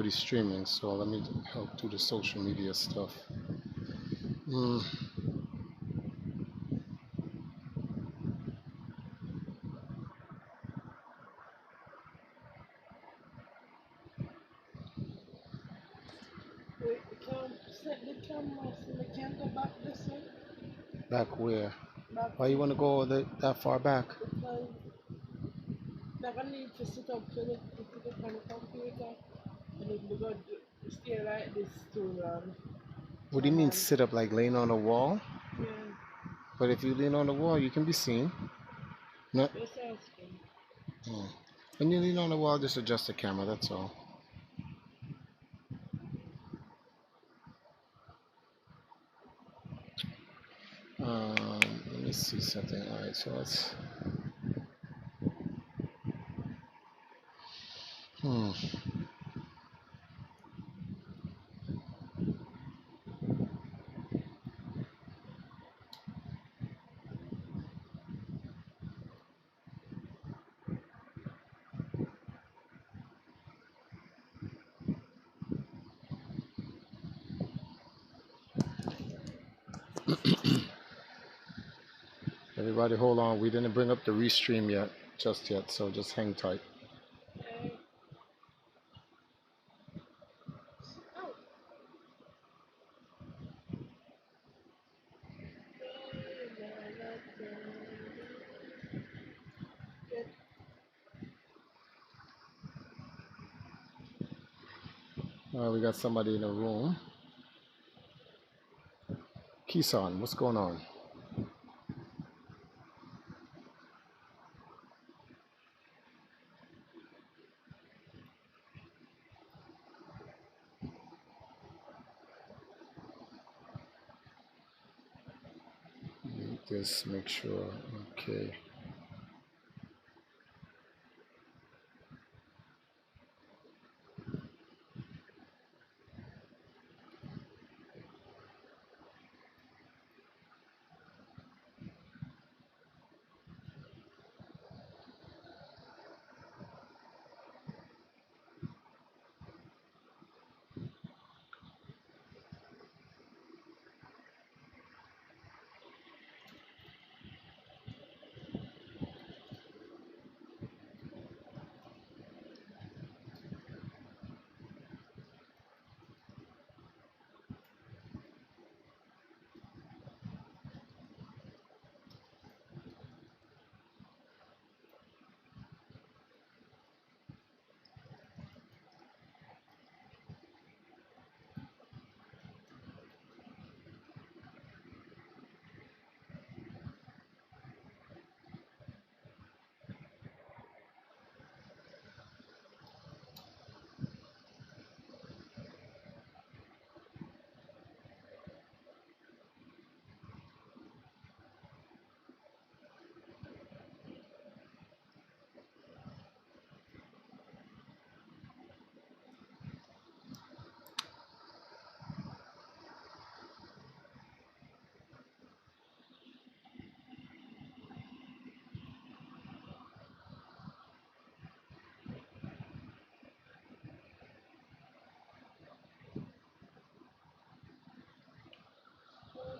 already streaming, so let me help do the social media stuff. Mm. Wait, can set the camera so we can go back this way? Back where? Back Why you want to go that far back? because never need to sit up to put it on the computer and if we go stay like this too long. What do My you mean hand. sit up like laying on a wall? Yeah, But if you lean on the wall, you can be seen. No. just asking. Mm. When you lean on the wall, just adjust the camera. That's all. Let me see something. All right, so let's. Hmm. Everybody, hold on. We didn't bring up the restream yet, just yet. So just hang tight. Okay. Oh, get We got somebody in the room. Kisan, what's going on? Just make sure. Okay.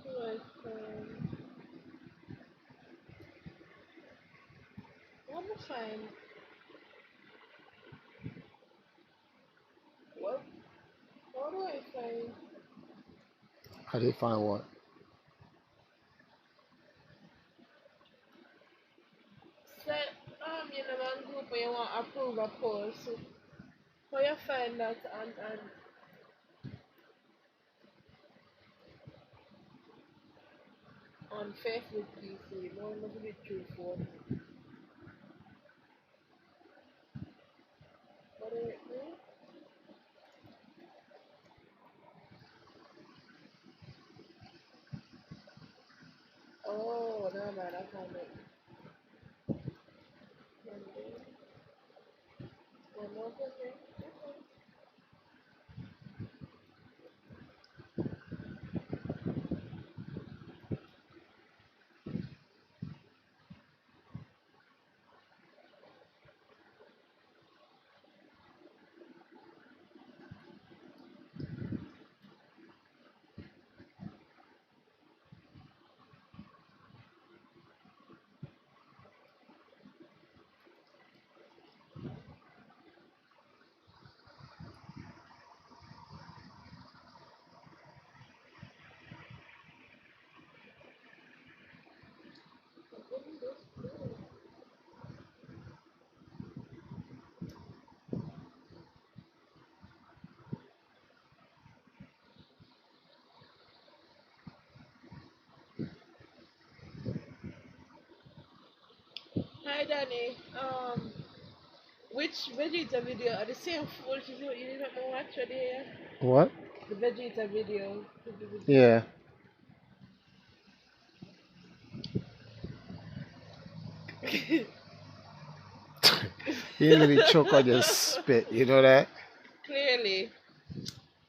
how do I find? What do I find? What? How do I find? How do you find what? Set you know one group where you want to approve a post. So how you find that on Facebook PC? No, not be true phone. What do you do? Oh, no, man, I found it. Monday. One more thing. Danny, which Vegeta video are the same food you didn't know actually? Yeah? What? The Vegeta video. Yeah. You nearly choke on your spit, you know that? Clearly,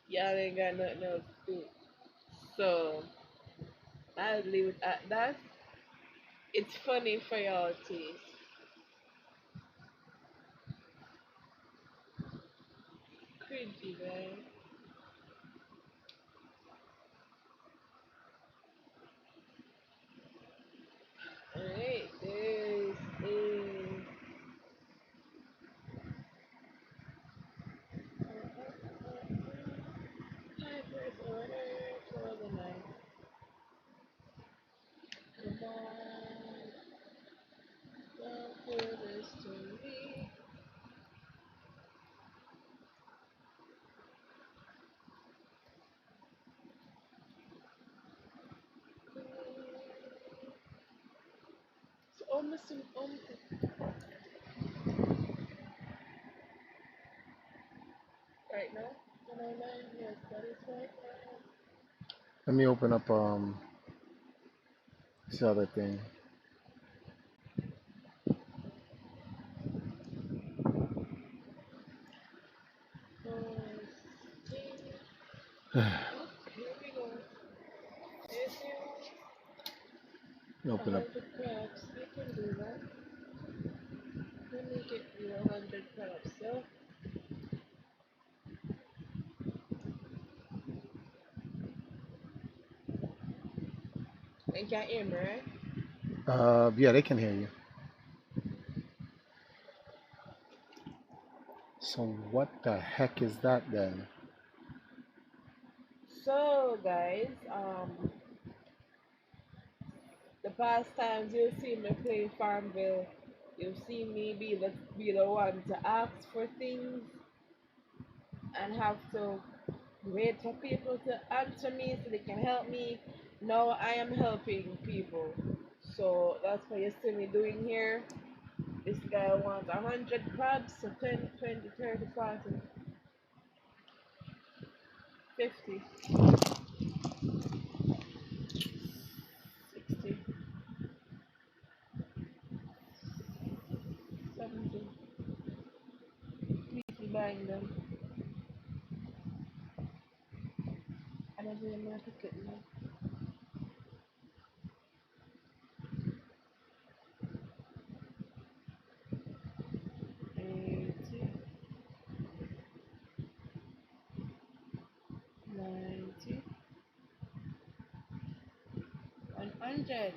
y'all ain't got nothing else to do. So, I'll leave it at that. It's funny for y'all taste. Cringy, man. Alright, this is my first order for the night. Come on, don't do this to me. It's almost right now. 109, yes, that is right now. Let me open up this other thing. Let Oh, here we go. If you me want open up. 100 crabs, you can do that. Let me get you 100 crabs, so. You can't hear me, right? Yeah, they can hear you. So what the heck is that then? So, guys, the past times you've seen me play Farmville, you've seen me be the one to ask for things and have to wait for people to answer me so they can help me. Now I am helping people. So that's what you see me doing here. This guy wants 100 crabs, so 10, 20, 30, 40, 50, 60, 70. Please be buying them. I don't really know to get them. 80, 90, 100.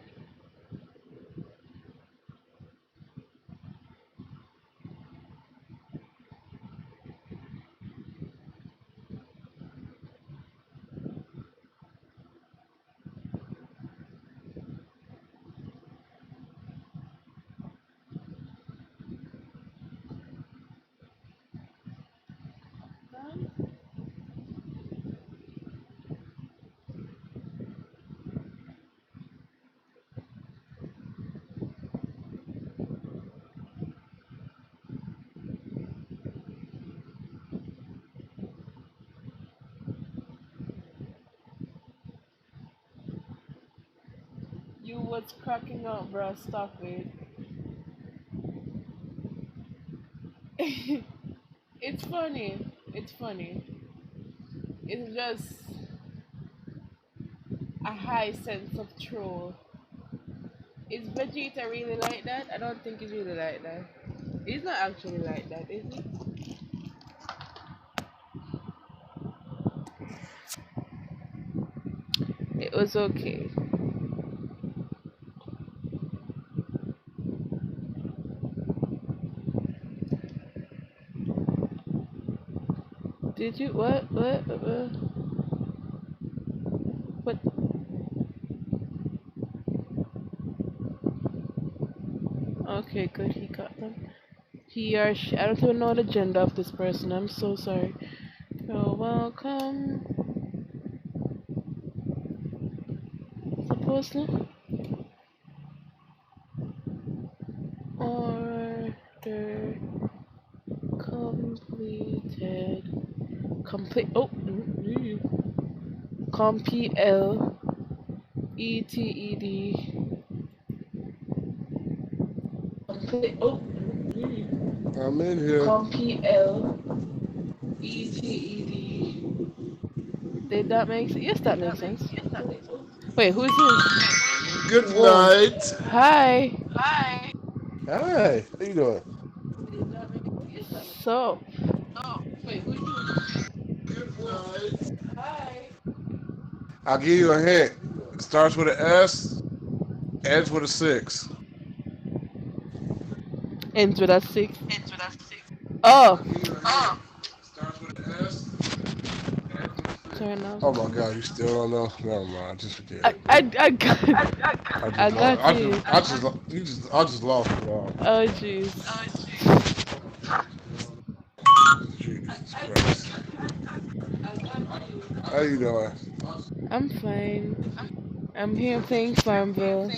You was cracking up, bro. Stop it. It's funny. It's funny. It's just a high sense of troll. Is Vegeta really like that? I don't think he's really like that. He's not actually like that, is he? It was okay. Did you what? What? Okay, good. He got them. He or she. I don't even know the gender of this person. I'm so sorry. You're welcome. Supposedly. Or Complete. Oh, completed. Complete. Oh, I'm in here. completed. Did that make sense? Yes, that makes sense. Wait, who is this? Good Whoa. night. Hi. Hi. How you doing? So, Good night. I'll give you a hint. It starts with an S, ends with a six. ends with a six. Oh, I'll give you a hint. Starts with an S, ends with a six. turn off. Oh my God, you still don't know? Never mind, just forget I, it. I, I got, I I just lost. got you. I just lost it all. Oh, jeez. Jesus Christ. How you doing? I'm fine. I'm here playing Farmville.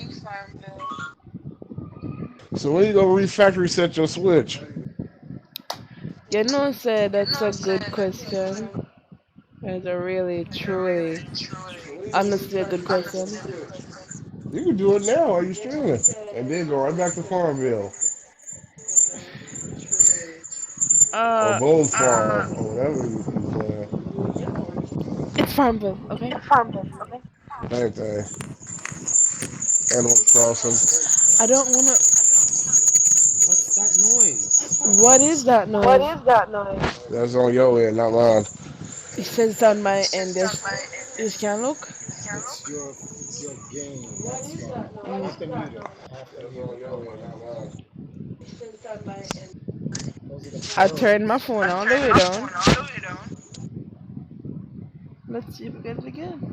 So when you gonna refactory set your Switch? You know, sir, that's a good question. That's a really, truly, honestly a good question. You can do it now while you streaming, and then go right back to Farmville or Uh, Bone Farm or whatever you playing. it's Farmville, okay? Same thing. Animal Crossing. I don't wanna. What's that noise? What is that noise? That's on your end, not mine. It says on my end. You can look. It's your game. That's why. Mm, Have to mute it. Have to That's mute on it. your end, not mine. Those are the I turned my birds. phone all the way down. Let's see if we get it again.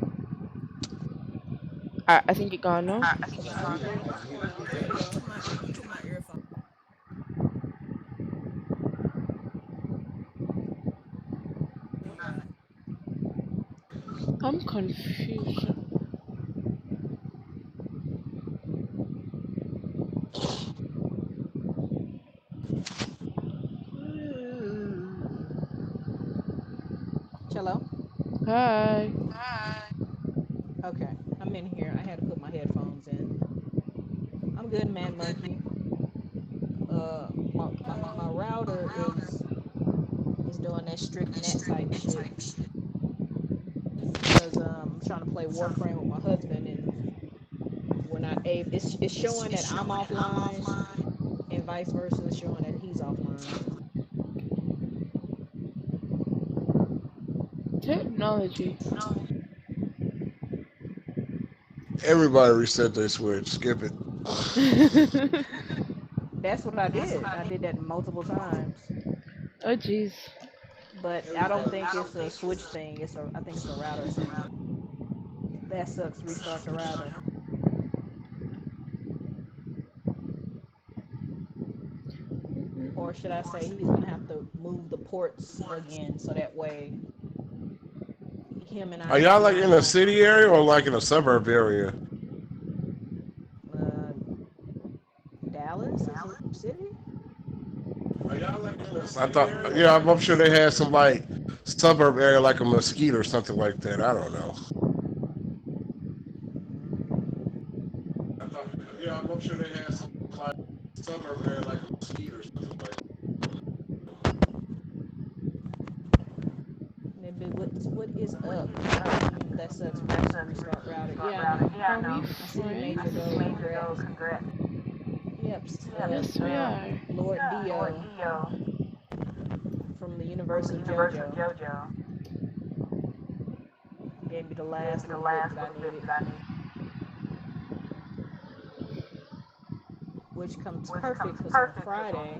I think it gone now. Because I muted it. I muted it again. I'm confused. Cello. Hi. Okay, I'm in here. I had to put my headphones in. I'm good, man. Monkey. My router is doing that strict net type shit because I'm trying to play Warframe with my husband, and we're not able. It's showing that I'm offline, and vice versa, it's showing that he's offline. Technology. Everybody reset their Switch. Skip it. Oh That's what I did. I did that multiple times, jeez. but I don't think it's a switch thing. I think it's a router thing. That sucks. Restart the router. Or should I say he's gonna have to move the ports again so that way him and I Are can y'all like link in a on city area or like in a suburb area? uh, Dallas is a city. I thought, yeah, I'm sure they had some like suburb area like a Mesquite or something like that. I don't know. Mm, Yeah, I'm sure they had some like suburb area like a Mesquite or something like that. maybe what is up? That sucks. Restart router. Yeah, I know. Are we I see you, friends? Major Doe. Congrats. Yep. Yes, we are. Lord Dio from the universe of JoJo gave me the last little bit that I needed, which comes perfect because on Friday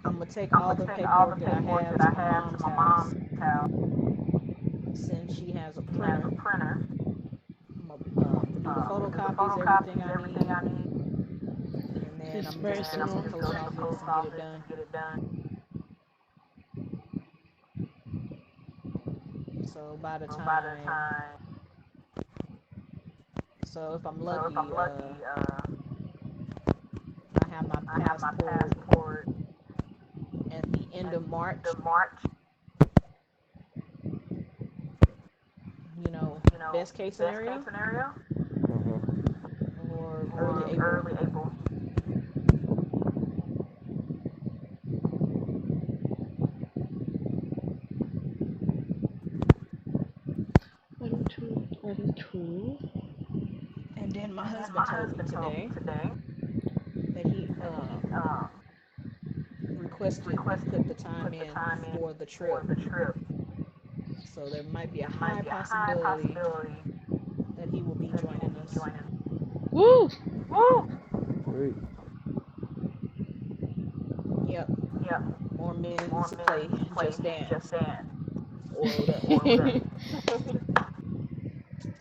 I'm gonna take all the paperwork that I have to my mom's house since she has a printer. I'm gonna do the photocopies, everything I need, and then His I'm just gonna go to the personal. post office and get it done. So by the time, so if I'm lucky, I have my passport at the end of March, best case scenario, Uh-huh. or early April. 12/22. And then my husband told me today that he requested we put the time in for the trip. So there might be a high possibility that he will be joining us. Woo! Sweet. Yep, more men to play Just Dance. Oiled up.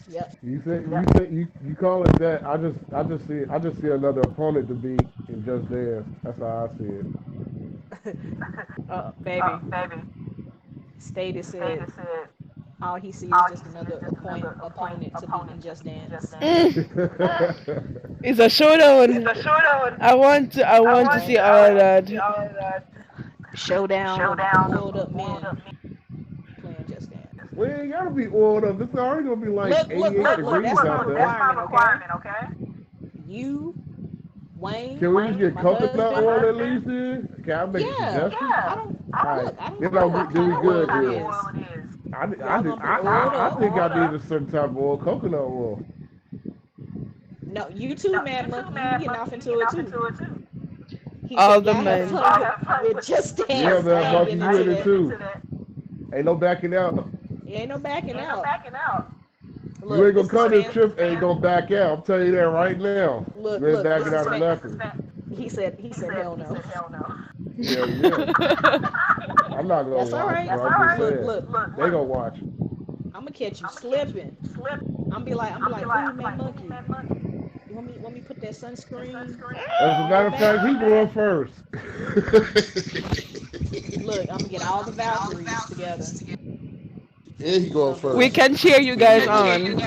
Yep. You call it that. I just see another opponent to beat in Just Dance. That's how I see it. Baby, Status said all he sees is just another opponent to beat in Just Dance. Mm, it's a showdown. I want to see Right? all of that. Showdown of oiled up men playing Just Dance. We ain't gotta be oiled up. It's already gonna be like Look, 88 look. degrees That's my out there. requirement, okay? You, Wayne, Can we just get my coconut husband. oil at least then? Can I make a Yeah. suggestion? I don't Alright, look. I don't then care I'll what then kind we of good oil it then. is. I, I, Y'all did- gonna be oiled I up. think I need a certain type of oil, coconut oil. No, you too, Mad Monkey. You be getting off into it too. He All said the y'all have men. fun with Just Yeah, Dance. I man, ain't monkey, getting you into in it that. too. Ain't no backing out. It ain't no backing out. You Look, ain't gonna this is come this fan. trip, ain't gonna back out. I'm telling you that right now. You ain't Look. backing This out is of fan. nothing. He said hell no. Yeah, yeah. I'm not gonna That's all watch, right. but I'm just saying. Look. They gonna watch. I'm gonna catch you slipping. I'm be like, ooh, Mad Monkey. You want me put that sunscreen As a on your matter of back? fact, he going first. Look, I'm gonna get all the Valkyries together. Yeah, he We're going gonna be We first. like, can cheer you Cause guys look, on.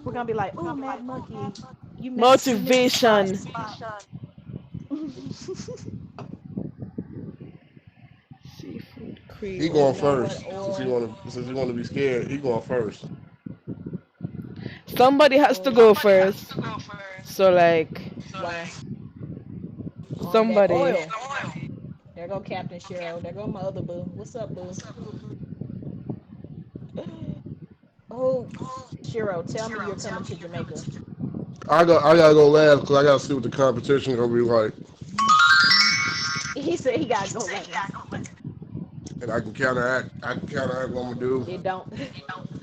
we're gonna be like, ooh, Mad Monkey, you made us miss the Motivation. spot. Seafood he Creole. going You know what, first. oil, Since you wanna be scared, he going first. Somebody has to oil. go first. So like Why? On that somebody. oil. There go Captain Cheryl. There go my other boo. What's up, boo? Oh, Cheryl, tell me you're coming to Jamaica. I gotta go last because I gotta see what the competition gonna be like, He said he gotta go last. and I can counteract what I'm gonna do. It don't.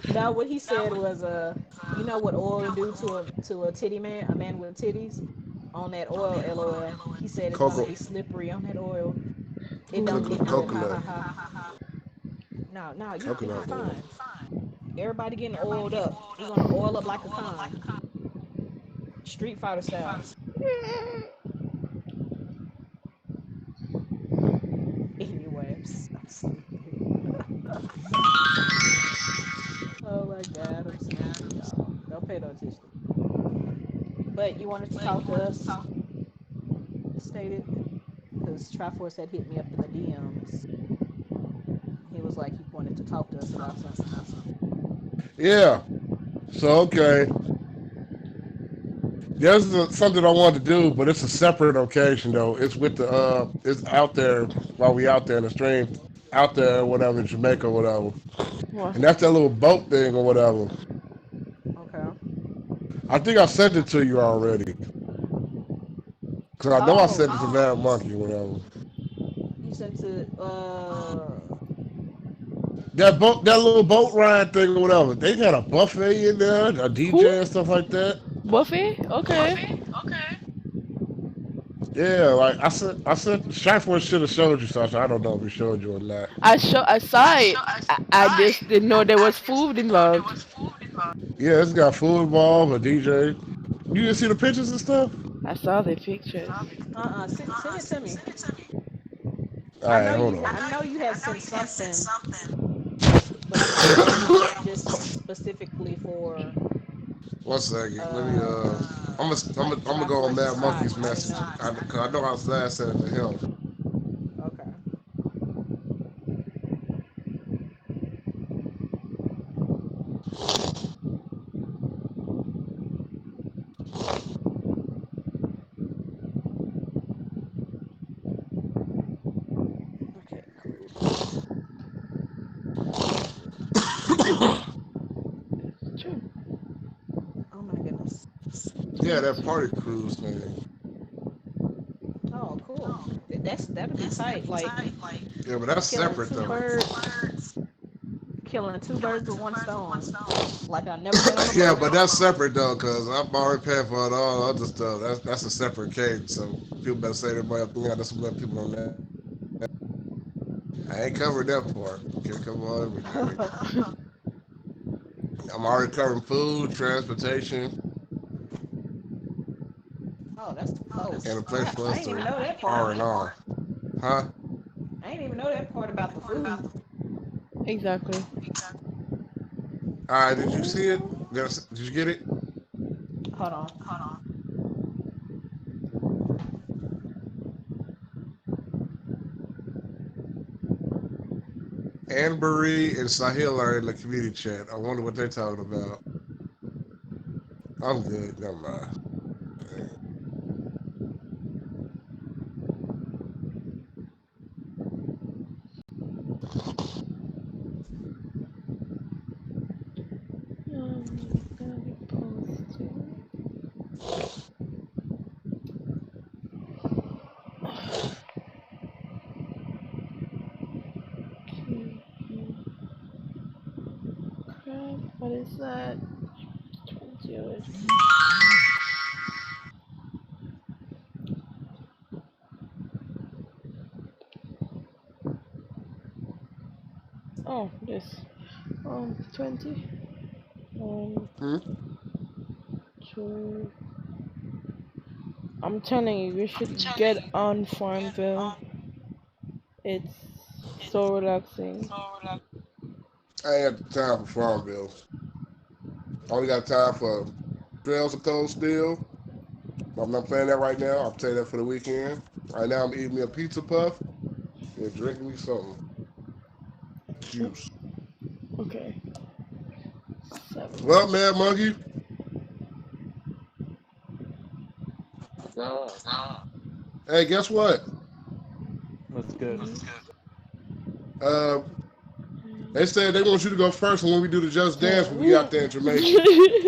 No, what he said was, you know what oil do to a titty man, a man with titties, on that oil, lol. He said it's gonna Cocoa, be slippery on that oil. It don't Ooh. get good, ha coconut, ha ha. No, no, you'll be coconut oil. fine. Everybody getting oiled up. We're gonna oil up like a con, Street Fighter style. Anyway, I'm stupid. Oh my god, I'm stupid, y'all. Don't pay no attention to me. But you wanted to talk to us, stated, because Triforce had hit me up in the DMs. He was like he wanted to talk to us about something. Yeah. So okay, there's something I wanted to do, but it's a separate occasion though. It's with the it's out there while we out there in the stream, out there whatever in Jamaica or whatever, What? and that's that little boat thing or whatever. Okay. I think I sent it to you already, cause I know I Oh, sent it to Mad Monkey or whatever. you sent it. That little boat ride thing or whatever. They had a buffet in there, a DJ Who? and stuff like that. Buffy? Okay. Yeah, like I said, Shifo should have showed you something. I don't know if he showed you or not. I saw it. I just didn't know there was food involved. Yeah, it's got food involved, a DJ. You didn't see the pictures and stuff? I saw the pictures. Send it to me. All right, hold I on. know you had sent something, but I don't know if it was just specifically for 1 second. Let me. uh I'm gonna go on Triforce's Mad spot. Monkey's I didn't message. know. Cause I know I was last sent it to him. Okay. Yeah, that party cruise thing. Oh, cool. That'll be tight. Like Yeah, but that's killing separate two though. birds, killing two birds with one stone. Like I've never been on a Yeah, boat. but that's separate though, cause I'm already paying for it all other stuff. That's a separate case. So people better say their money up. Yeah, that's what people on that. I ain't covered that part. Can't cover all everything. I'm already covering food, transportation, Oh, that's the and a coast. place for I us ain't even to know that part. R and R. Huh? I ain't even know that part about the food. Exactly. All right. Did you see it? Ooh. Did you get it? Hold on. Anne-Marie and Sahil are in the community chat. I wonder what they're talking about. I'm good. Never mind. Gonna be posting. Crap, what is that? 20. Oh, this. 20. One, Hmm? two. I'm telling you, you should get on Farmville. It's so relaxing. I ain't got time for farm bills. I only got time for Trails of Cold Steel. I'm not playing that right now. I'll play that for the weekend. Right now, I'm eating me a pizza puff and drinking me something juice. Okay. 7. Well, Mad Monkey. No, Hey, guess what? that's good. Uh, they said they want you to go first when we do the Just Dance when we got the information.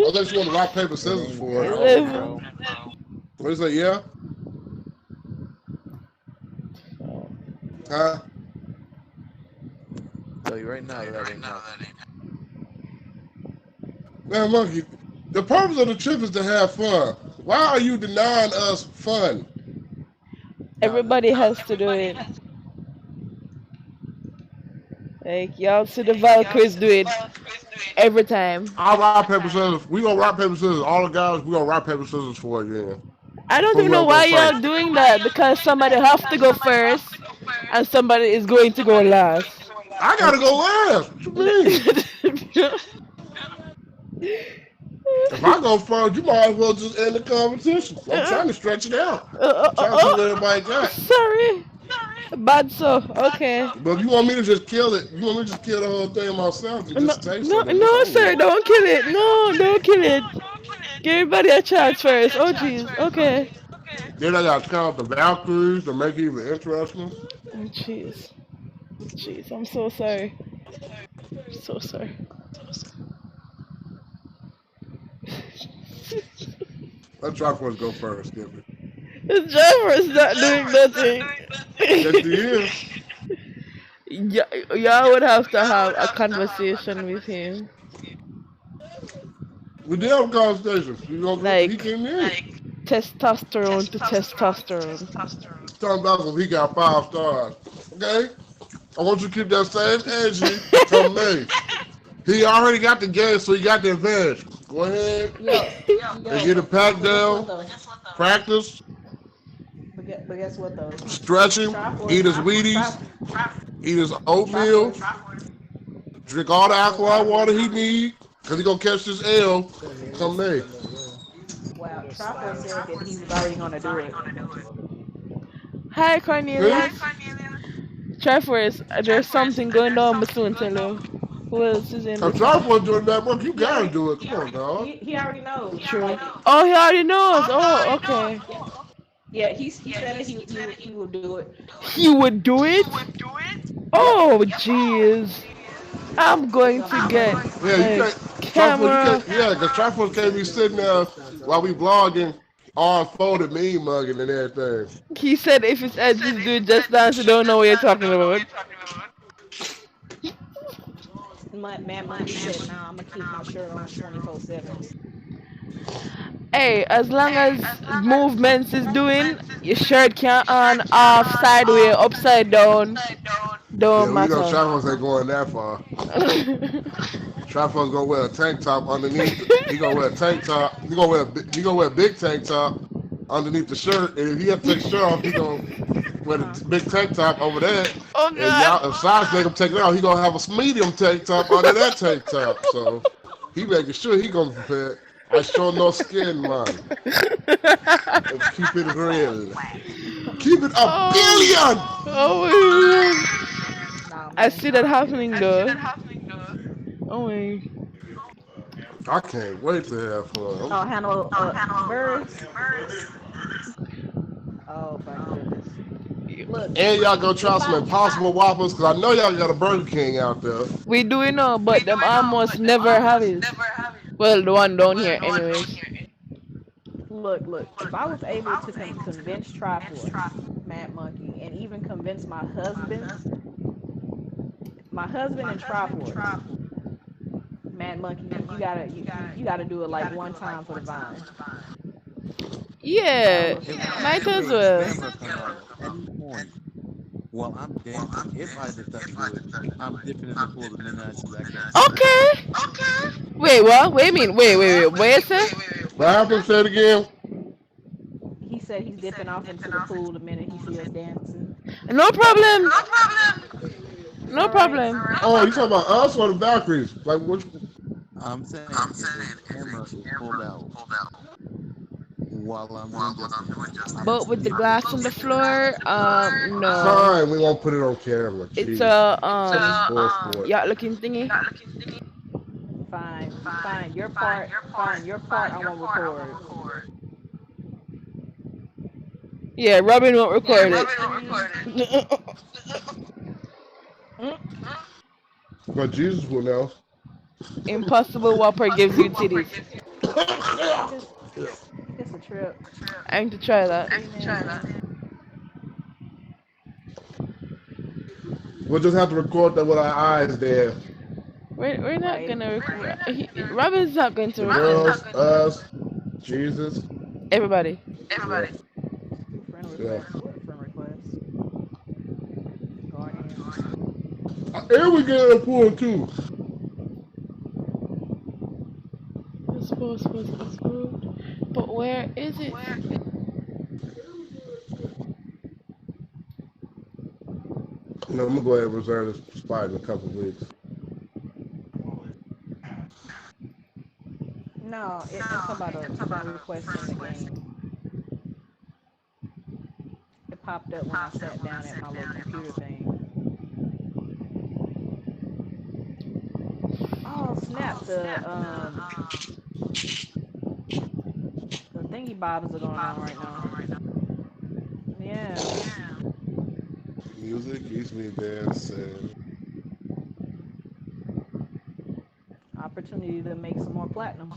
Unless you want to rock, paper, It scissors ain't for I it. want to 11. go. What is it? Yeah? Oh, Huh? Tell you right now, that ain't happening. Man, Monkey, the purpose of the trip is to have fun. Why are you denying us fun? Nah, everybody has to do it. Like, y'all see the Valkyries do it every time. I'll rock, paper, scissors. We gonna rock, paper, scissors. All the guys, we gonna rock, paper, scissors for it, yeah. I don't even know Whoever go why first. y'all doing that because somebody have to go first and somebody is going to go last. I gotta go last. What you mean? If I go first, you might as well just end the competition. I'm trying to stretch it out. I'm trying to see what everybody got. Sorry. Bad so. Okay. But if you want me to just kill it, you want me to just kill the whole thing myself and No, just say no, something, it's no, over sir. with. Don't kill it. No, don't kill it. Give everybody a chance first. Oh, jeez. Okay. Then I gotta count the Valkyries to make it even interesting. Oh, jeez. Jeez. I'm so sorry. So sorry. Let's try for us go first, Skippy. The driver is not doing nothing. Yes, he is. Y'all would have to have a conversation with him. We did have a conversation. He Like, came in. testosterone to testosterone. Talking about if he got 5 stars. Okay? I want you to keep that same energy come May. He already got the game, so he got the advantage. Go ahead Yo, and yo, get a pack but guess what down, though? practice, But guess what though? stretching, Triforce, eat his Wheaties, Tri, eat his oatmeal, Triforce, drink all the alkaline water Triforce. he need, because he going to catch this L Couldn't hear you come for May. a minute, yeah. Wow, You're Triforce sliding. said that he was already gonna do it. Hi, Who? Cornelius. Try first. There's something going on, but soon tell you. Who else is in the If chat? Charles doing that work, you He got to already do it. Come on, dog. he already knows. True. Like, Oh, he already knows. Oh, okay. yeah, yeah. He said that he would do it. He would do it? Yep. Oh, jeez. I'm It's going gonna to be get crazy. Yeah, you like can't. Trifle, you camera. can't, yeah, because Trifle He can't said be he gonna sitting do it there this time, while so we vlogging, all folded, mean mugging and everything. He said if it's just do it just dance, you don't know what you're talking about. Mad Monkey said, "Nah, I'm gonna keep my shirt on 24/7." Hey, as long as movements is doing, your shirt can't on, off, sideways, upside down, Yeah, don't we know matter. Trifle's ain't going that far. Trifle's gonna wear a tank top underneath. He gonna wear a tank top. He gonna wear a big tank top underneath the shirt. And if he have to take his shirt off, he gonna wear Huh? the big tank top over that. Oh And God. y'all, if size make him take it out, he gonna have a medium tank top under that tank top. So he making sure he gonna prepare. I show no skin, man. And keep it real. Keep it a Oh, billion. oh my God. Nah, I man. see that happening though. Oh my. I can't wait to have fun. Oh, handle birds. Oh my goodness. Look, And y'all go try if some I Impossible Whoppers because I know y'all got a Burger King out there. We do it now, but them almost never have it. Well, the one down here, anyways. look, if I was able to convince Triforce, Mad Monkey, and even convince my husband and Triforce, Mad Monkey, you gotta do it like one time for the Vine. That Yeah, little If snap. might as if well. camera come on at any point while I'm dancing, if I decide to do it, I'm dipping in the pool the minute I see that camera. Okay. Wait, what? Wait a minute. Wait. Wait a sec. What happened? Say it again. He said he's dipping off into the pool the minute he see us dancing. No problem. No All right. problem. Oh, you talking about us or the Valkyries? Like which? I'm saying if a camera is pulled out while I'm doing Just Dance, I'm But with the dipping glass into on the the pool. floor, no. Fine, we won't put it on camera. It's Jeez, a spoil sport. yacht looking thingy. Fine. Your part. Fine. Your part. I won't record. Yeah, Robin won't record it. Mm, But Jesus will know. Impossible Whopper gives you titties. I just it's a trip. I need to try that. Amen. We'll just have to record that with our eyes there. We're not Right. gonna Robin's not going to The record. girls, us, Jesus. Everybody. Yeah, Friend yeah. request. What friend request? Guardian. And we get in the pool too. It's supposed was approved. But where is it? No, I'm gonna go ahead and reserve this spot in a couple of weeks. No, I'm talking about a friend request in the game. It popped up when I sat down at my little computer thing. Oh snap! The thingy bobs are going on right now. Yeah, Music keeps me dancing. opportunity to make some more platinum.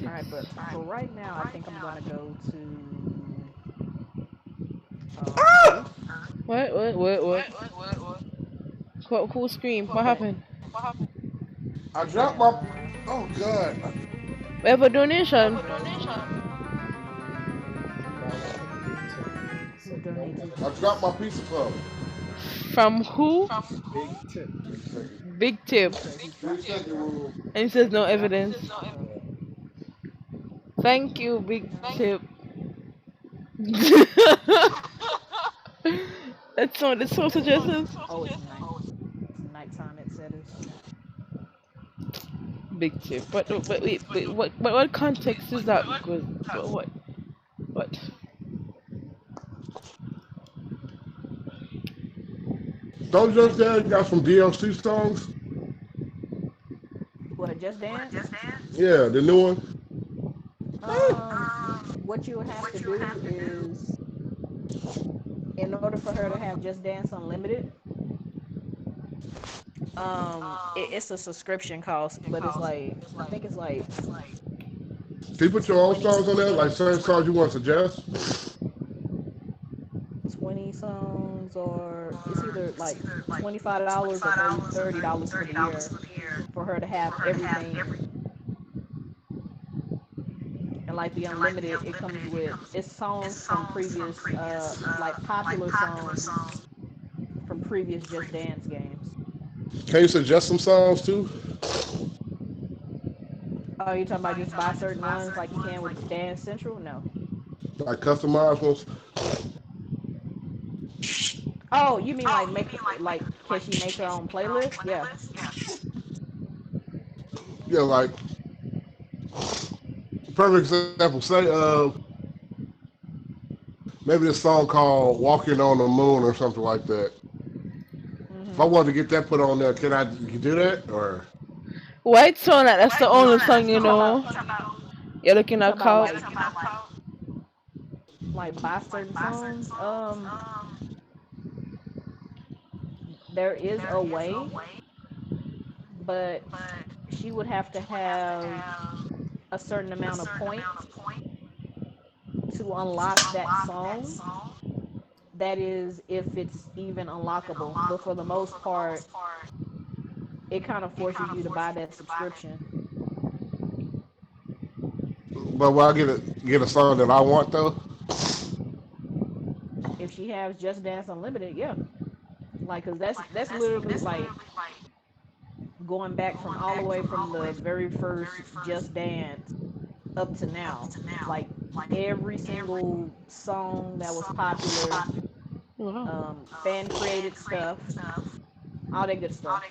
All right, but for right now, I think I'm gonna go to Ruth. What? Cool scream. What Okay, happened? I dropped my. yeah, Oh God! We have a donation. who said nope. donated? I dropped my pizza cup. From who? Big tip. Big tip. He said he Three dropped. second rule. And it says no evidence. Yeah. Thank you, Big Tip. That's so suggestive. Oh, it's night. It's nighttime at Setters. Big Tip. Wait, what context is that? Because what? Don't just say you got some DLC songs. What? Just Dance? Yeah, the new one. What you would have to do is, in order for her to have Just Dance Unlimited, It's a subscription cost, but it's like I think it's like Can you put your own songs on there, like certain songs you want to suggest? 20 songs, or it's either like $25 or $30 for the year for her to have everything. And like the unlimited, it comes with it's songs from previous like popular songs from previous Just Dance games. Can you suggest some songs too? Oh, you talking about just buy certain ones like you can with Dance Central? No. Like customized ones? Oh, you mean like make like can she make her own playlist? Yeah. Yeah, like perfect example. Say maybe this song called "Walking on the Moon" or something like that. If I Mhm. wanted to get that put on there, can I you can do that or? White song, like, that's the only song You you talking about know. You're looking you talking at about count. like buy certain songs? There is a way, but she would have to have a certain amount of points to unlock that song. That is if it's even unlockable. But for the most part, it kind of forces you to buy that subscription. But will I get a song that I want though? If she has Just Dance Unlimited, yeah. Like cuz that's literally like going back from all the way from the very first Just Dance up to now. Like every single song that was popular, Wow. fan created stuff, all that good stuff.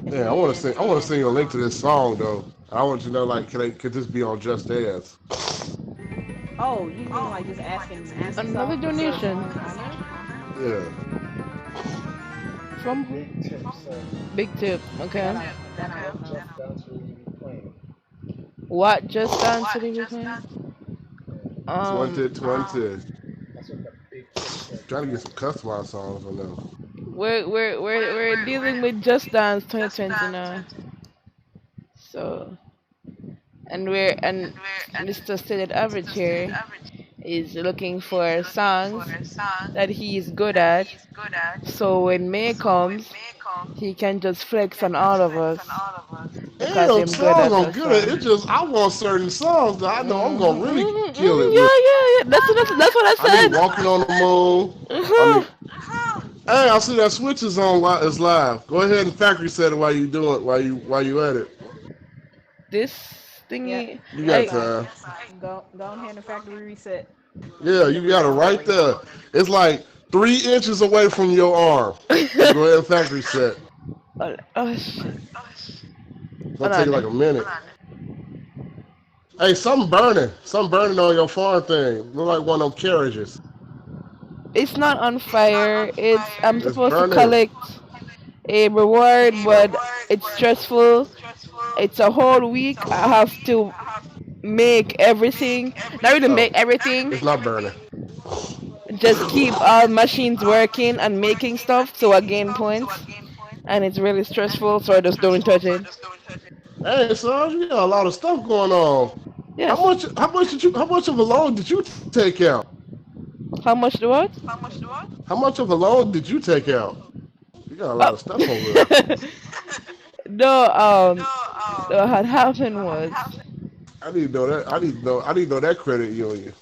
And Yeah, then I want to send you a link to this song though. I want you to know like could this be on Just Dance? oh, you mean like just asking Another Ubisoft to put a donation song on there? Yeah. from who? Big tip, sir. Big Tip. Okay. That I don't What know. Just Dance will you be playing? What Just Dance did he be playing? Yeah. Um, 20. That's what the big tip said. Trying to get some customized songs on there. we're dealing with Just Dance 2020 now. So, and Mr. Stated Average here is looking for songs that he is good at. So when May comes, he can just flex on all of us Ain't because no I'm good songs at I'm the good at. song. It's just I want certain songs that I know I'm gonna really kill it with. Yeah, yeah, yeah. That's what I I need said. Walking on the Moon. I need. Hey, I see that Switch is on. It's live. Go ahead and factory set it while you do it. While you at it. This Yeah. thingy, You got Yes, like, I time. go ahead and factory reset. Yeah, It'll you got it reset for right you. there. It's like 3 inches away from your arm. So go ahead and factory set. oh shit. It's gonna Hold take on you like there. a minute. Hey, something burning. Something burning on your farm thing. Look like one of them carriages. It's not on fire. It's I'm It's supposed to burning. collect a reward, but it's stressful. It's a whole week. I have to make everything. Not really Oh, make everything. it's not burning. Just keep all machines working and making stuff so I gain points. And it's really stressful, so I just don't touch it. Hey, son, you got a lot of stuff going on. Yes. How much of a loan did you take out? How much do what? How much of a loan did you take out? You got a lot Oh. of stuff over there. No, what had happened was I need to know that. I need to know that credit union.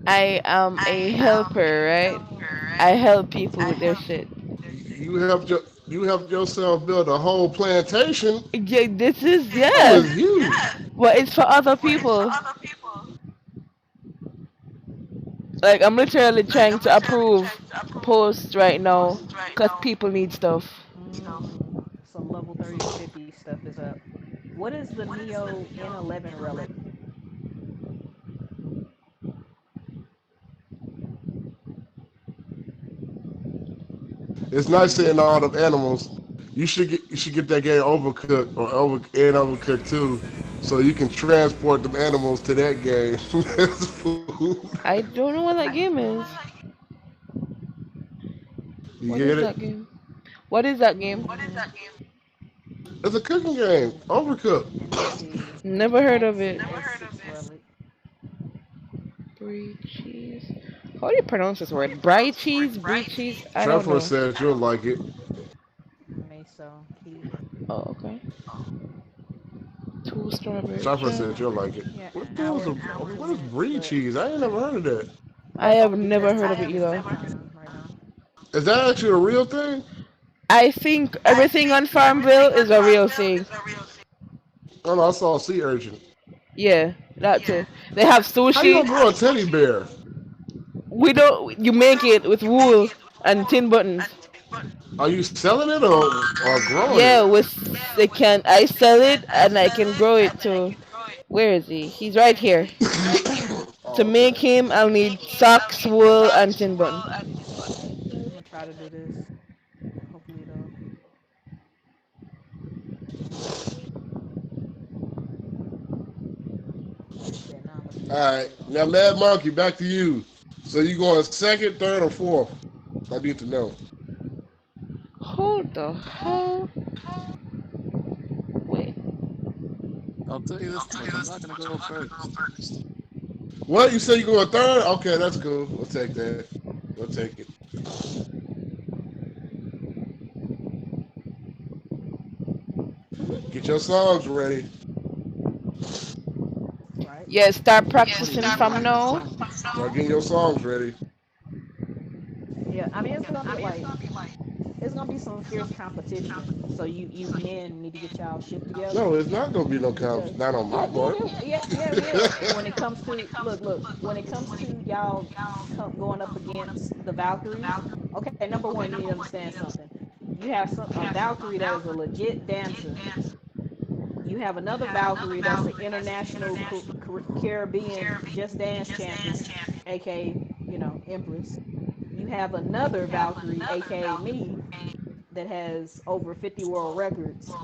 I am a helper, right? I help people with their shit. You helped yourself build a whole plantation. Yeah, this is That yes, was huge. but it's for other people. Like I'm literally trying to approve posts right now because people need stuff. So level 30 to 50 stuff is up. What is the Neo N11 relic? It's nice seeing all them animals. You should get that game overcooked or overcooked too, so you can transport them animals to that game as food. I don't know what that game is. You You What is get that it? game? What is that game? Mm-hmm. It's a cooking game. Overcooked. And let's see. Never heard of Axe it. S6 Relic. Brie cheese. How do you pronounce this word? Brie cheese? Brie cheese? I don't Traveler know. said you'll like it. Meso key. Oh, okay. Two strawberry Traveler jam. said you'll like it. Yeah, What the hell is hour a and 22 what is minutes, brie but cheese? I ain't never heard of that. I that's have only never because heard it's of it Pacific either. time right now. Is that actually a real thing? I think everything on Farmville is a real thing. Oh no, I saw a sea urchin. Yeah, that too. They have How you sushi. gonna grow a teddy bear? We don't. You make it with wool and tin buttons. Are you selling it or growing it? Yeah, with they can. I sell it and I can grow it too. Where is he? He's right here. To Oh, make okay. him, I'll need socks, wool, and tin button. I'm gonna try to do this. Hopefully it'll. Okay, now I'm gonna do All this right. one. Now, Mad Monkey, back to you. So you going second, third, or fourth? I need to know. Hold the hell? Wait. I'll tell you this much. I'm not gonna go first. What you say? You going third? Okay, that's cool. We'll take that. We'll take it. Get your songs ready. Right? Yeah, start What are you practicing gonna from do? now. Start getting your songs ready. Yeah, I mean it's gonna be like it's gonna be some fierce competition. So you men need to get y'all shit together No, it's not gonna be no because comp. Not on my yeah part. it will. When it comes to when it comes to y'all going up against the Valkyries. Okay, number one, you need to understand something. You have a Valkyrie that is a legit dancer. You have another Valkyrie that's an international Caribbean Just Dance champion, aka Empress. You have another Valkyrie, aka me, that has over 50 world records.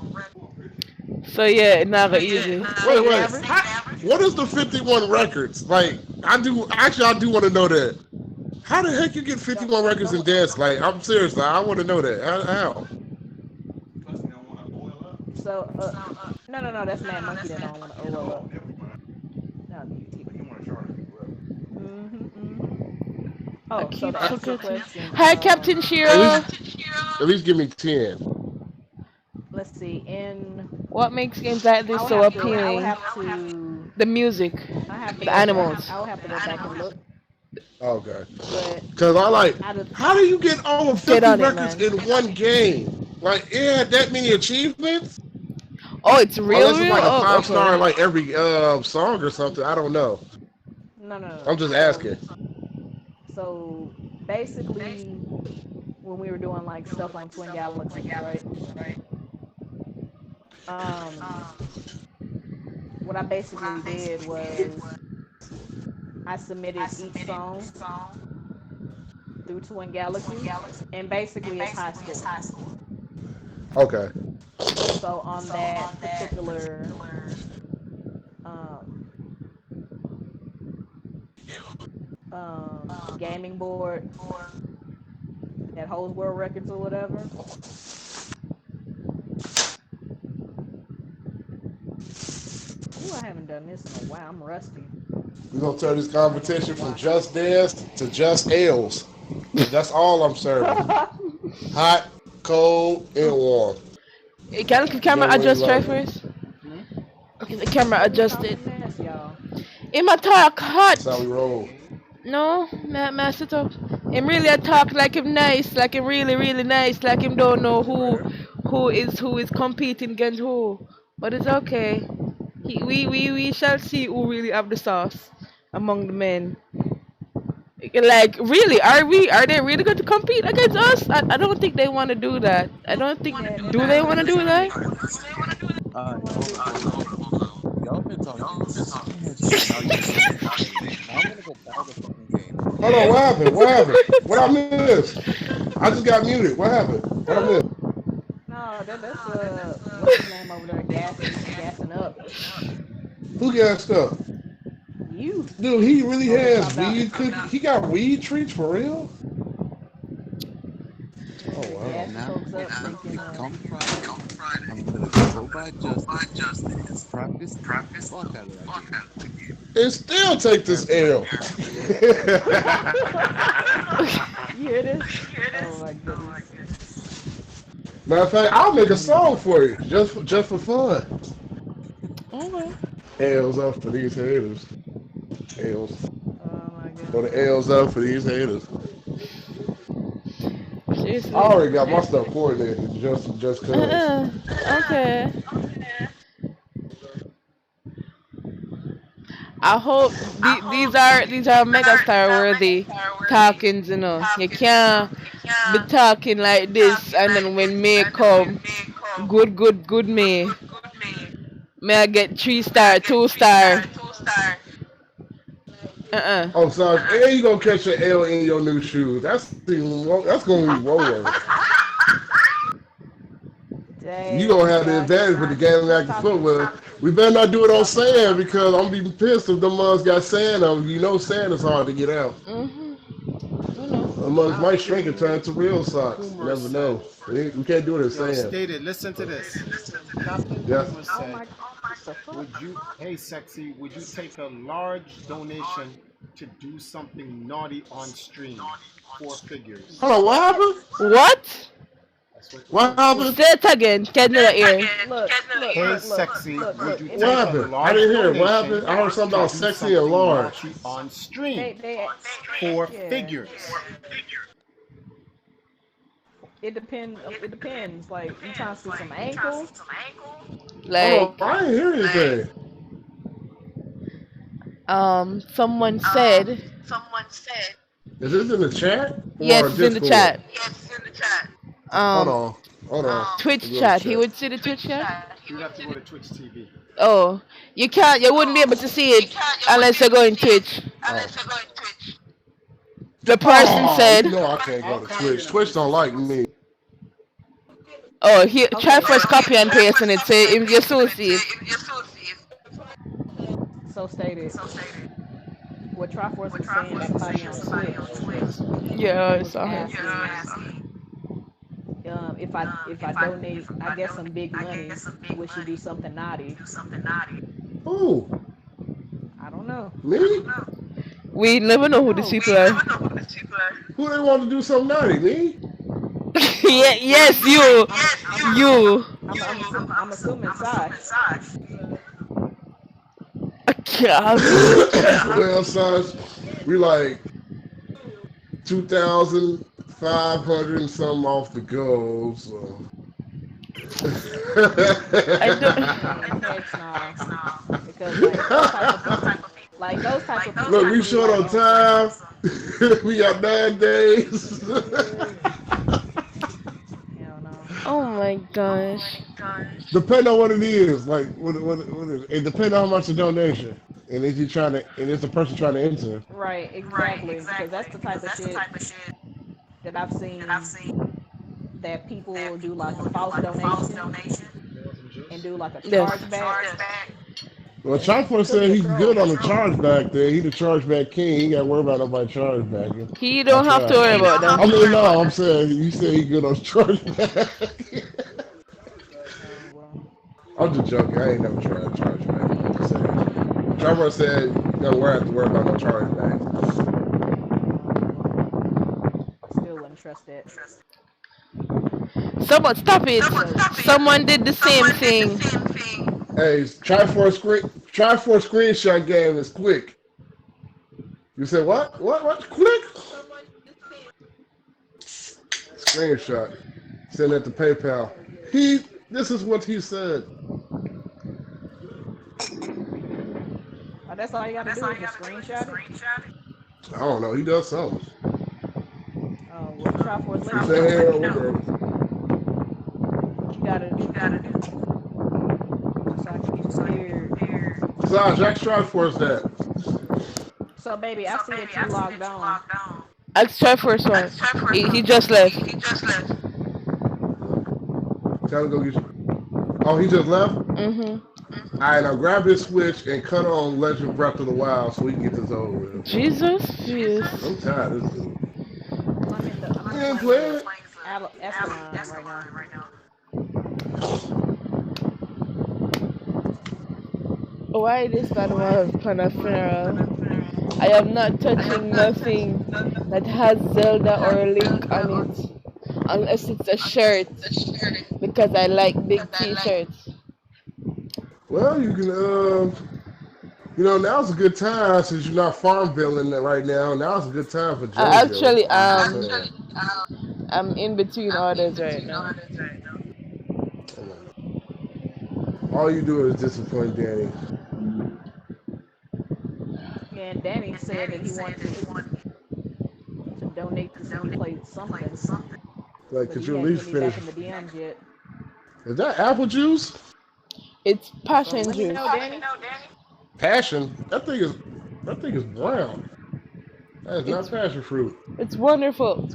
So yeah, it's not easy. Wait, Take wait. average. What is the 51 records? Like, I do. Actually, I do want to know that. How the heck you get Don't 51 records in don't. dance? Like, I'm serious. Like, I want to know that. How? So no, that's Mad Monkey that don't want to OL up. No, mm-hmm. I Oh, so keep to answer your forgetting. question, Hi, Captain At Shiro. least, at least give me 10. let's see. In What makes games like this so I would appealing? have to The music, I have to the go back. animals. I would have to go back and look. Okay. But Cause I like. out of How do you get over Get 50 on it, records man. in one game? Like, it had that many achievements? Oh, it's real, Unless it's real. like a Oh, 5 star okay. in like every song or something. I don't know. no. I'm just asking. So basically, when we were doing like stuff like Twin Galaxies, right? Um, what I basically did was I submitted each song through Twin Galaxies, and basically it's high score. Okay. So on that particular um, gaming board that holds world records or whatever, ooh, I haven't done this in a while. I'm rusty. We're gonna turn this I ain't gonna competition even from lie. just dance to just ales. That's all I'm serving. Hot, cold, and warm. Can the camera Whichever way you adjust try like. first? Hmm? Okay, the camera What are we adjusted. talking mess, y'all? Him a talk That's how we hot. roll. No, ma sit up. Him really a talk like him nice, like him really, really nice, like him don't know who is competing against who. But it's okay. We shall see who really have the sauce among the men. Like really, are they really going to compete against us? I don't think they want to do that. I don't think Yeah, they're do not they gonna want to do do that. that? They don't Alright, want to do hold on. Y'all been talking so much shit. Now you want to play the game. Now I'm gonna go buy the fucking game. Hold on, what happened? What happened? What I missed? I just got muted. What happened? What I missed? No, that's what's his name over there gassing up. Who gassed up? You Dude, he really over there has talking about weed cookie. He got weed treats for real? on Friday, I'm gonna go by Justice and practice the fuck out of that game. And still take this Answer L. right. You hear this? Oh my goodness. Matter of fact, I'll make a song for you just for fun. Okay. L's up for these haters. L's. Oh my Or goodness. the L's up for these haters. I Seriously. already got my stuff coordinated just cause. Uh-uh. Okay. I hope these are megastar worthy talkings, you know. You can't be talking like this and then when May come, good May. May I get 3 star, 2 star. Uh-uh. Oh, sorry. And you gonna catch an L in your new shoes. That's gonna be way worse. You gonna Dang, have the Josh. advantage with the game Who's acting talking? footwear. We better not do it on Who's talking? sand because I'm be pissed if them mugs got sand on. You know sand is hard to get out. Mhm. I know. The mugs I've might shrink and turn seen to real socks. Coomer Never said, know. We can't do it in yo, sand. stated, listen to this. Captain Yes. Coomer Oh said, my. What the fuck? would you, hey, sexy, would you take a large donation to do something naughty on stream? Four figures. Hold on, what happened? What? That's what What happened? Say it again. Can never hear. Look, look, Hey, look, look, sexy, look, would look. you In the What take a happened? I large didn't hear it. What happened? donation I heard something to about do sexy and something large. naughty on stream? they Four yeah. figures. It depends. It depends. Like you trying to see some ankle? Hold on, Like, I didn't hear anything. someone said, Is this in the chat yes, or it's in the Discord? chat. Hold Um, on, hold on. Let Twitch me go to chat. He chat. would see the Twitch chat. You'd have to go to Twitch TV. Oh, you wouldn't be able to see it unless you go in Twitch. Oh, The person oh, you said, know I can't go I'll to copy Twitch. it and Twitch paste don't it. like me. oh, he try Okay, first copy and paste and it say if you soon see it. so stated. What Triforce was saying, somebody on Twitch Yeah, I was saw her. asking if I donate, I guess some big money, would she do something naughty? Who? I don't know. Me? We never know who these No, people are. Who they want to do something naughty? Me? Yeah, no. yes, you, I'm you. I'm assuming Sai. God. Well, son, we like 2,500 and something off the go. So. I don't. Heck no, because like those type of people, like those type of Look, people we would be short like on on some. time. We got 9 days. Hell no. Oh my gosh. Depending on what it is, like what it is. It depends on how much the donation, and is you trying to, and is the person trying to enter. Right, exactly, because that's the type of shit that I've seen that people will do like a false donation You want some and juice? do like a Yes. chargeback. Well, Chalkforce Could be said a he's good troll. on the chargeback there. He the chargeback king. He got to worry about nobody chargebacking. He I don't have to tried. worry about I that. mean, no, I'm saying he said he good on chargeback. Oh well. I'm just joking. I ain't never tried chargeback. I'm just saying. Trevor said you don't have to worry about no chargeback. Oh well. Still wouldn't trust that Someone stop it. because Someone did the same thing. Hey, try for a screenshot game is quick. You said what? What? Quick? Screenshot. Send it to PayPal. This is what he said. that's all you got to do is just screenshot it. I don't know. He does something. Oh well, Triforce, let He me said, know hey, whatever. what you got to do, just so I can get prepared. Besides, Jack Stratford's that. So baby, I see that you logged on. Let's try first one. He just left. Tell him to go get you. Oh, he just left? Mhm. All right, now grab his switch and cut on Legend Breath of the Wild so we can get this over with. Jesus, yes. I'm tired of this dude. I'm in You ain't playing playing the it? Ascalon right now. Why this bad man plan a funeral? I am not touching nothing that has Zelda or Link on it unless it's a shirt because I like big t-shirts. Well, you can, now's a good time since you're not farm billing it right now. Now's a good time for I JoJo. actually I'm just saying. I'm in between orders right now. All you do is disappoint Danny. Yeah, and Danny said that he wanted to donate to see me play something, Like, but could he you at hadn't hit least me finish? back in the DMs yet. Is that apple juice? It's So passion let me juice. know, Danny. Passion? That thing is brown. That is not It's passion fruit. it's wonderful.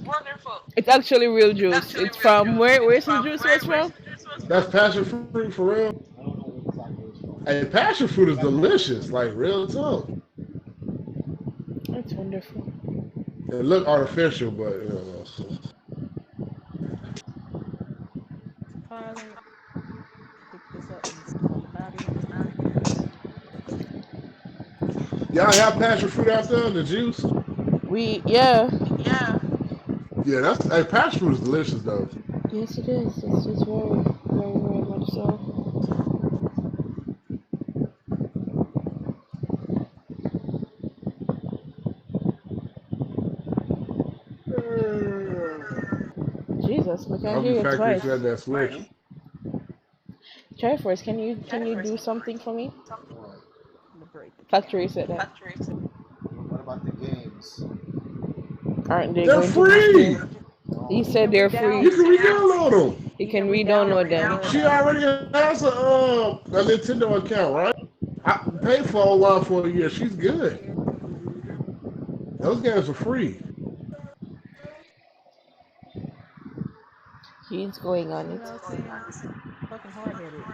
It's actually real juice. It's from where's the juice was from? That's passion fruit for real. I don't know what exactly it's from. And passion fruit is That passion delicious, fruit. like real talk. It's wonderful. It look artificial, but Tyler, pick this up and get the fuck up out of here. y'all have passion fruit out there, the juice. We yeah. Yeah, that's passion fruit is delicious though. Yes it is. It's very, very, very much so. Jesus, we I can hope your hear you factory twice. said that switch. Try first. Can you do something for me? What? I'm gonna break the Factory camera. said that. What about the games? Aren't they They're going to be free. free? He No. You said can they're You free. can re-download them. You You can can re-download them. She them. already has a Nintendo account, right? I paid for online for a year. She's good. Those games are free. He's going on You it. know, see, fucking hard headed.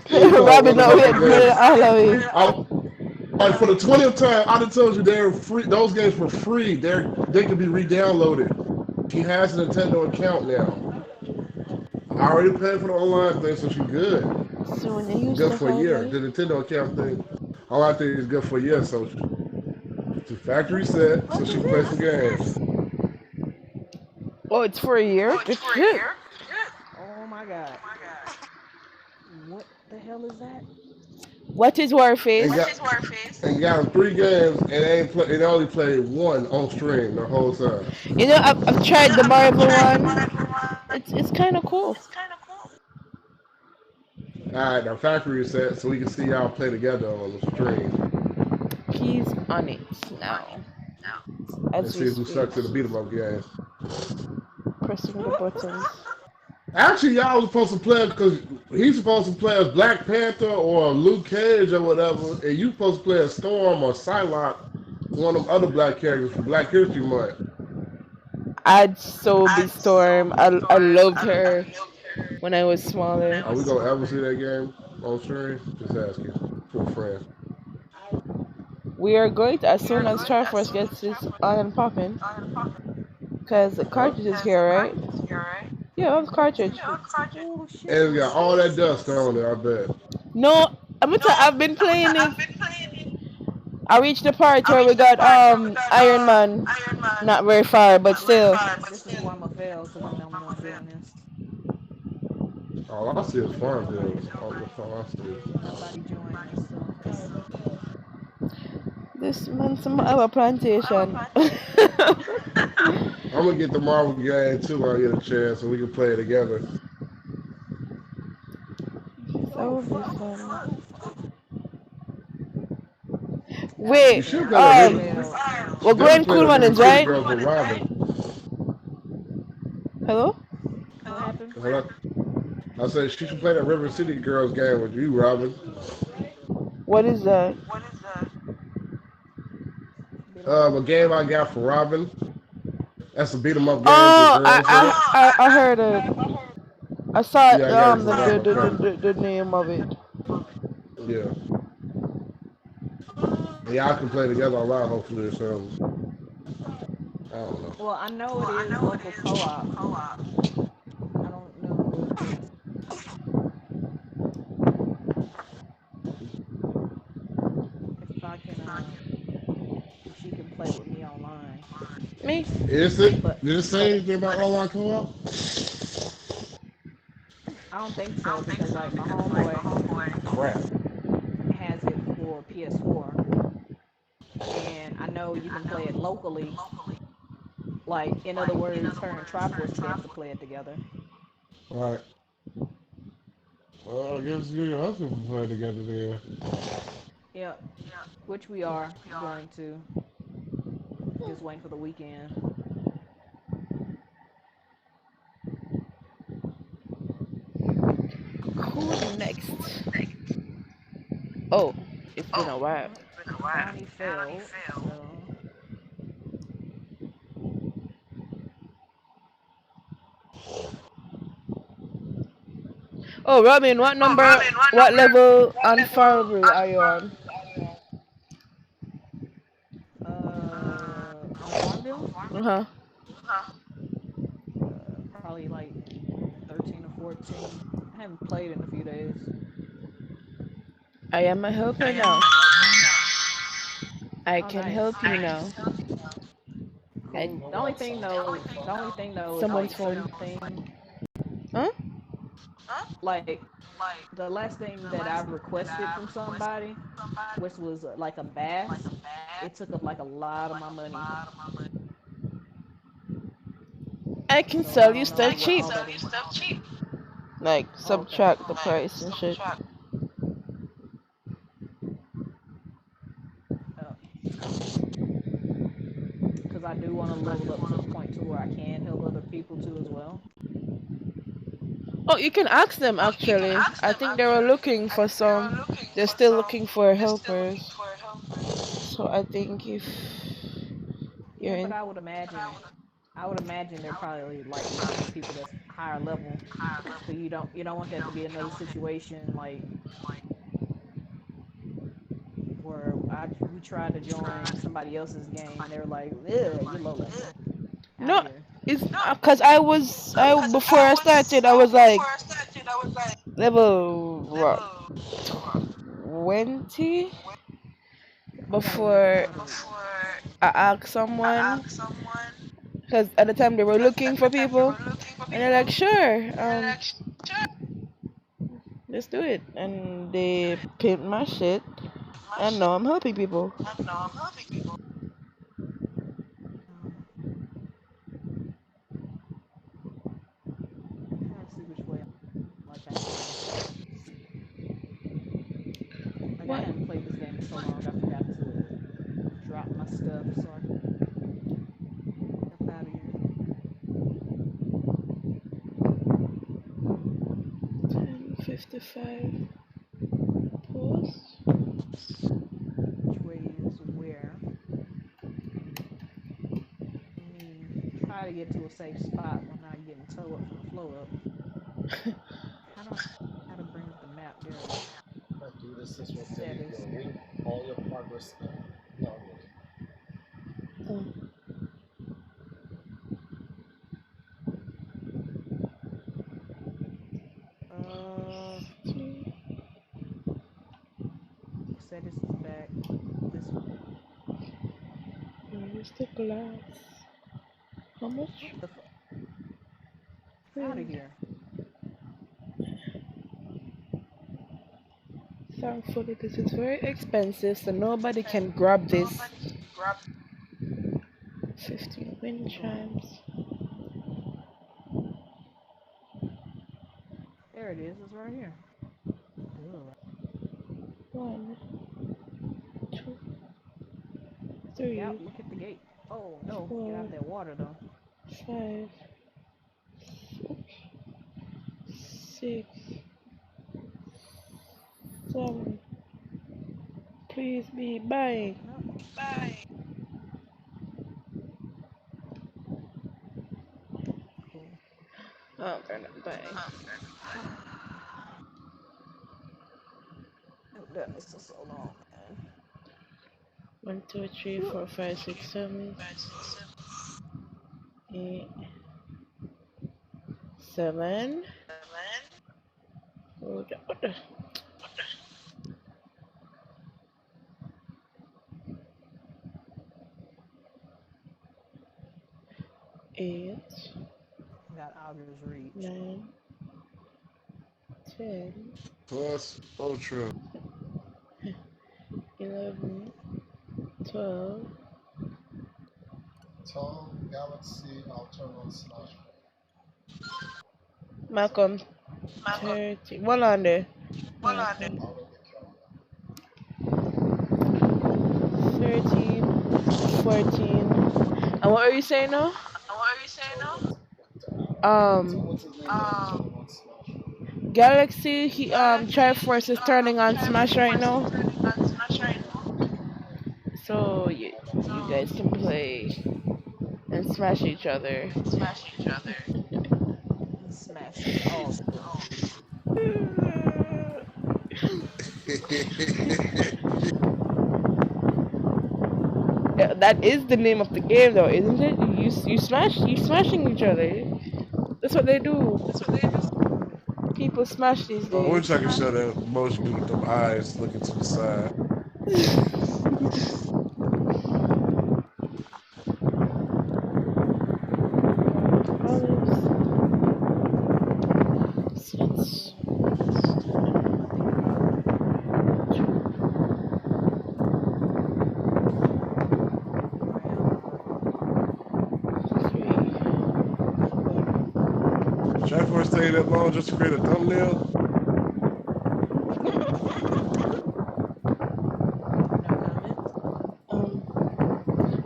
You know what Robin about the always admitted games? all of it. Like for the 20th time, I done told you they're free. Those games were free. They can be re-downloaded. She has a Nintendo account now. I already paid for the online thing, so she's good. So when they used Good to for a hide year. money? The Nintendo account thing, all I think is good for a year. So she's factory What the set, so fuck she is can play some this? games. Oh, it's for a year? Good shit. Oh my god. What the hell is that? What is And Warface? got and got them 3 games, and they only played one on stream the whole time. You know, I've tried the Marvel one. It's kind of cool. All right, now factory is set, so we can see y'all play together on the stream He's on it now and as we see who speak. sucks at the beat 'em up games. Pressing the buttons. Actually, y'all was supposed to play because he's supposed to play as Black Panther or Luke Cage or whatever, and you supposed to play as Storm or Psylocke, one of them other black characters for Black History Month. I'd so be Storm. I loved her when I was smaller. Are we gonna ever see that game on stream? Just asking for a friend. We are going to, as soon as Triforce gets this on and popping, because the Huh? cartridge is here, right? Yeah, I have cartridge. Some And bullshit. it's got all that dust on it, I bet. No, I've been playing it. I reached the part where we got Iron Man. Not very far, but still. This is why I'm a fail, because I'm the only one doing this. All I see is farm bills. That's all I see. Nobody joined this, so This man some have a plantation. I'm gonna get the Marvel game too when I get a chance, so we can play it together. oh So be fuck. fun. Oh fuck. That was a You Wait, should fail. play That that was a River. fail. we're She definitely going played cool the River runnings, City right? Girls with Robin. Hello? What happened? Hello? I said she should play that River City Girls game with you, Robin. What is that? Beat 'em up. A game I got for Robin. That's a beat 'em up game with Oh, girls in it. I heard it. I saw Yeah, I got it for Robin. the name of it. Yeah. And y'all can play together online hopefully or something. I don't know. Well, I know it is local co-op. I don't know if I can if she can play with me online. Me? Is it? But Did it say but anything about online co-op? I don't think so because like my homeboy Crap. has it for PS4 and I know you can play it locally. Like in other words, her and Triforce would be able to play it together. All right. Well, I guess you and your husband can play together there. Yeah, which we are going to. Just waiting for the weekend. Who next? Oh, it's been a while. Oh, Brownie failed, so Oh, Robin, what level on Farabrew are you on? on Farmville, Uh huh. probably like 13 or 14. I haven't played in a few days. I am a helper now. I Oh, can nice, help you now. I cool. Know what I'm saying? The only thing though is someone's like phone. certain things, Huh? like the last thing that I requested from somebody, which was like a bath, it took up like a lot of my money. I can So I sell you don't know stuff what cheap. all that is. Like Oh, okay. subtract the price and shit. Because I do want to level up to the point to where I can help other people too as well. Oh, you can ask them actually. I think they were looking for some. They're still looking for helpers. So I think if you're Yeah, but in. I would imagine they're probably like looking for people that's higher level. Because you don't want that to be another situation like where we tried to join somebody else's game and they were like, "Ugh, you're low level, out of No, here." it's because I before I started I was like level what 20 I gotta look at before some of the. I asked someone because at the time they were looking for people and they're like sure let's do it and they pimped my shit and now I'm helping people. I'm trying to see which way like I can. Like I What? hadn't played this game in so long, I forgot to drop my stuff so I can get up out of here. 10:55 post. Which way is where? Let me try to get to a safe spot when I get in tow up from the flow up. How do I how to bring up the map? There it is. But do this way, Teddy. Status. You'll read all your progress downward. Oh, Uh, status is back this way. where's the glass? How much? What the fuck? Out of Wind. here. Thankfully, this is very expensive, so nobody can grab this. 15 wind Cool. chimes. There it is. It's right here. Duh. 1, 2, Look out. 3, Look at the gate. Oh, no. Get out of 4, that water, though. 5, 6, 7. Please be buying. Open up. Cool. Oh, they're not buying. That is so long, man. 1, 2, 3, 4, 5, 6, 7. eight, seven. Eight, Got Auger's Reach. nine, 10, Plus Ultra. 11, 12. Tall Galaxy, I'll turn on Smash. Malcolm, 13. One on there. Malcolm, Out of the camera. 13, 14. And what are you saying now? So Um, what's his name gonna be turning on Smash? Galaxy, Triforce is turning on Smash right now. So you guys can play and smash each other. He smashes all of them. Yeah, that is the name of the game, though, isn't it? You smashing each other. That's what they do. People smash these I days. wish I could show that emoji with them eyes looking to the side. Olives. Six, I think about around three, four. Triforce taking that long just to create a thumbnail? no comment.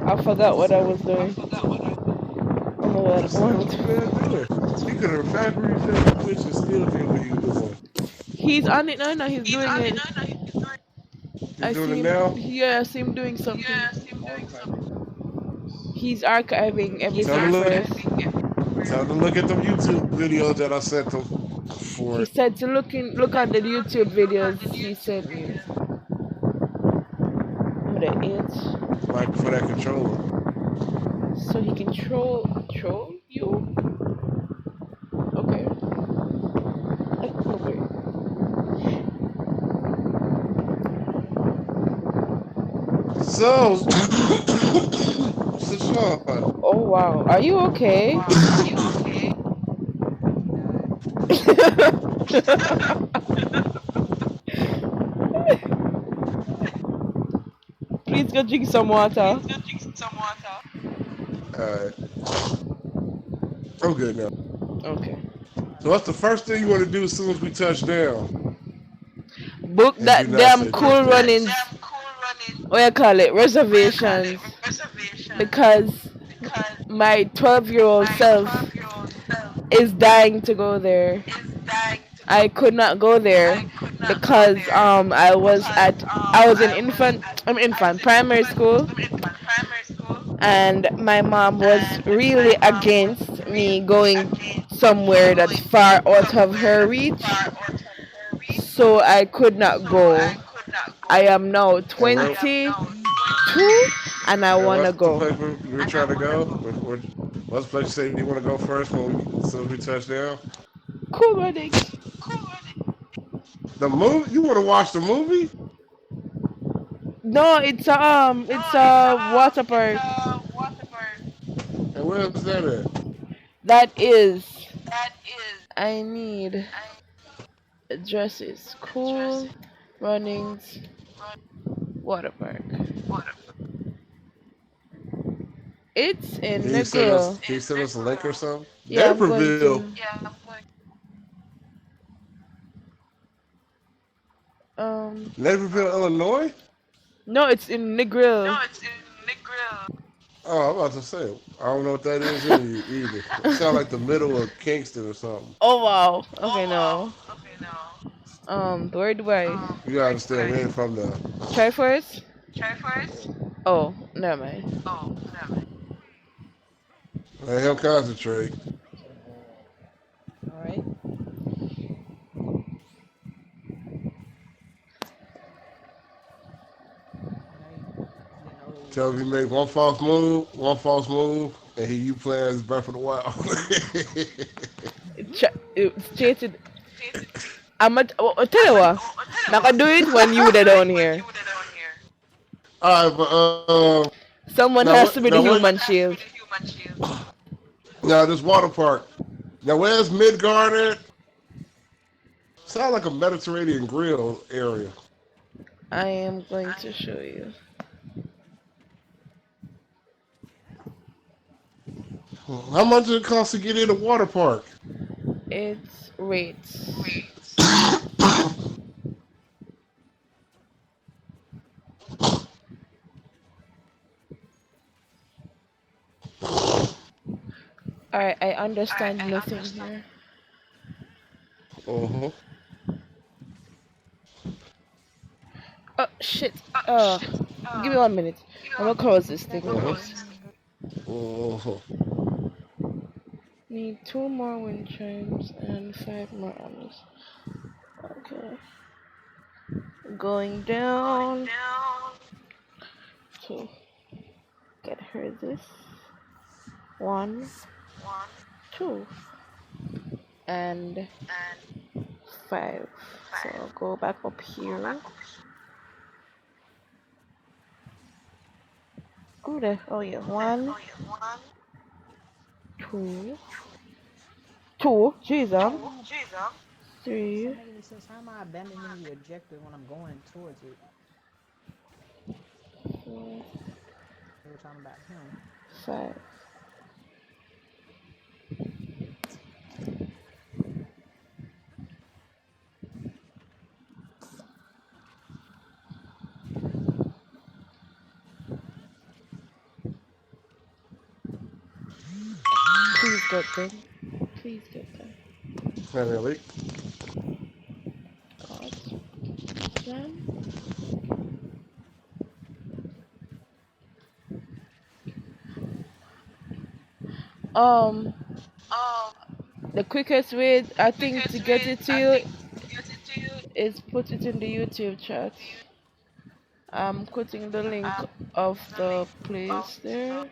I forgot what I was doing. Oh my god, Just saying, what the man doing? He could have factory reset Twitch and still did what he was doing. He's on it now. Now he's doing it. He's I doing see it him. now? Yeah, I see him doing something. Archiving videos. He's archiving Tell him everything to for look, us. tell him to look at them YouTube videos that I sent him for He it. said to look on the YouTube videos he sent you. What the it? Like for that controller. So he can troll you? Okay. Okay. So, Sean, Oh wow. Are you okay? I think he died. Please go drink some water. alright, I'm good now. Okay. So what's the first thing you want to do as soon as we touch down? Book And do that not damn say cool touchdown. runnings. What you call it? Reservations. Because my 12-year-old self is dying to go there. I could not go there because I was in infant primary school, and my mom was really against me going somewhere that's far out of her reach, so I could not go. I am now And where 22 and I and want what's to the go. place where you're trying to go? What's the place you say you want to go first as soon as we touch down? Cool runnings. The movie? You want to watch the movie? No, it's a water park. And where's that at? That is. I need dresses. Cool runnings water park. It's in Negril. Can you send us a link or something? Yeah, I'm going Naperville. to. Um, Naperville, Illinois? no, it's in Negril. Oh, I'm about to say, I don't know what that is either. It sounds like the middle of Kingston or something. Oh wow. Okay, no. Where do I You gotta understand, we ain't from the. try first? Oh, never mind. Let him concentrate. All right. Now you know. Tell him he make one false move. And he, you playing as Breath of the Wild. It stated, I'll tell you what, I can do it when you were down here. All right, but Someone now has what? to be the human shield. Now this water park. Now where's Midgard at? Sound like a Mediterranean grill area. I am going to show you. How much does it cost to get in a water park? It's rates. Alright, I understand nothing here. Uh-huh. Oh shit. Give me 1 minute. I'm gonna close this thing Uh-huh. first. Uh-huh. Need two more wind chimes and five more arrows. Okay. Going down to get her this. One, two, and five. So I'll go back up here. Oh, there. Oh, yeah. One, two, two. Jesus. Three, Somebody that says, "How am I abandoning the objective when I'm going towards it?" four, They were talking about him. five. Please get them. Please get them. Really? God. Then, um, the quickest way I think to get it to you is put it in the YouTube chat. I'm putting the link of the place there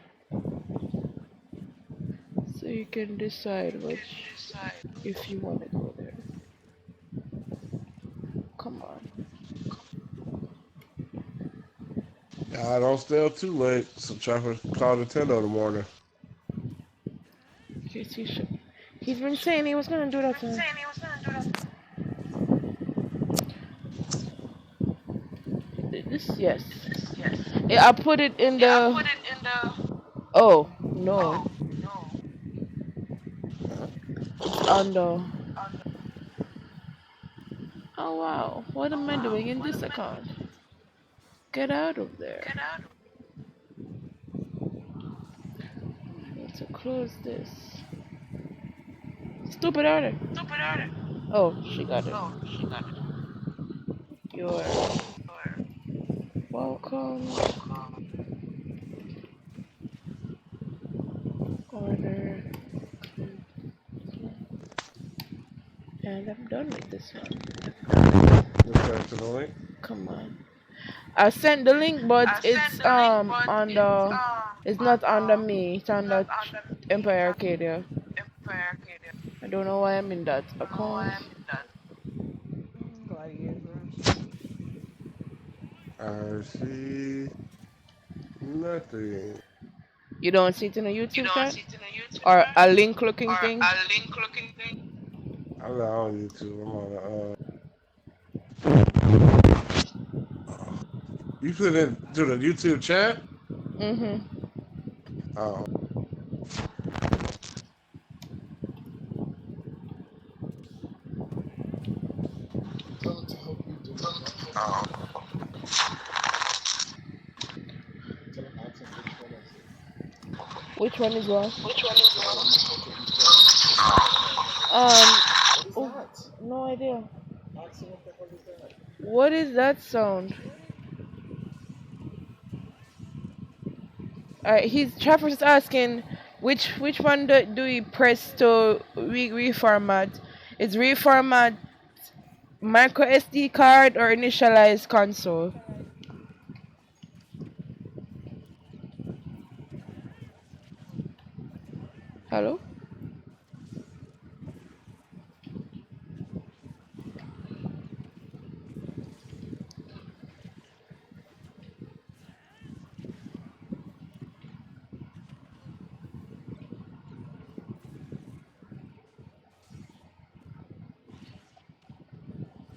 so you can decide which if you want to go there. Come on. I don't stay up too late. So try to call Nintendo in the morning. He's been saying he was gonna do that. This yes. Yeah, I put it in the. Oh no, it's on the. Oh wow, what am I doing in this account? Get out of there. I need to close this. Stupid order. Oh, she got it. You're welcome. Order. And I'm done with this one. Just back to the link. Come on. I sent the link, but it's on the. It's not under me. It's under Empire Arcadia. I don't know why I'm in that account. Gladiators. I see nothing. You don't see it in a YouTube chat or a link looking thing. I'm not on YouTube. I'm on you put it into the YouTube chat? Mhm. Oh. Tell them to help you do it. Don't tell them to help you. Tell them, ask them which one is it. Which one is what? What are you supposed to be playing? Um. What is Oh, that? no idea. Ask them what the hell is that? What is that sound? He's Travis is asking which one do we press to reformat? It's reformat micro SD card or initialize console. Hello?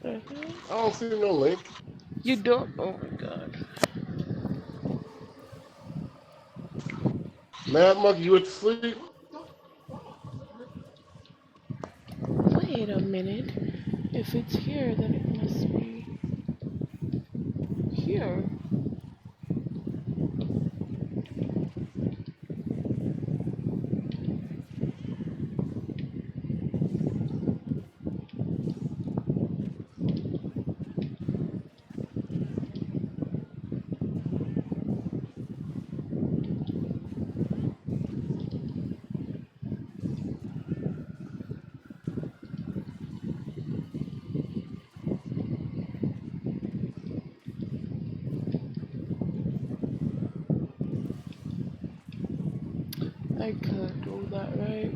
I don't see no link. You don't? Oh my god. Mad Monkey, you went to sleep? Wait a minute. If it's here, then it must be here. I can't do that, right?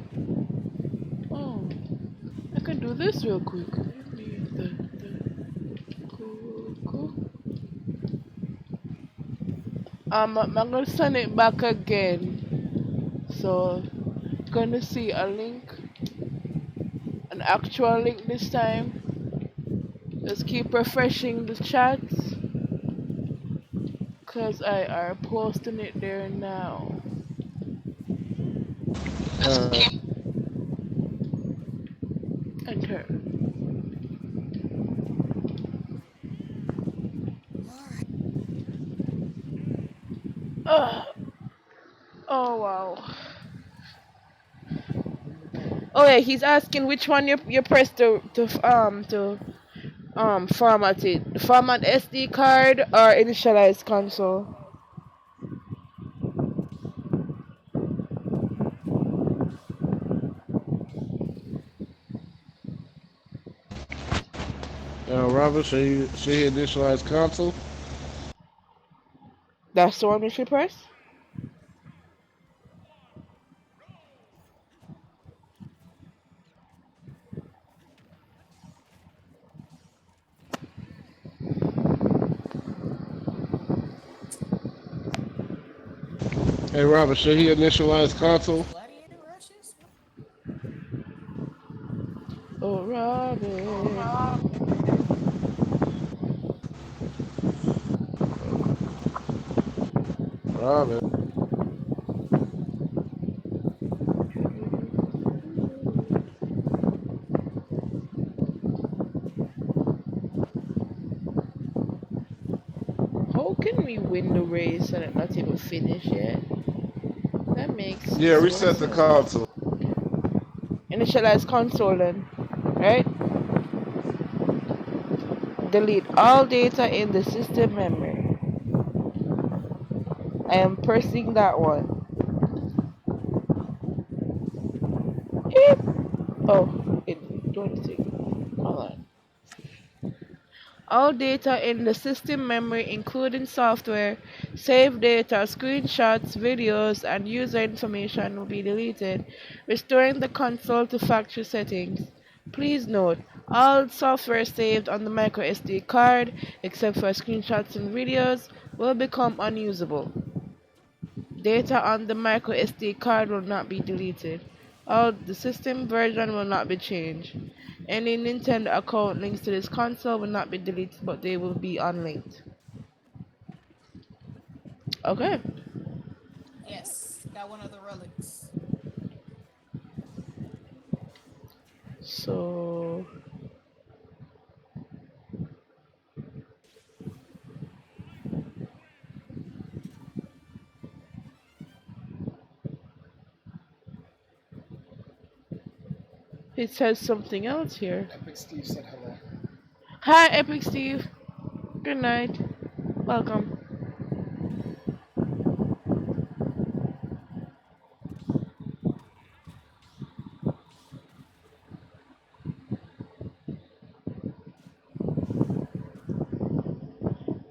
Oh, I can do this real quick. Give me cool. I'm gonna send it back again. So, gonna see a link, an actual link this time. Just keep refreshing the chats, cause I are posting it there now. Alright. Enter. Ugh. Oh wow. Oh yeah, he's asking which one you press to format it. Format SD card or initialize console. Robert, see initialized console? That's the one we should press. Hey, Robert, should he initialize console? Oh Robert. Robert. How can we win the race and it not even finish yet? That makes Yeah, zero reset the sense. console. Initialize console then, right? Delete all data in the system memory. I am pressing that one. Eep. Oh, it don't think. Hold on. All data in the system memory, including software, saved data, screenshots, videos, and user information will be deleted, restoring the console to factory settings. Please note, all software saved on the microSD card, except for screenshots and videos, will become unusable. Data on the microSD card will not be deleted. All the system version will not be changed. Any Nintendo account links to this console will not be deleted, but they will be unlinked. Okay, so it says something else here. Epic Steve said hello. Hi, Epic Steve. Good night. Welcome.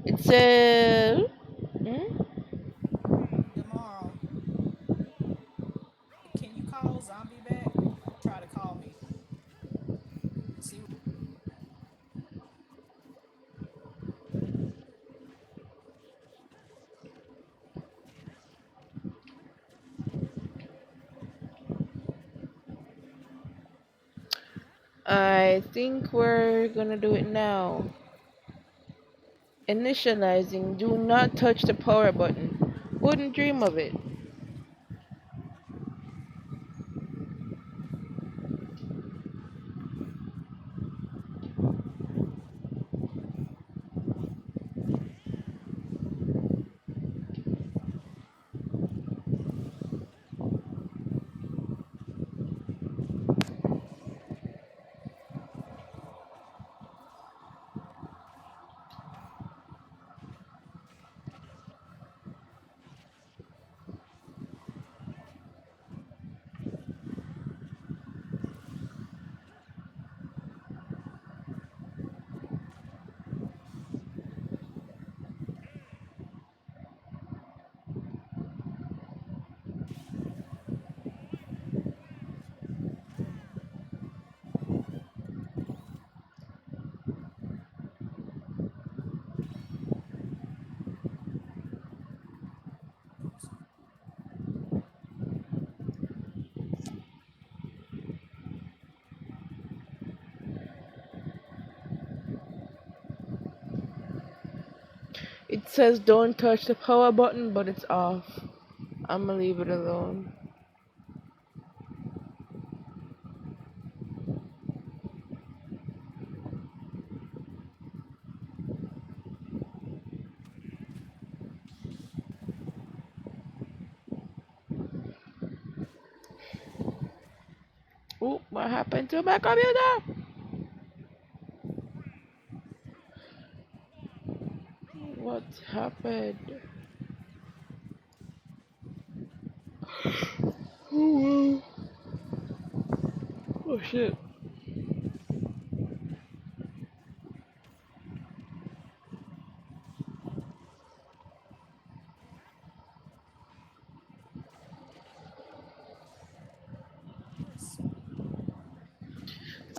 It says. Hmm? I think we're gonna do it now. Initializing. Do not touch the power button. Wouldn't dream of it. It says don't touch the power button, but it's off. I'm gonna leave it alone. Oh, what happened to my computer? What happened? Oh, oh shit.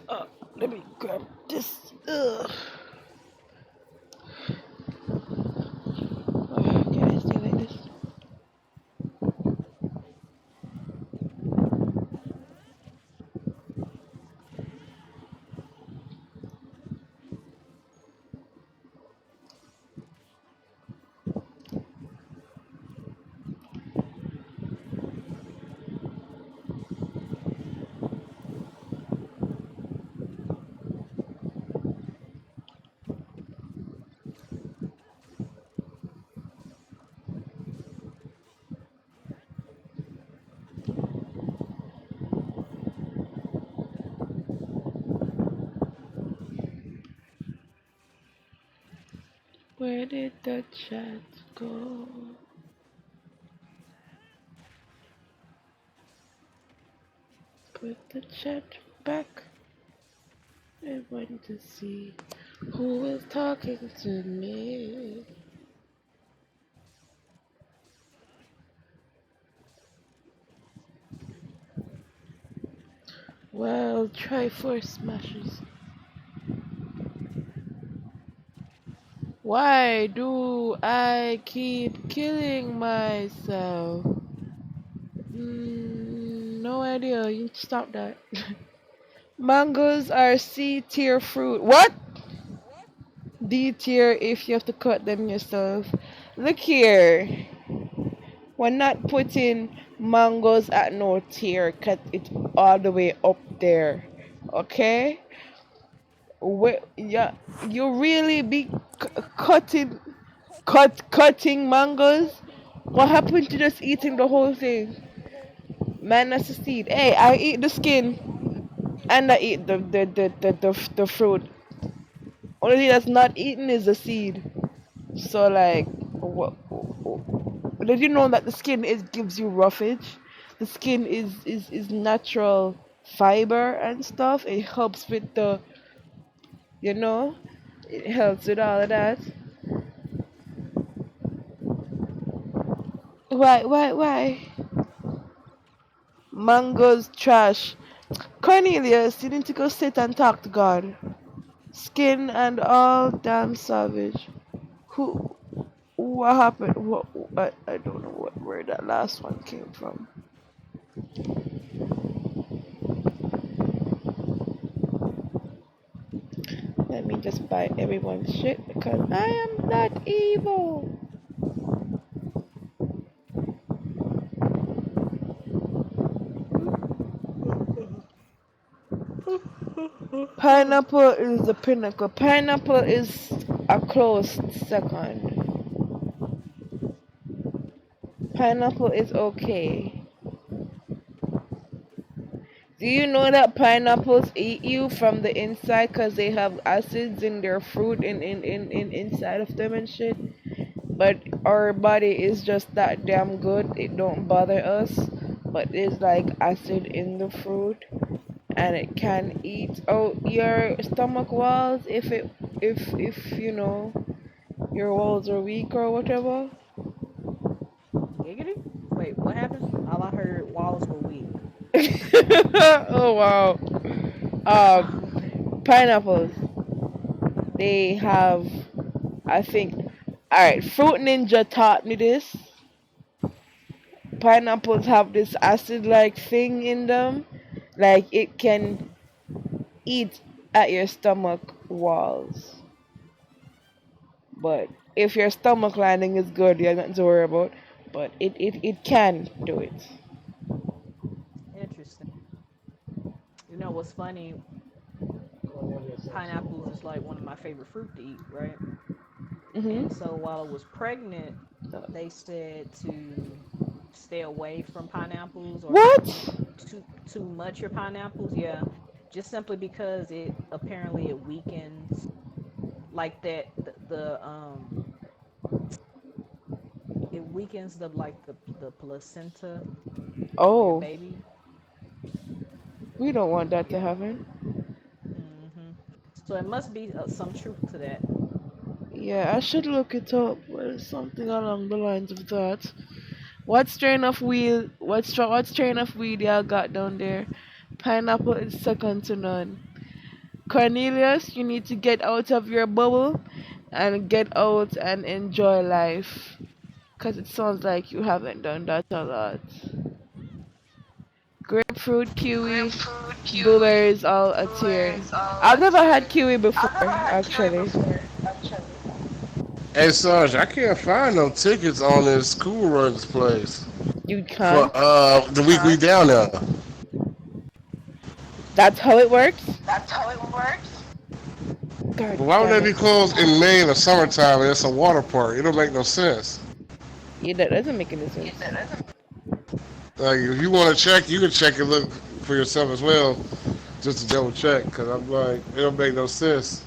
Uh, Let me grab this. Ugh. Can I stay like this? Where did the chat go? Put the chat back. I want to see who is talking to me. Well, try four smashes. Why do I keep killing myself? No idea. You need to stop that. Mangoes are C tier fruit. What? D tier if you have to cut them yourself. Look here. We're not putting mangoes at no tier. Cut it all the way up there. Okay? Yeah, you really be cutting mangoes? What happened to just eating the whole thing? Man, that's the seed. Hey, I eat the skin and I eat the fruit. Only thing that's not eaten is the seed. So like, what? Did you know that the skin is gives you roughage? The skin is natural fiber and stuff. It helps with the, you know, it helps with all of that. Why? Mangoes trash. Cornelius, you need to go sit and talk to God. Skin and all damn savage. Who? What happened? I don't know where that last one came from. Let me just buy everyone's shit because I am not evil. Pineapple is the pinnacle. Pineapple is a close second. Pineapple is okay. Do you know that pineapples eat you from the inside because they have acids in their fruit in inside of them and shit? But our body is just that damn good. It don't bother us. But there's like acid in the fruit and it can eat out your stomach walls if you know your walls are weak or whatever. Giggity? Wait, what happened? All I heard walls were weak. Oh wow. Pineapples. They have I think alright, Fruit Ninja taught me this. Pineapples have this acid like thing in them. Like it can eat at your stomach walls. But if your stomach lining is good, you have nothing to worry about. But it can do it. Interesting. You know what's funny? Pineapples is like one of my favorite fruit to eat, right? And Mhm. so while I was pregnant, they said to stay away from pineapples or not eat What? too much of pineapples. Yeah, just simply because it apparently it weakens like that the it weakens the placenta of your Oh, baby. we don't want that to happen. Hmm. So it must be some truth to that. Yeah, I should look it up. Well, something along the lines of that. What strain of weed? What strain of weed y'all got down there? Pineapple is second to none. Cornelius, you need to get out of your bubble and get out and enjoy life. Cause it sounds like you haven't done that a lot. Grapefruit, kiwi, blueberries, all a tier. I've never had kiwi before, actually. Hey Sarge, I can't find no tickets on this Cool Runs place You for can't. the week we down there. That's how it works. God But why would damn they be it. closed in May in the summertime and it's a water park? It don't make no sense. Yeah, that doesn't make any sense. Like if you want to check, you can check and look for yourself as well, just to double check. Cause I'm like, it don't make no sense.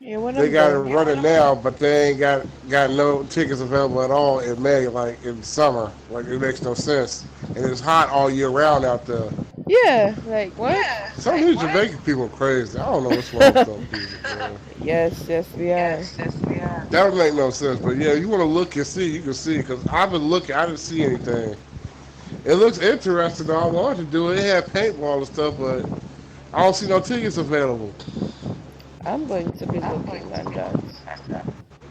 Yeah, when They I'm got it done. running now, but they ain't got no tickets available at all in May, like in summer. Like it makes no sense. And it's hot all year round out there. Yeah, like what? Some of these Jamaican people are crazy. I don't know what's wrong with those people, man. Yes, yes, we are. That would make no sense. But yeah, you want to look and see, you can see. Because I've been looking, I didn't see anything. It looks interesting though. I wanted to do it. It had paintball and stuff, but I don't see no tickets available. I'm going to be looking on that.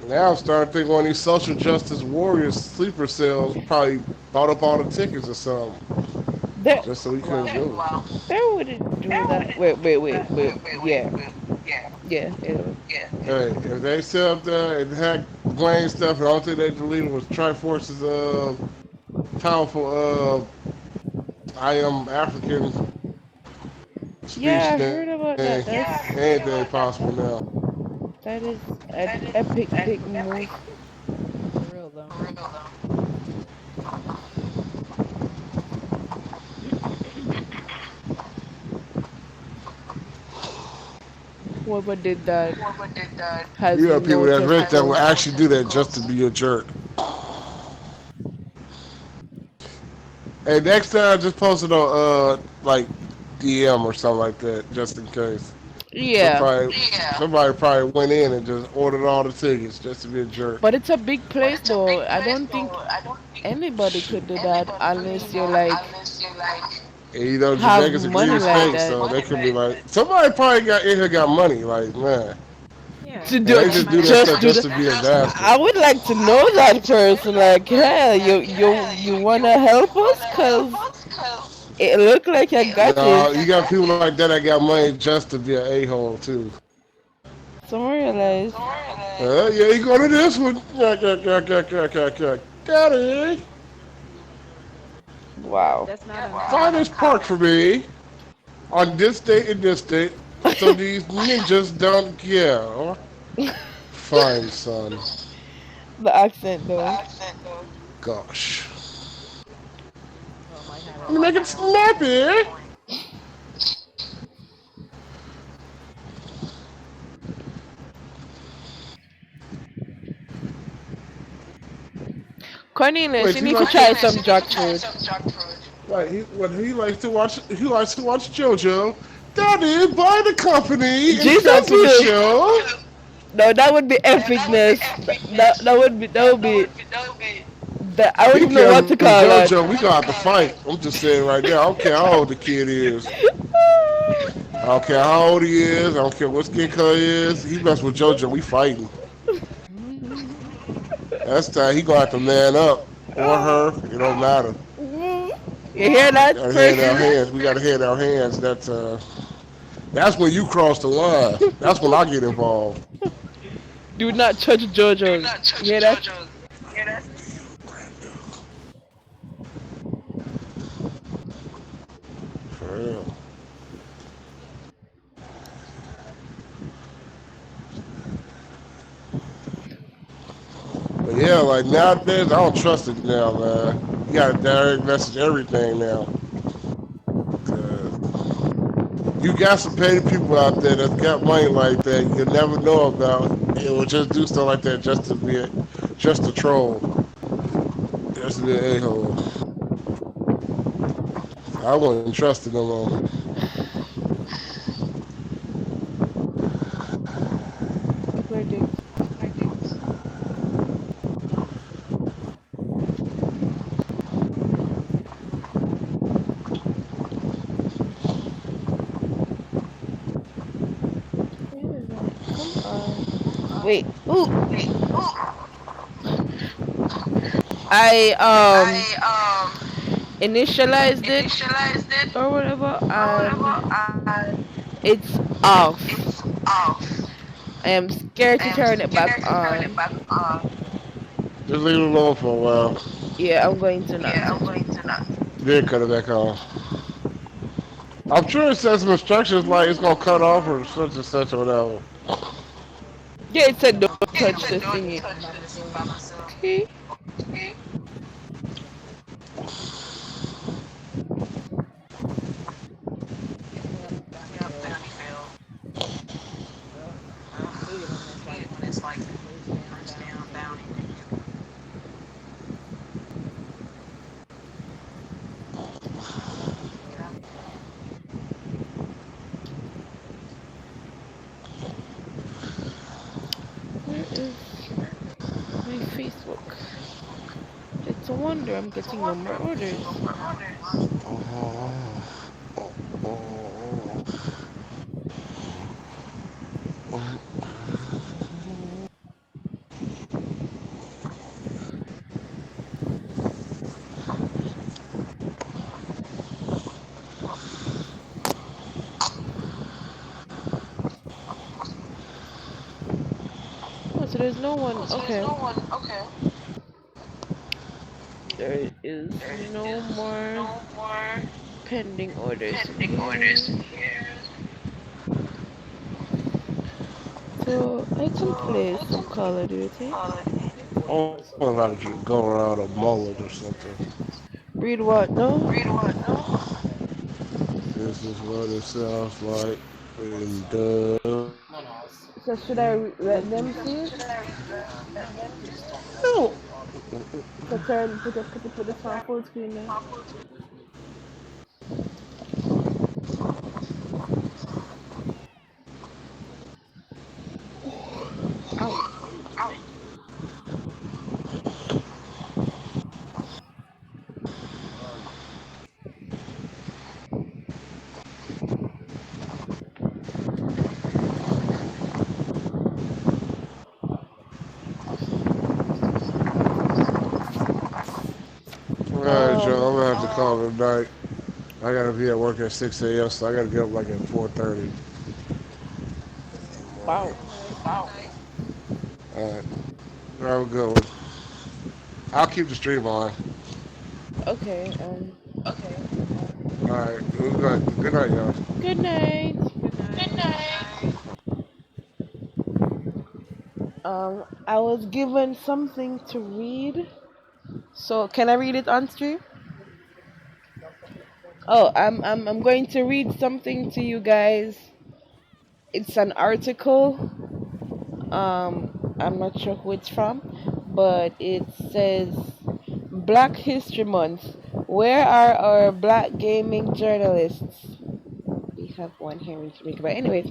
Now I'm starting to think one of these social justice warriors sleeper cells probably bought up all the tickets or something, There, just so we couldn't Well, go. there wouldn't do that. Wait. Yeah, yeah, it would. Hey, if they sit up there and hack Blaine stuff, and the only thing they deleted was Triforce's powerful I am African speech Yeah, I thing. heard about that. Anything possible now. That is an epic big move. for real though. Whoever did that has You have people no that's rich that will testicles. actually do that just to be a jerk. Hey, next time just post it on like DM or something like that, just in case. Yeah, Somebody probably went in and just ordered all the tickets just to be a jerk. but it's a big place though. I don't think anybody could do that unless you like And, you know, have Jamaicans agree money is like fake, that so they could be like, somebody probably got in here got money, like man, Yeah, to and do they to just do that just stuff do just that. to be a bastard. I would like to know that person. Like, hell, you wanna help us? Cause it look like I got No, it. you got people like that got money just to be an a hole too. Don't realize. Yeah, you go to this one. Daddy, Wow. That's not find this uncommon. park for me on this date and this date so these ninjas don't go. Fine, son. The accent though. Gosh. Well, might have Let a me make it point. snappy. Cornelius, Wait, you he need to likes try to. some jackfruit. Right, he likes to watch. He likes to watch JoJo. Daddy, buy the company and Jesus cancel the view. show. No, that would be epicness. That would be that I don't He even know what to cancels call that. JoJo. We gonna have to fight. I'm just saying right now. I don't care how old the kid is. I don't care how old he is. I don't care what skin color he is. He mess with JoJo. We fighting. That's time he gonna have to man up or her. It don't matter. You hear that Gotta hand our person? hands. We gotta hand our hands. That's when you cross the line. That's when I get involved. Do not touch JoJo's. You hear that? For real. But yeah, like nowadays, I don't trust it now, man. You gotta direct message everything now. 'Cause you got some paid people out there that's got money like that you never know about. It will just do stuff like that just to troll, just to be an a-hole. I wouldn't trust it no more. Verdict. Where is that? Come on. Wait. Ooh. I initialized it or whatever, and it's off. I am scared to turn it back on. Just leave it alone for a while. Yeah, I'm going to not touch it. Then cut it back on. I'm sure it says some instructions like it's gonna cut off or such and such or whatever. Yeah, it said don't touch the thingy. By myself. Okay. Yep, bounty failed. Well, I hate it when it's like first down bounty. Yep. Where is my Facebook? It's a wonder I'm getting no more orders. Oh, so there's no one. Okay. There is no more pending orders in here. So I can play some Call of Duty. I don't know how to go around a mullet or something. Read what? No? This is what it sounds like when done. No, no. So should I let them see it? No. So put this on full screen then. Ow. All right, Joe. I'm Um. gonna have to call it a night. I gotta be at work at 6 a.m., so I gotta get up like at 4:30 in the morning. Wow. All right. Have a good one. I'll keep the stream on. Okay. All right. Good. Good night, y'all. Good night. Good night. I was given something to read. So can I read it on stream? Oh, I'm going to read something to you guys. It's an article. I'm not sure who it's from, but it says Black History Month. Where are our black gaming journalists? We have one here in Jamaica. But anyway,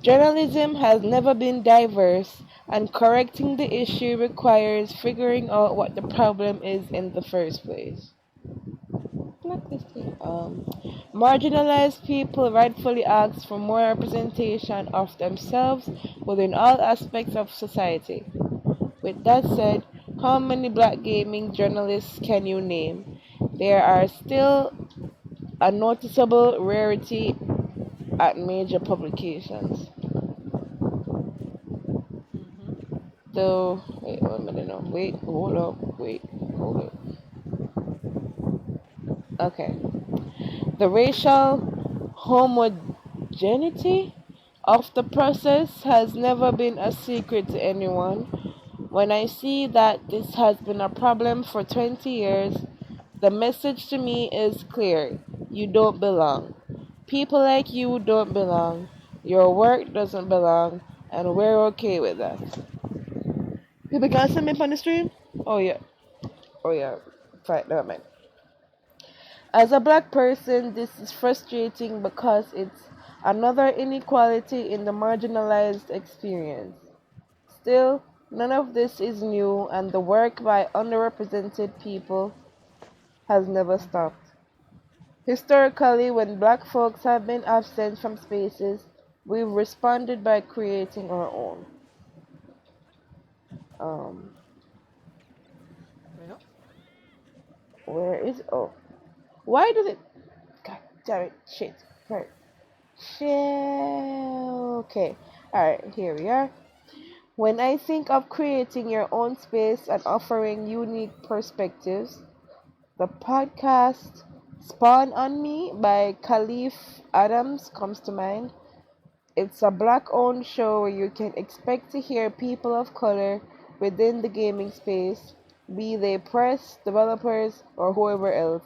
journalism has never been diverse, and correcting the issue requires figuring out what the problem is in the first place. Blacklisting. Marginalized people rightfully ask for more representation of themselves within all aspects of society. With that said, how many black gaming journalists can you name? There are still a noticeable rarity at major publications. Mm-hmm. Though, wait, 1 minute, no, wait, hold up, wait, hold up. Okay. The racial homogeneity of the process has never been a secret to anyone. When I see that this has been a problem for 20 years, the message to me is clear. You don't belong. People like you don't belong. Your work doesn't belong, and we're okay with that. People can send me up on the stream? Oh yeah. Oh yeah. Fine, never mind. As a black person, this is frustrating because it's another inequality in the marginalized experience. Still, none of this is new, and the work by underrepresented people has never Mm-hmm. stopped. Historically, when black folks have been absent from spaces, we've responded by creating our own. Um, Well, where is oh? Why does it? God damn it! Shit! Right. Shit. Okay. All right. Here we are. When I think of creating your own space and offering unique perspectives, the podcast Spawn on Me by Khalif Adams comes to mind. It's a black owned show where you can expect to hear people of color within the gaming space, be they press, developers, or whoever else.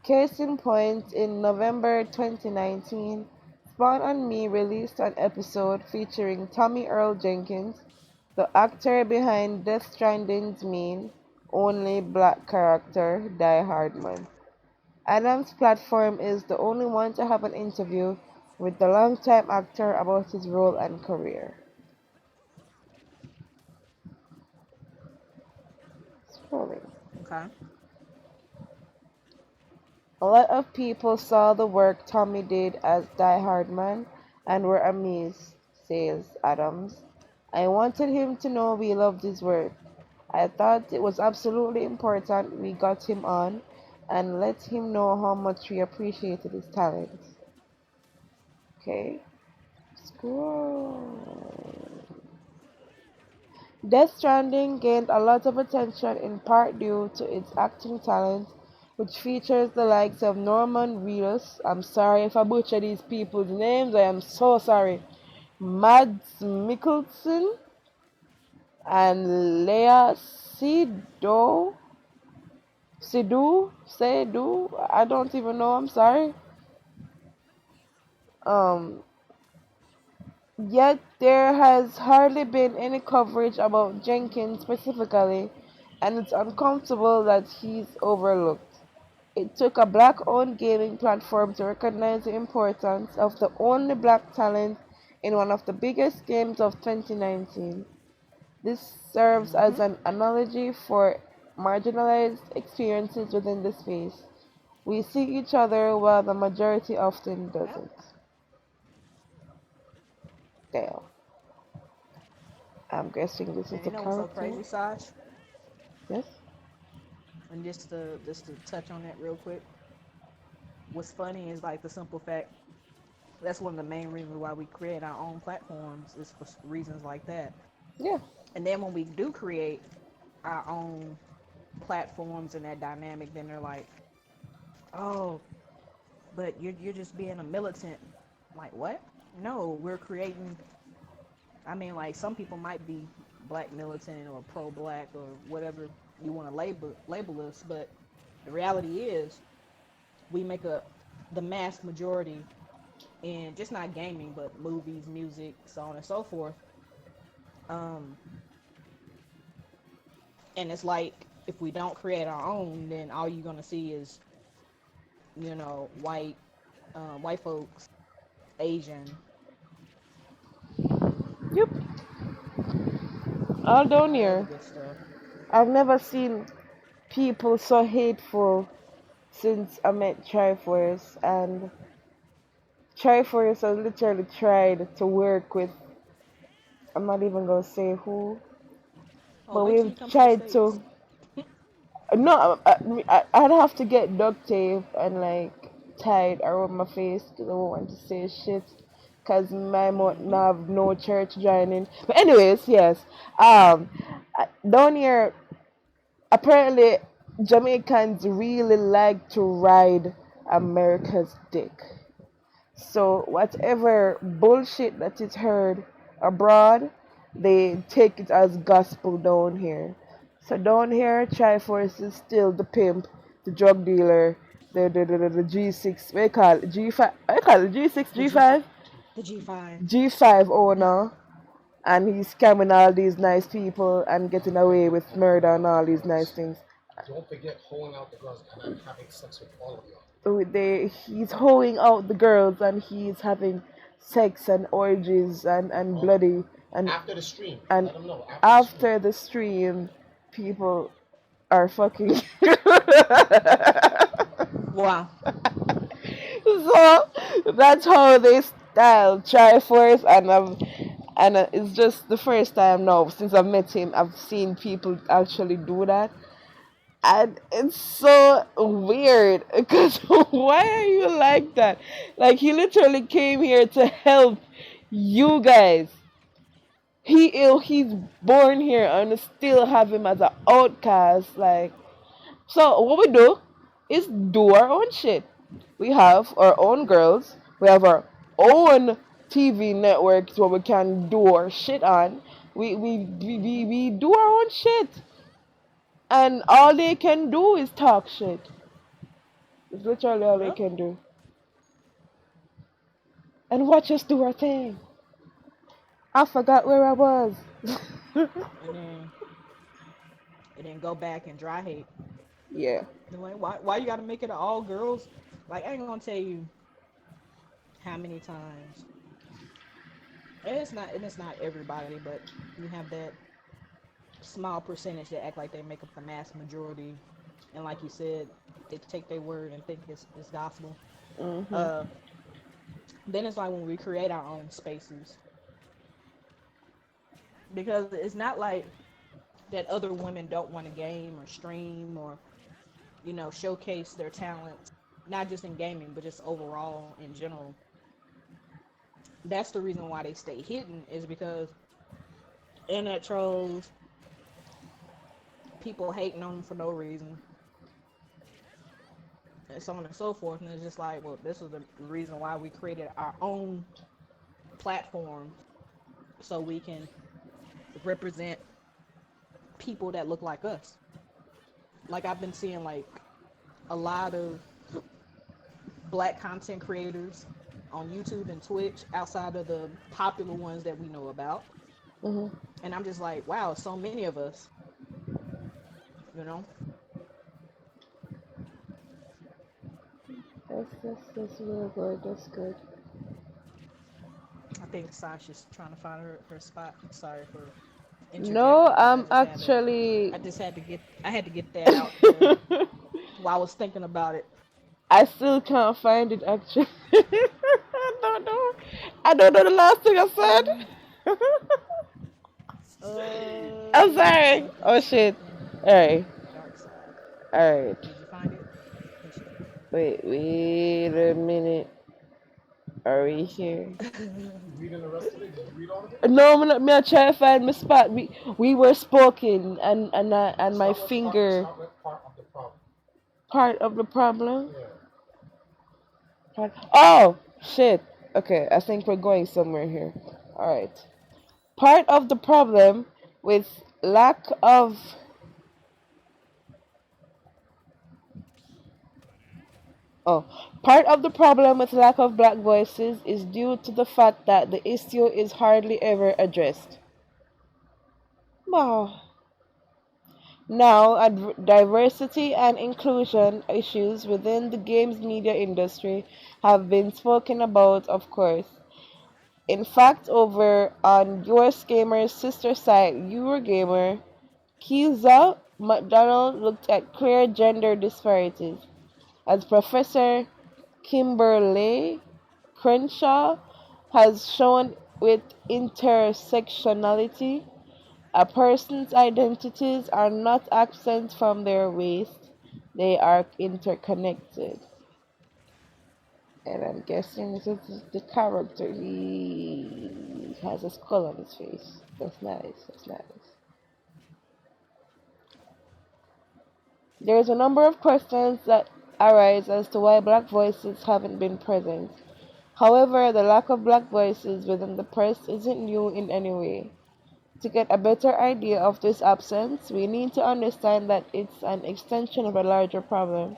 Case in point, in November 2019, Spawn on Me released an episode featuring Tommy Earl Jenkins, the actor behind Death Stranding's main, only black character, Die Hardman. Adam's platform is the only one to have an interview with the longtime actor about his role and career. Scrolling. okay. A lot of people saw the work Tommy did as Die Hardman and were amazed, says Adams. I wanted him to know we loved his work. I thought it was absolutely important we got him on and let him know how much we appreciated his talent. Okay, scroll. Death Stranding gained a lot of attention in part due to its acting talent, which features the likes of Norman Reedus. I'm sorry if I butcher these people's names, I am so sorry. Mads Mikkelsen and Lea Seydoux. Seydoux, I don't even know, I'm sorry. Um, Yet there has hardly been any coverage about Jenkins specifically, and it's uncomfortable that he's overlooked. It took a black owned gaming platform to recognize the importance of the only black talent in one of the biggest games of 2019. This serves Mm-hmm. as an analogy for marginalized experiences within the space. We see each other while the majority often Well, doesn't. Damn. I'm guessing this is and you the know what's so character. crazy, Saj? Yes? And just to touch on that real quick. What's funny is like the simple fact That's one of the main reasons why we create our own platforms is for reasons like that. Yeah. And then when we do create our own platforms and that dynamic, then they're like, oh, but you're just being a militant. Like what? No, we're creating. I mean, like some people might be black militant or pro black or whatever you want to label us, but the reality is we make a the mass majority in just not gaming but movies, music, so on and so forth. Um, and it's like if we don't create our own, then all you're gonna see is white, white folks, Asian, Yep. All down all the here. good stuff. I've never seen people so hateful since I met Triforce, and Triforce has literally tried to work with, I'm not even gonna say who, Oh, but wait till we've you come to the tried states. to. No, I'd have to get duct tape and like tied around my face because I don't want to say shit. Cause my mouth Mm-hmm. now have no church joining. But anyways, yes. Down here, apparently Jamaicans really like to ride America's dick. So whatever bullshit that is heard abroad, they take it as gospel down here. So down here, Triforce is still the pimp, the drug dealer, the G6, what you call it, G5, what you call it, G6, The G5, G5? the G5. G5 owner, and he's scamming all these nice people and getting away with murder and all these nice things. So he's hoeing out the girls and he's having sex and orgies and bloody and after the stream people are fucking. Wow. So that's how they style Triforce, and it's just the first time now since I've met him I've seen people actually do that, and it's so weird because why are you like that? Like he literally came here to help you guys. He's born here and still have him as an outcast. Like, so what we do is do our own shit. We have our own girls. We have our own TV networks where we can do our shit on. We do our own shit, and all they can do is talk shit. It's literally all they Well, can do. And watch us do our thing. I forgot where I was. and then go back and dry hate. Yeah. Like, why you got to make it all girls? Like I ain't gonna tell you how many times. And it's not everybody, but you have that small percentage that act like they make up the mass majority, and like you said, they take their word and think it's gospel. Mhm. Uh, then it's like when we create our own spaces, because it's not like that other women don't want to game or stream or showcase their talents, not just in gaming but just overall in general. That's the reason why they stay hidden, is because internet trolls, people hating on them for no reason, and so on and so forth. And it's just like, well, this is the reason why we created our own platforms, so we can represent people that look like us. Like I've been seeing like a lot of black content creators on YouTube and Twitch outside of the popular ones that we know about. Mhm. And I'm just like, wow, so many of us, you know. That's really good. That's good. I think Sasha's trying to find her spot. Sorry for No, interjecting, but I'm actually. I had to get that out there while I was thinking about it. I still can't find it actually. I don't know. I don't know the last thing I said. I'm sorry. Something Oh shit. something Alright. dark side. Alright. Did you find it? Let me see. Wait a minute. Are we here? You reading the rest of it? Did you read all of it? No, me not try to find my spot. We were spoken, and my finger Start with part of the problem. part of the problem. Yeah. Oh shit. Okay, I think we're going somewhere here. All right. Part of the problem with lack of oh, part of the problem with lack of black voices is due to the fact that the issue is hardly ever addressed. Wow. Now, diversity and inclusion issues within the games media industry have been spoken about, of course. In fact, over on US Gamer's sister site, Eurogamer, Kiza McDonald looked at clear gender disparities. As Professor Kimberly Crenshaw has shown with intersectionality, a person's identities are not absent from their waist, they are interconnected. And I'm guessing this is the character. He has a skull on his face. That's nice. That's nice. There is a number of questions that arise as to why black voices haven't been present. However, the lack of black voices within the press isn't new in any way. To get a better idea of this absence, we need to understand that it's an extension of a larger problem.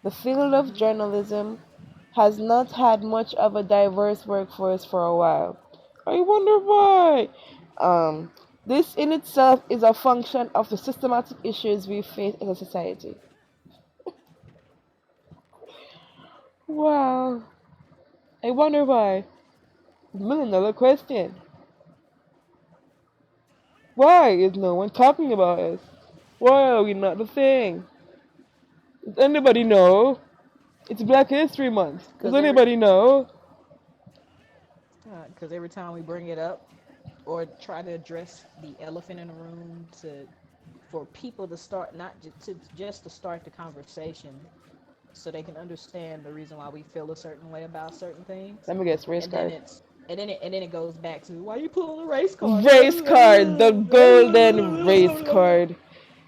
The field of journalism has not had much of a diverse workforce for a while. I wonder why. Um, this in itself is a function of the systematic issues we face as a society. Wow. I wonder why. Million dollar question. Why is no one talking about us? Why are we not the thing? Does anybody know? It's Black History Month. Does Because anybody know? every time we bring it up or try to address the elephant in the room, to for people to start, not just to start the conversation, so they can understand the reason why we feel a certain way about certain things, Let me guess, race and then card. it's and then it goes back to why you pulling a race card, Race card, the golden race card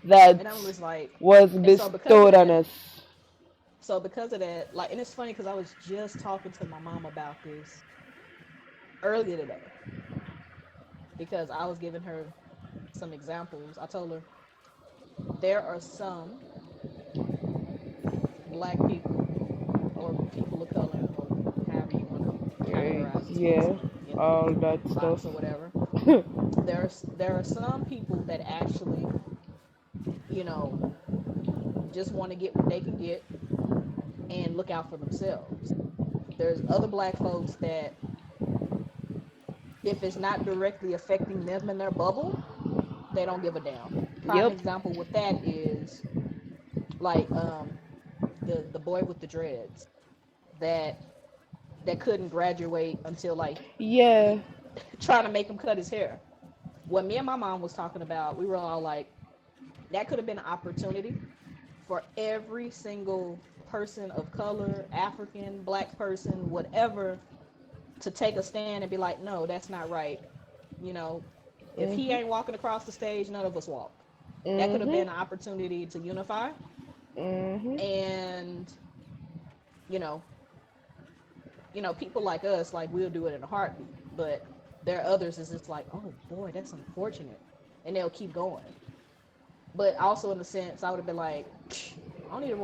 that and I'm just like, was and so because of bestowed on that, us. like, and it's funny because I was just talking to my mom about this earlier today because I was giving her some examples. I told her there are some black people or people of color or however you want to categorize this Yeah, person in a all that stuff. box or whatever. There are some people that actually, you know, just want to get what they can get and look out for themselves. There's other black folks that, if it's not directly affecting them in their bubble, they don't give a damn. Prime Yep. example with that is like the boy with the dreads that couldn't graduate until like Yeah. trying to make him cut his hair. What me and my mom was talking about, we were all like, that could have been an opportunity for every single person of color, African, black person, whatever, to take a stand and be like, no, that's not right. You know, if he Mhm. ain't walking across the stage, none of us walk. That could have Mhm. been an opportunity to unify. Mhm. And, you know, people like us, like, we'll do it in a heartbeat. But there are others that's just like, oh boy, that's unfortunate. And they'll keep going. But also in the sense, I would have been like, I don't need to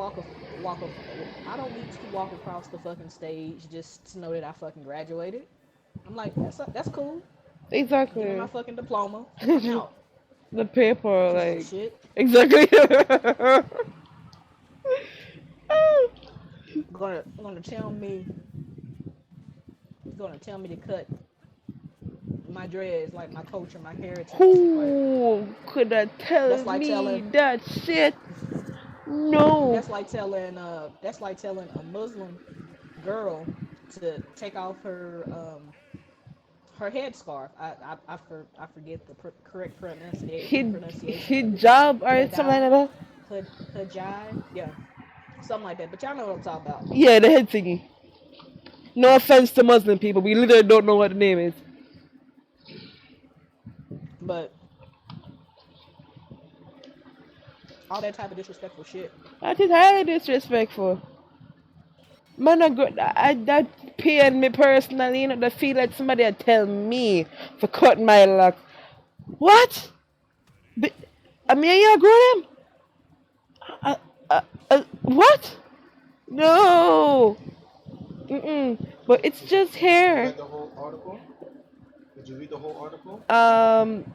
I don't need to walk across the fucking stage just to know that I fucking graduated. I'm like, that's cool. Give me my Exactly. fucking diploma. I'm out. The paper, Piece of like, shit. exactly. Gonna tell me to cut my dreads like my culture, my heritage. Like, Who could have that's tell like me telling that shit? No. that's like telling a Muslim girl to take off her headscarf. I forget the correct pronunciation of it. Hijab or something Hijab, like that. hijab, yeah, something like that. But y'all know what I'm talking about. Yeah, the head thingy. No offense to Muslim people, we literally don't know what the name is. But all that type of disrespectful shit. That is highly disrespectful. Man, that pain me personally, the feel like somebody had tell me for cut my lock. What? But, I mean, you grow them? What? No. But it's just You hair. read the whole article? Did you read the whole article? Um.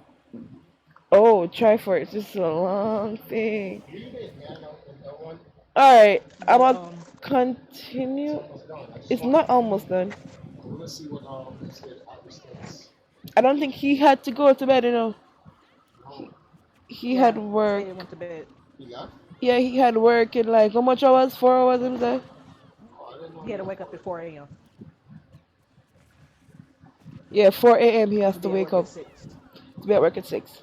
Oh, try for it. It's just a long thing. Read it, man. And that one, All right. I'm The gonna it's continue. almost done. I just It's want not almost done. I want to see what the other states. I don't think he had to go to bed. No, He yeah, had Stated work. went to bed. he left. Yeah, he had work in like how much hours? 4 hours. Him say. Oh, I didn't know He he had to left. wake up at 4 a.m. Yeah, 4 a.m. he has to to be at wake work up at 6. to be at work at 6.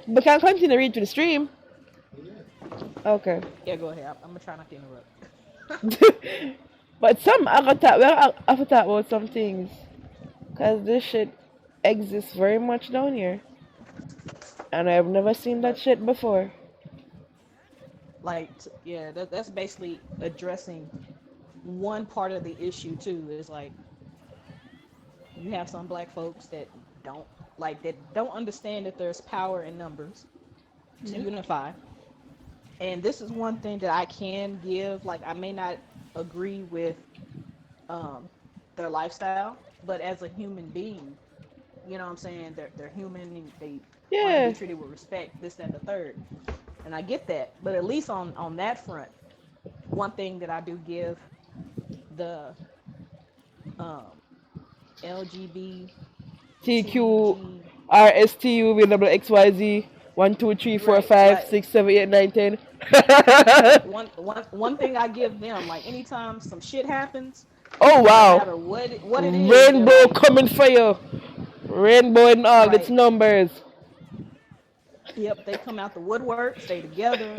But can I continue to read to the stream? He did. Okay. Yeah, go ahead. I'm gonna try not to interrupt. But some I got that. Well, I have to talk about some things, cause this shit exists very much down here, and I've never seen that But shit before. like, yeah, that's basically addressing one part of the issue too. Is like you have some black folks that don't don't understand that there's power in numbers to Yeah. unify. And this is one thing that I can give. Like, I may not agree with um, their lifestyle, but as a human being, you know what I'm saying? They're human and they want to be Yeah. treated with respect, this, that, and the third. And I get that. But at least on that front, one thing that I do give the um, TQ LGBTG, RSTU V double XYZ 1 2 3 4 right, 5 like 6 7 8 9 10. one thing I give them, like anytime some shit happens, Oh no wow. matter what it is, they're Rainbow like, coming for you. Rainbow in all its right, numbers. yep, they come out the woodwork, stay together,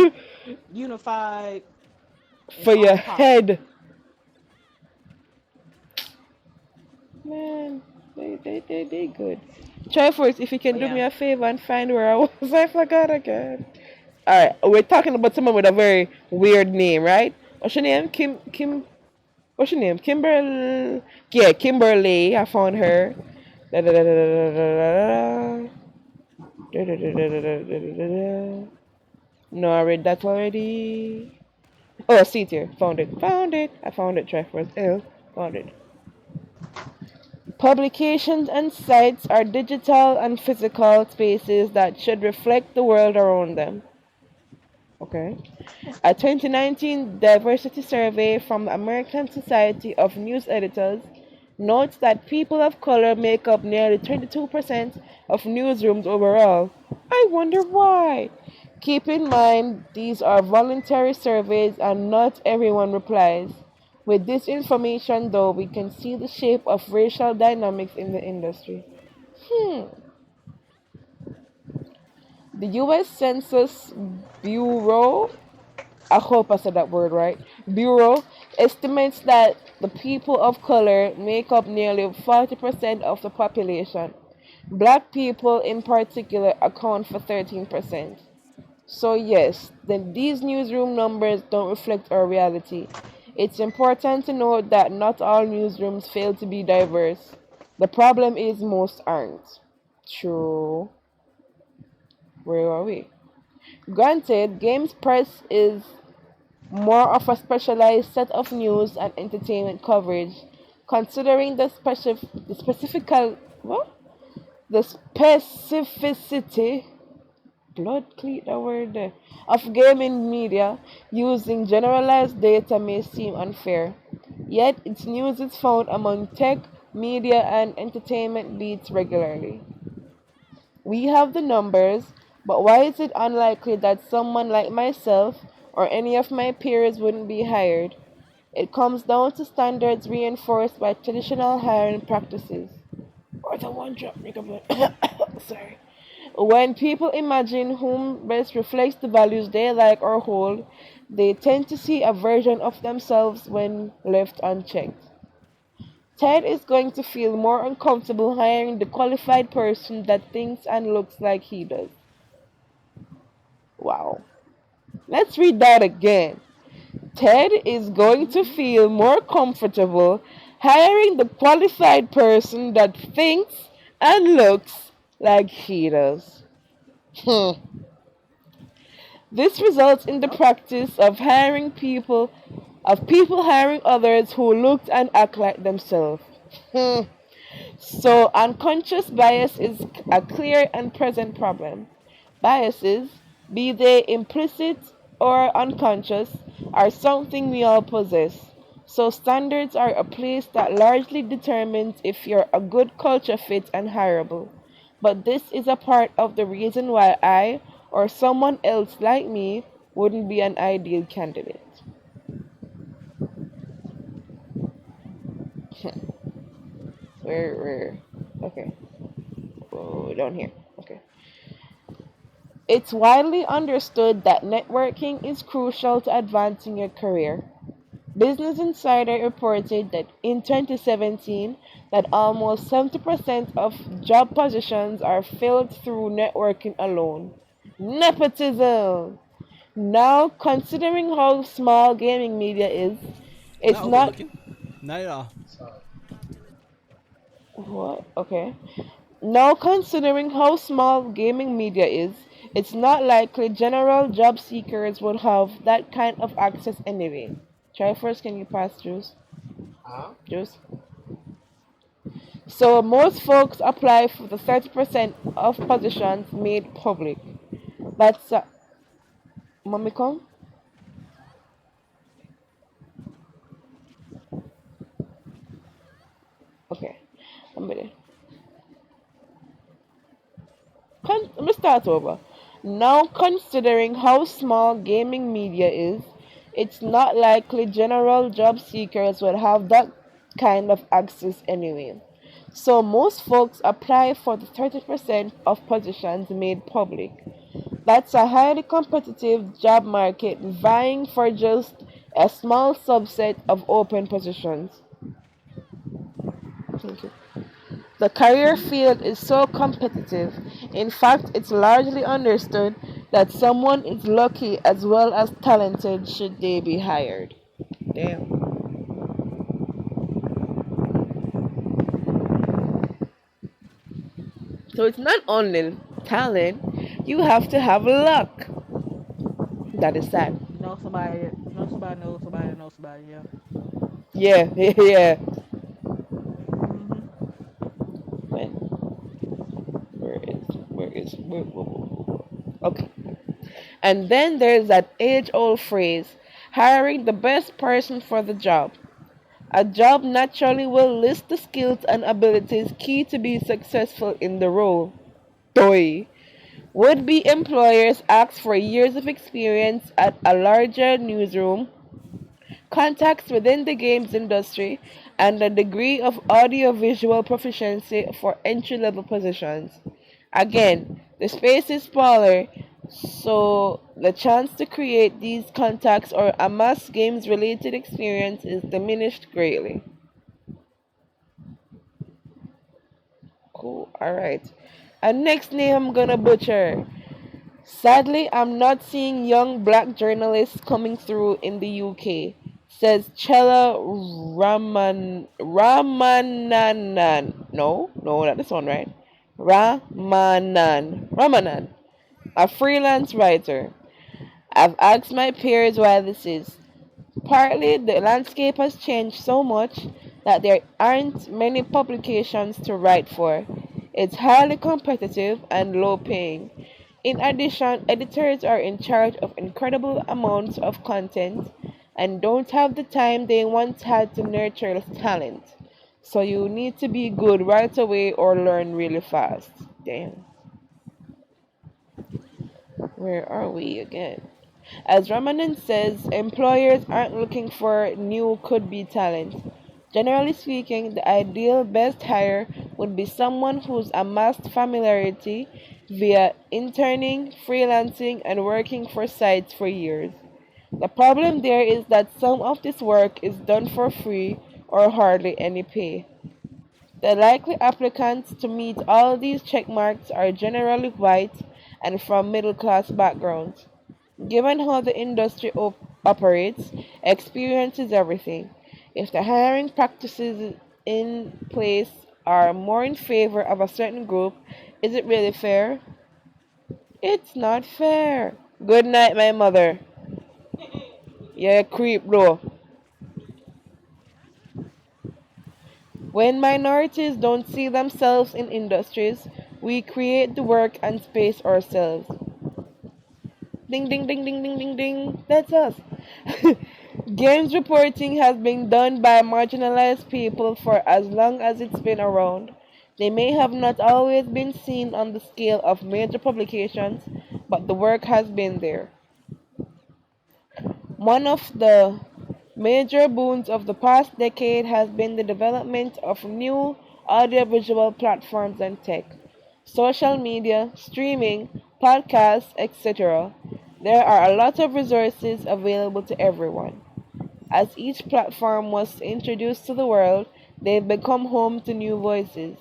unified. It's For your all popping. head. Man, they good. Try first if you can But do me yeah, a favor and find where I was. I forgot again. Alright, we're talking about someone with a very weird name, right? What's your name? What's your name? Kimberly. Yeah, Kimberly. I found her. Da, da, da, da, da, da, da, da, da, da, da, da, da, da, da, da. No, I read that already. Oh, see it here. Found it. Found it. I found it. Try first. L. Found it. Publications and sites are digital and physical spaces that should reflect the world around them. Okay. A 2019 diversity survey from the American Society of News Editors notes that people of color make up nearly 22% of newsrooms overall. I wonder why. Keep in mind, these are voluntary surveys and not everyone replies. With this information, though, we can see the shape of racial dynamics in the industry. Hmm. The US Census Bureau, I hope I said that word right, Bureau estimates that the people of color make up nearly 40% of the population. Black people, in particular, account for 13%. So, yes, then these newsroom numbers don't reflect our reality. It's important to note that not all newsrooms fail to be diverse. The problem is most aren't. True. Where are we? Granted, Games Press is more of a specialized set of news and entertainment coverage, considering the specifical what? The specificity blood cleat that word there of gaming media using generalized data may seem unfair. Yet its news is found among tech, media and entertainment beats regularly. We have the numbers, but why is it unlikely that someone like myself or any of my peers wouldn't be hired? It comes down to standards reinforced by traditional hiring practices. Or the one drop nigga sorry. When people imagine whom best reflects the values they like or hold, they tend to see a version of themselves when left unchecked. Ted is going to feel more uncomfortable hiring the qualified person that thinks and looks like he does. Wow. Let's read that again. Ted is going to feel more comfortable hiring the qualified person that thinks and looks like he does. Hmm. This results in the Nope. practice of people hiring others who looked and act like themselves. Hmm. So unconscious bias is a clear and present problem. Biases, be they implicit or unconscious, are something we all possess. So standards are a place that largely determines if you're a good culture fit and hireable. But this is a part of the reason why I or someone else like me wouldn't be an ideal candidate. Where? Okay. Oh, down here. Okay. It's widely understood that networking is crucial to advancing your career. Business Insider reported that in 2017 that almost 70% of job positions are filled through networking alone. Nepotism. Now, considering how small gaming media is, it's Not not overlooking. Not at all. what? Okay. Now, considering how small gaming media is, it's not likely general job seekers would have that kind of access anyway. Try first, can you pass juice? Huh? Juice? So, most folks apply for the 30% of positions made public. That's, mommy come? Okay. I'm ready. Let me start over. Now, considering how small gaming media is, it's not likely general job seekers will have that kind of access anyway. So, most folks apply for the 30% of positions made public. That's a highly competitive job market vying for just a small subset of open positions. Thank you. The career field is so competitive. In fact, it's largely understood that someone is lucky as well as talented should they be hired. Damn. So it's not only talent, you have to have luck. That is sad. Know somebody that knows somebody. Yeah. Yeah, yeah. Mhm. When? Where? Okay. And then there's that age old phrase hiring the best person for the job. A job naturally will list the skills and abilities key to be successful in the role. Toy. Would be employers ask for years of experience at a larger newsroom, contacts within the games industry, and a degree of audiovisual proficiency for entry level positions. Again, the space is smaller, so the chance to create these contacts or amass games related experience is diminished greatly. Cool. Alright. And next name I'm gonna butcher. Sadly, I'm not seeing young black journalists coming through in the UK, says Chella Ramananan. No, not this one, right? Ramanan, a freelance writer. I've asked my peers why this is. Partly, the landscape has changed so much that there aren't many publications to write for. It's highly competitive and low paying. In addition, editors are in charge of incredible amounts of content and don't have the time they once had to nurture talent. So you need to be good right away or learn really fast. Damn. Where are we again? As Ramanan says, employers aren't looking for new could be talent. Generally speaking, the ideal best hire would be someone who's amassed familiarity via interning, freelancing, and working for sites for years. The problem there is that some of this work is done for free or hardly any pay. The likely applicants to meet all these check marks are generally white and from middle class backgrounds. Given how the industry operates, experience is everything. If the hiring practices in place are more in favor of a certain group, is it really fair? It's not fair. Good night, my mother. Yeah, creep, bro. When minorities don't see themselves in industries, we create the work and space ourselves. Ding, ding, ding, ding, ding, ding, ding. That's us. Games reporting has been done by marginalized people for as long as it's been around. They may have not always been seen on the scale of major publications, but the work has been there. One of the major boons of the past decade has been the development of new audiovisual platforms and tech, social media, streaming, podcasts, etc. There are a lot of resources available to everyone. As each platform was introduced to the world, they've become home to new voices.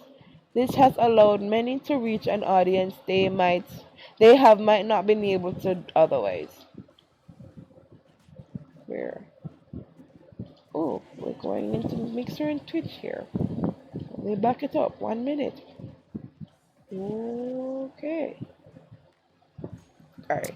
This has allowed many to reach an audience they might not been able to otherwise. Where we're going into Mixer and Twitch here. Let me back it up. 1 minute. Okay. Alright.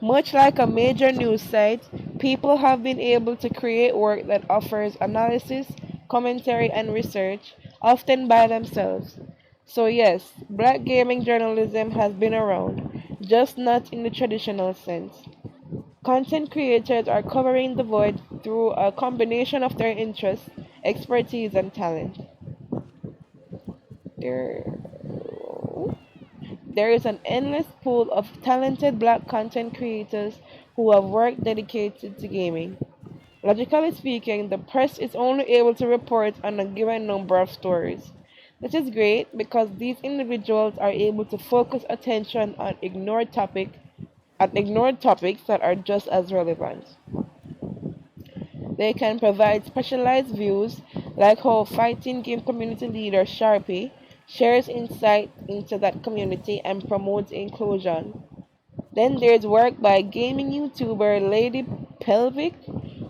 Much like a major news site, people have been able to create work that offers analysis, commentary, and research, often by themselves. So, yes, black gaming journalism has been around, just not in the traditional sense. Content creators are covering the void through a combination of their interests, expertise, and talent. There, there is an endless pool of talented black content creators who have work dedicated to gaming. Logically speaking, the press is only able to report on a given number of stories. This is great because these individuals are able to focus attention on ignored topics that are just as relevant. They can provide specialized views, like how fighting game community leader Sharpie shares insight into that community and promotes inclusion. Then there's work by gaming YouTuber Lady Pelvic,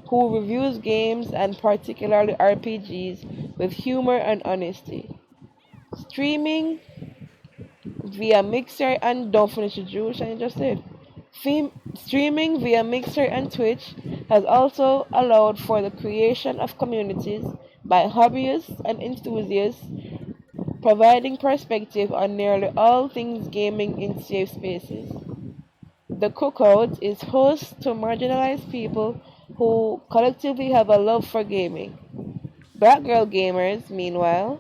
who reviews games and particularly RPGs with humor and honesty. Streaming via Mixer and don't finish the juice I just said. Streaming via Mixer and Twitch has also allowed for the creation of communities by hobbyists and enthusiasts, providing perspective on nearly all things gaming in safe spaces. The Cookout is host to marginalized people who collectively have a love for gaming. Black Girl Gamers, meanwhile,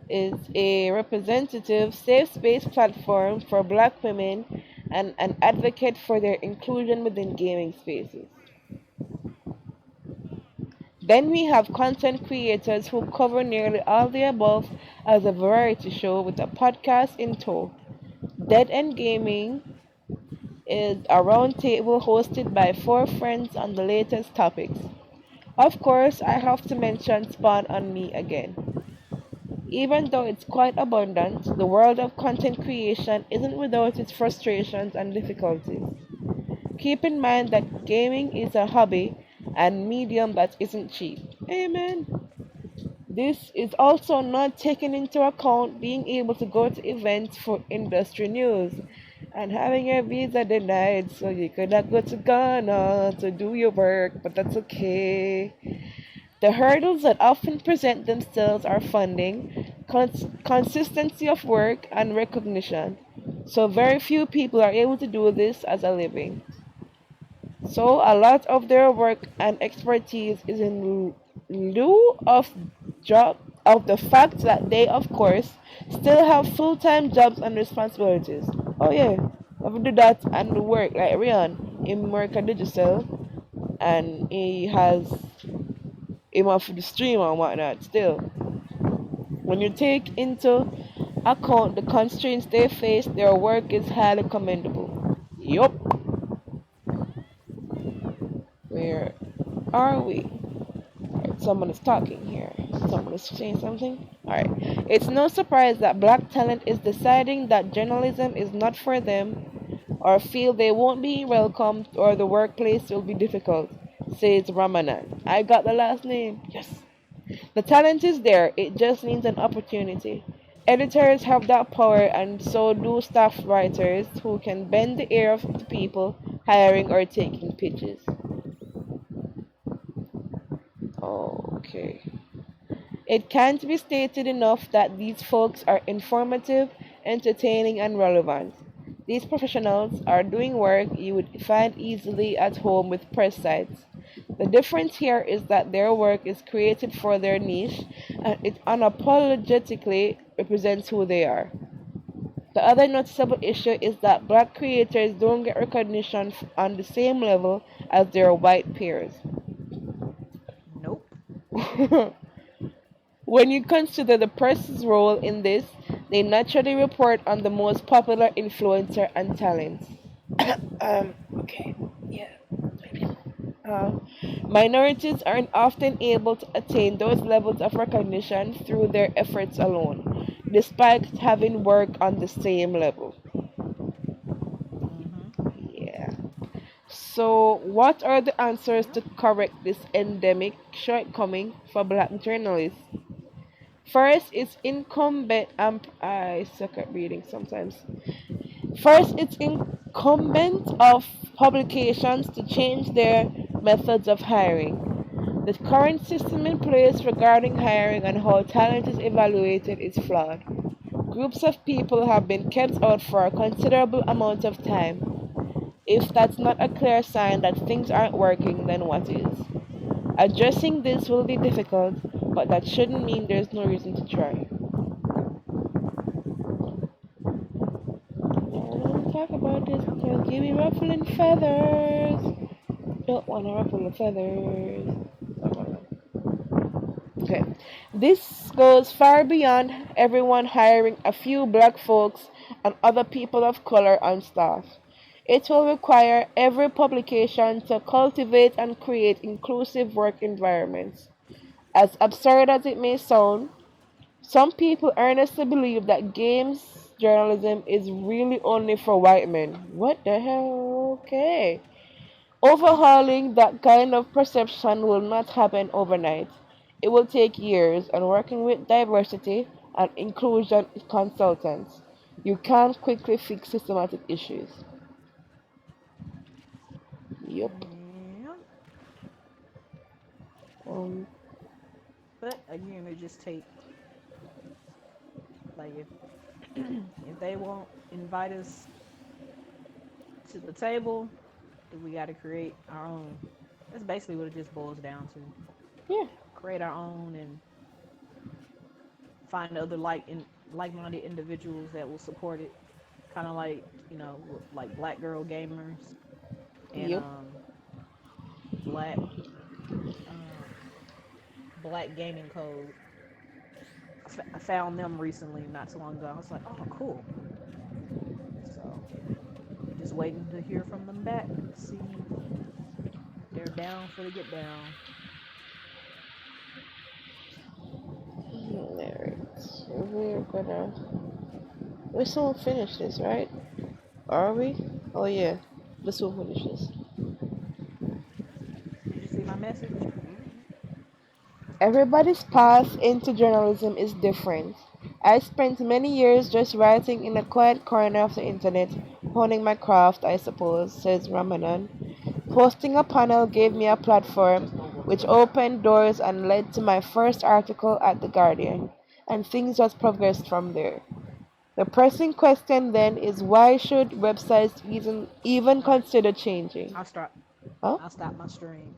is a representative, safe space platform for black women and an advocate for their inclusion within gaming spaces. Then we have content creators who cover nearly all the above as a variety show with a podcast in tow. Dead End Gaming is a roundtable hosted by four friends on the latest topics. Of course, I have to mention Spawn on Me again. Even though it's quite abundant, the world of content creation isn't without its frustrations and difficulties. Keep in mind that gaming is a hobby and medium that isn't cheap. Amen. This is also not taking into account being able to go to events for industry news and having your visa denied so you could not go to Ghana to do your work, but that's okay. The hurdles that often present themselves are funding, consistency of work, and recognition. So, very few people are able to do this as a living. So, a lot of their work and expertise is in lieu of job of the fact that they, of course, still have full-time jobs and responsibilities. Oh yeah, I have to do that and work like Rian. He work at digital and he has him off the stream and whatnot still. When you take into account the constraints they face, their work is highly commendable. Yup. Where are we? Alright, someone is talking here. Someone is saying something. Alright. It's no surprise that black talent is deciding that journalism is not for them or feel they won't be welcomed or the workplace will be difficult, says Ramanan. I got the last name. Yes. The talent is there, it just needs an opportunity. Editors have that power, and so do staff writers who can bend the ear of the people hiring or taking pitches. Okay. It can't be stated enough that these folks are informative, entertaining, and relevant. These professionals are doing work you would find easily at home with press sites. The difference here is that their work is created for their niche and it unapologetically represents who they are. The other noticeable issue is that black creators don't get recognition on the same level as their white peers. Nope. When you consider the press's role in this, they naturally report on the most popular influencer and talents. Okay, yeah. Uh, Minorities aren't often able to attain those levels of recognition through their efforts alone, despite having worked on the same level. Mm-hmm. Yeah. So, what are the answers to correct this endemic shortcoming for black journalists? First, it's incumbent. I suck at reading sometimes. First, it's incumbent of publications to change their methods of hiring. The current system in place regarding hiring and how talent is evaluated is flawed. Groups of people have been kept out for a considerable amount of time. If that's not a clear sign that things aren't working, then what is? Addressing this will be difficult, but that shouldn't mean there's no reason to try. I don't want to talk about this Yep. because you be ruffling feathers. Don't want to ruffle the feathers. Okay. This goes far beyond everyone hiring a few black folks and other people of color on staff. It will require every publication to cultivate and create inclusive work environments. As absurd as it may sound, some people earnestly believe that games journalism is really only for white men. What the hell? Okay. Overhauling that kind of perception will not happen overnight. It will take years, and working with diversity and inclusion consultants, you can't quickly fix systematic issues. Yup. Yep. Um, But again, it just take like if they won't invite us to the table, then we got to create our own. That's basically what it just boils down to. yeah. Create our own and find other like-minded individuals that will support it. Kind of like like Black Girl Gamers and Yup. Black um, Black Gaming Code. I found them recently, not too long ago. I was like, oh, cool. So just waiting to hear from them back to see if they're down for the get down. Alright. So we're gonna. We still finish this, right? Are we? Oh yeah. Let's still finish this. Did you see my message? Everybody's path into journalism is different. I spent many years just writing in a quiet corner of the internet, honing my craft, I suppose, says Ramanan. Hosting a panel gave me a platform, which opened doors and led to my first article at The Guardian, and things just progressed from there. The pressing question then is why should websites even All right, consider changing? I'll start. Huh? I'll stop my stream.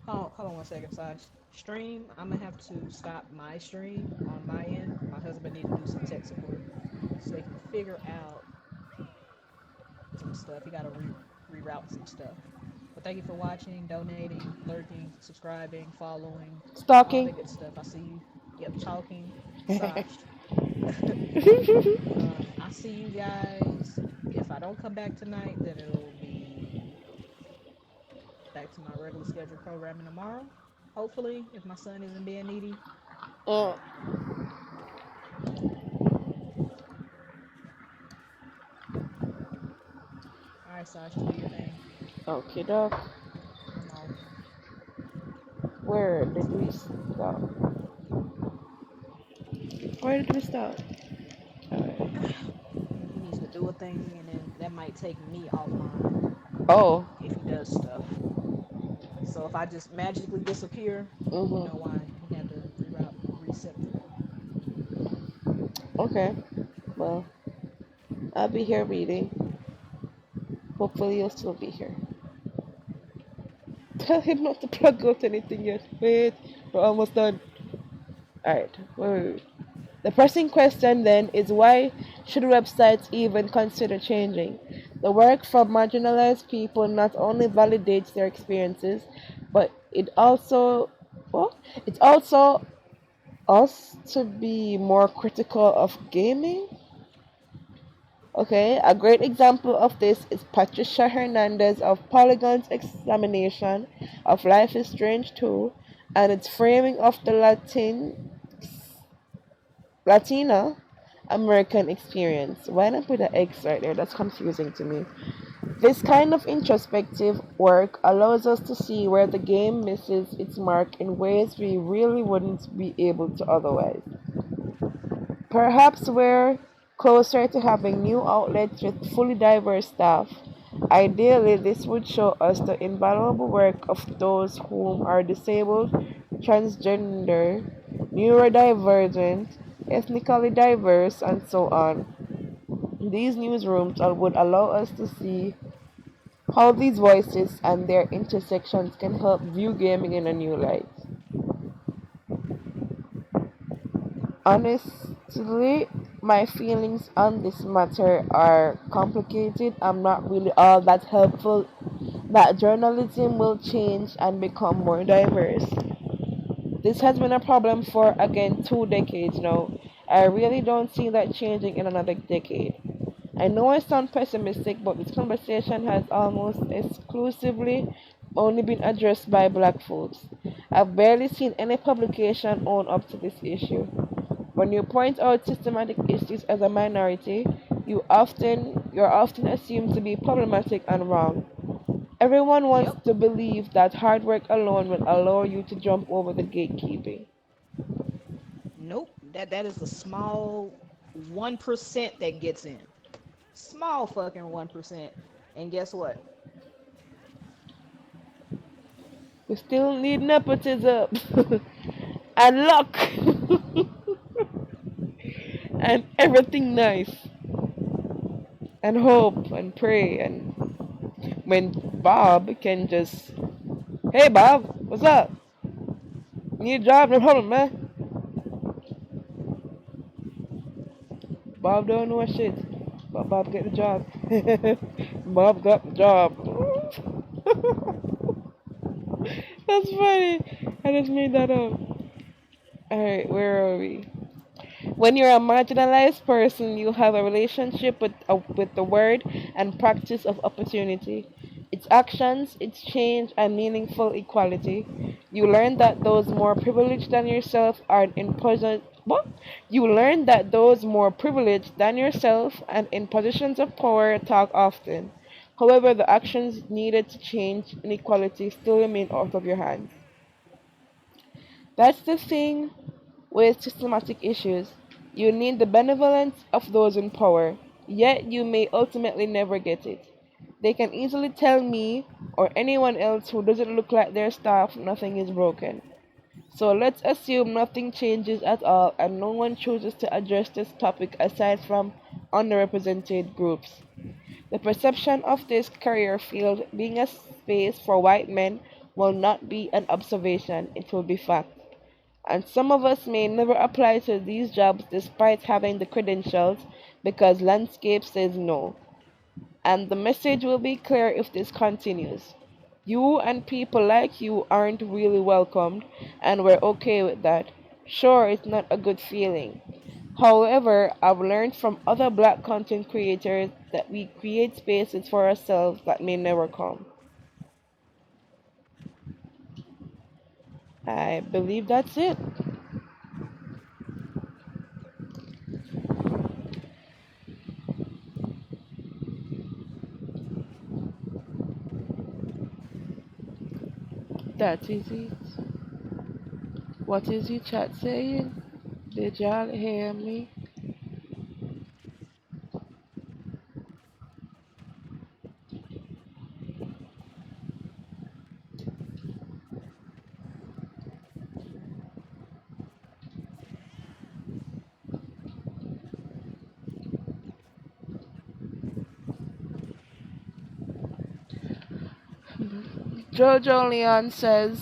Hold on 1 second. So stream. I'm gonna have to stop my stream on my end. My husband need to do some tech support so he can figure out some stuff. He got to reroute some stuff. But thank you for watching, donating, lurking, subscribing, following, all Stalking? that good stuff. I see you. Yep, talking. Sash. I'll see you guys. If I don't come back tonight, then it'll be back to my regular scheduled programming tomorrow. Hopefully, if my son isn't being needy. Mm. All right, Sash, do your thing. Okay, doc. I'm off. Where did we stop? Where did we stop? Alright. He needs to do a thing, and then that might take me offline Oh. if he does stuff. So if I just magically disappear, you know Mhm. why. He had to reroute, reset the. Okay. Well, I'll be here reading. Hopefully, you'll still be here. Tell him not to plug out anything yet. Wait, we're almost done. Alright. Wait. The pressing question then is why should websites even consider changing? The work from marginalized people not only validates their experiences, but well, it also us to be more critical of gaming. Okay, a great example of this is Patricia Hernandez of Polygon's examination of Life is Strange 2 and its framing of the Latina American experience. Why not put an X right there? That's confusing to me. This kind of introspective work allows us to see where the game misses its mark in ways we really wouldn't be able to otherwise. Perhaps we're closer to having new outlets with fully diverse staff. Ideally, this would show us the invaluable work of those whom are disabled, transgender, neurodivergent, ethnically diverse, and so on. These newsrooms would allow us to see how these voices and their intersections can help view gaming in a new light. Honestly, my feelings on this matter are complicated. I'm not really all that helpful that journalism will change and become more diverse. This has been a problem for, again, 2 decades now. I really don't see that changing in another decade. I know I sound pessimistic, but this conversation has almost exclusively only been addressed by black folks. I've barely seen any publication own up to this issue. When you point out systematic issues as a minority, you're often assumed to be problematic and wrong. Everyone wants Yep. to believe that hard work alone will allow you to jump over the gatekeeping. Nope. That is the small 1% that gets in. Small fucking 1%. And guess what? We still need nepotism and luck and everything nice and hope and pray and when Bob can just, hey Bob, what's up? Need a job? No problem, man. Bob don't know shit, but Bob get the job. Bob got the job. That's funny. I just made that up. Alright, where are we? When you're a marginalized person, you have a relationship with the word and practice of opportunity, its actions, its change, and meaningful equality. You learn that those more privileged than yourself are in position. What? You learn that those more privileged than yourself and in positions of power talk often. However, the actions needed to change inequality still remain out of your hands. That's the thing with systematic issues. You need the benevolence of those in power, yet you may ultimately never get it. They can easily tell me or anyone else who doesn't look like their staff nothing is broken. So let's assume nothing changes at all and no one chooses to address this topic aside from underrepresented groups. The perception of this career field being a space for white men will not be an observation, it will be fact. And some of us may never apply to these jobs despite having the credentials because landscape says no. And the message will be clear if this continues. You and people like you aren't really welcomed, and we're okay with that. Sure, it's not a good feeling. However, I've learned from other black content creators that we create spaces for ourselves that may never come. I believe that's it. That is it. What is the chat saying? Did y'all hear me? Jojo Leon says,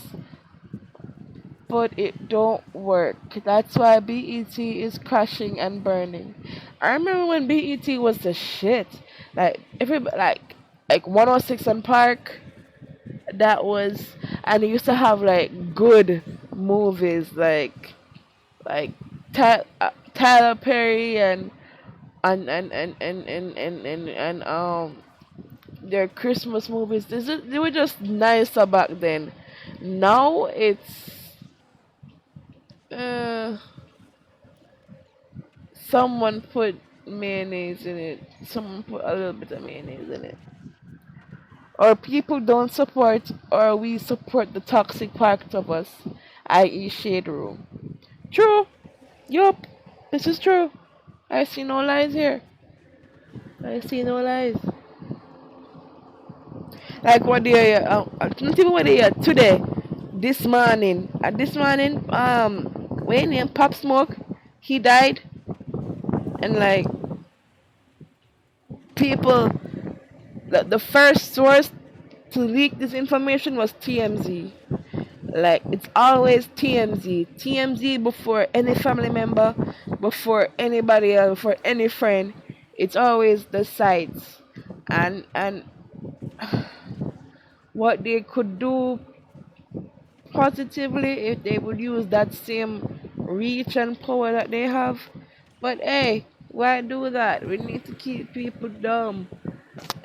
but it don't work. That's why BET is crashing and burning. I remember when BET was the shit. Like everybody, like 106 and Park. That was, and it used to have like good movies like Tyler Perry and their Christmas movies. They were just nicer back then. Now it's uh, someone put mayonnaise in it. Someone put a little bit of mayonnaise in it. Or people don't support, or we support the toxic part of us, i.e., shade room. True. Yup. This is true. I see no lies here. I see no lies. Like what they not even what they today, this morning. This morning, when in Pop Smoke, he died, and like people, the first source to leak this information was TMZ. Like it's always TMZ. TMZ before any family member, before anybody else, before any friend. It's always the sites. And what they could do positively if they would use that same reach and power that they have. But hey, why do that? We need to keep people dumb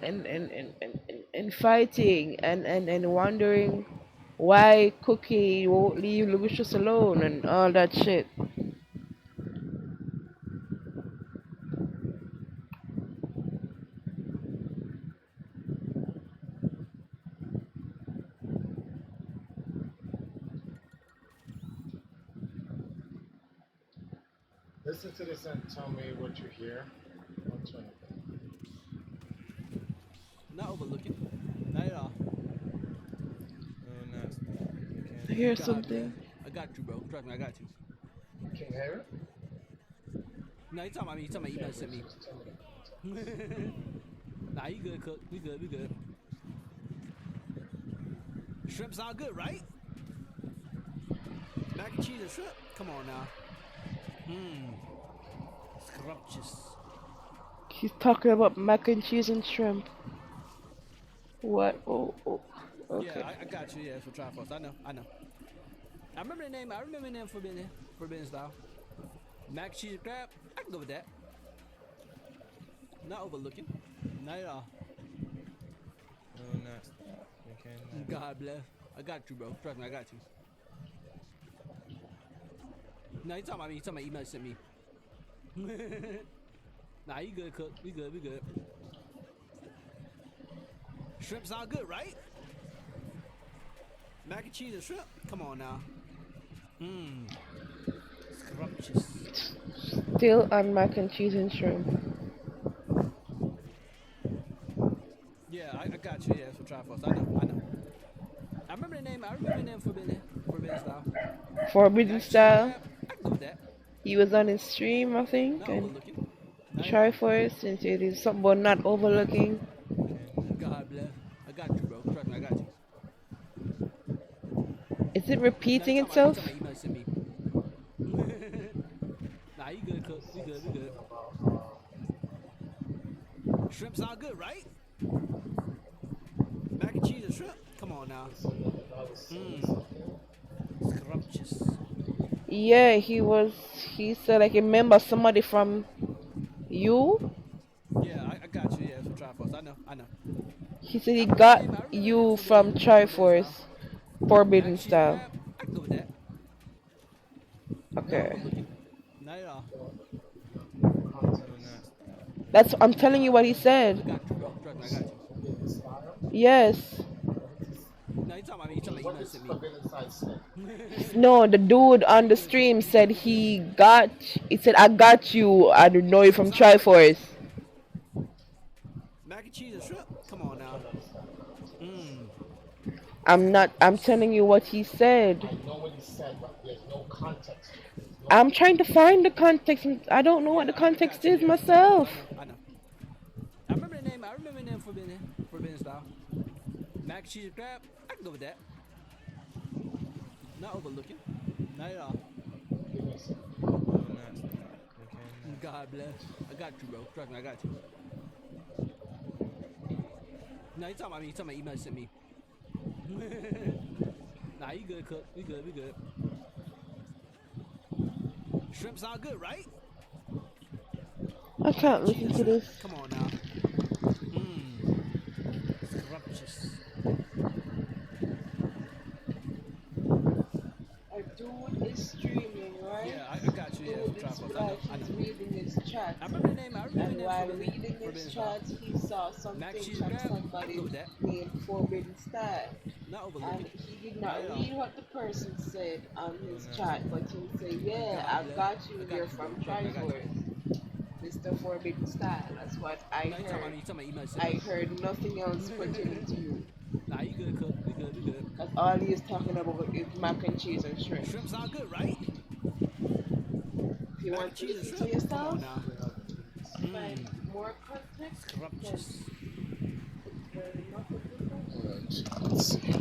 and fighting and wondering why Cookie won't leave Lucius alone and all that shit. Listen to this and tell me what you hear. I'll turn it down. Not overlooking. Not at all. Oh, nasty. You can't Here's God bless. something. I got you, bro. Trust me, I got you. Can you hear it? No, you talking about me. You talking about you better send me. Just tell me. Nah, you good, cook. We good, we good. Shrimp sound good, right? Mac and cheese and shrimp? Come on now. Mmm. Scrumptious. He's talking about mac and cheese and shrimp. What? Oh. Yeah, Okay. I got you. Yeah, for Triforce. I know, I know. I remember the name. I remember the name Forbidden Style. Mac and cheese and crab. I can go with that. Not overlooking. Not at all. Oh, nasty. You can't. God bless. I got you, bro. Trust me, I got you. No, you talking about me. You talking about email you sent me. Nah, you good, cook. We good, we good. Shrimp sound good, right? Mac and cheese and shrimp? Come on now. Mmm. Scrumptious. Still on mac and cheese and shrimp. Yeah, I got you. Yeah, for Triforce. I know, I know. I remember the name. Forbidden Style. Forbidden Mac and cheese and style. crab? I can go with that. He was on his stream, I think, Not and overlooking. Not at try all. for it since it is something about not overlooking. God bless. I got you, bro. Trust me, I got you. Is it No, you repeating talking itself? about email you sent me. Nah, you good, cook. We good, we good. Shrimp sound good, right? Mac and cheese and shrimp? Come on now. Mmm. Scrumptious. Yeah, he said like remember somebody from you. Yeah, I got you. Yeah, for Triforce. I know. He said I he remember the got name. I remember the name you from Forbidden Style. Triforce, Mac Forbidden cheese Style. crab. I can go with that. Not Okay. overlooking. Not at all. That's I'm telling you God what he bless. I said. got you, bro. Trust me, I got you. Yes. No, you talking about me. You talking about email sent me. No, the dude Nah, on you the good, cook. stream You good, said we good. he said I got you. I don't know you from Shrimp sound good, right? Triforce. Mac and cheese and shrimp? Come on now. Mmm. I'm Scrumptious. telling you what he said. I'm trying to find the context. I don't know what Yeah, the I context got you. is Yeah, for Triforce. myself. I know. I remember the name. I remember the name Forbidden Style. Mac and cheese and crab? I can go with that. Not overlooking. Not at all. God bless. I got you, bro. Trust me, I got you. No, you talking about me. You talking about email sent me. Nah, you good, cook. We good, we good. Shrimp sound good, right? I Mac and can't cheese listen and to shrimp? this. Come on now. Mmm. Scrumptious. A dude is streaming, right? Yeah, I got you. Yeah, for Dude is Triforce. like I know. he's reading his chat, I remember the name. I remember and the name while reading his Forbidden Style. chat, he saw Mac something cheese and from crab? I can go somebody with that. named Forbidden Style, Not and overlooking. he did Not not at all. read what the person said on his chat, but he said, "Yeah, God I bless. got you. I You're got you, bro. from Trust me, I got you. Triforce, Mr. Forbidden Style." That's what I No, you talking about heard. me. You talking about email sent I me. heard nothing else pertaining to you, Nah, you good, cook. We good, we good. because all he is talking about is mac and cheese and shrimp. Shrimp sound good, right? If you Mac and want to cheese and listen to shrimp? Come on yourself, now. find Mmm. more context, then Scrumptious. it's very much a difference. Let's see.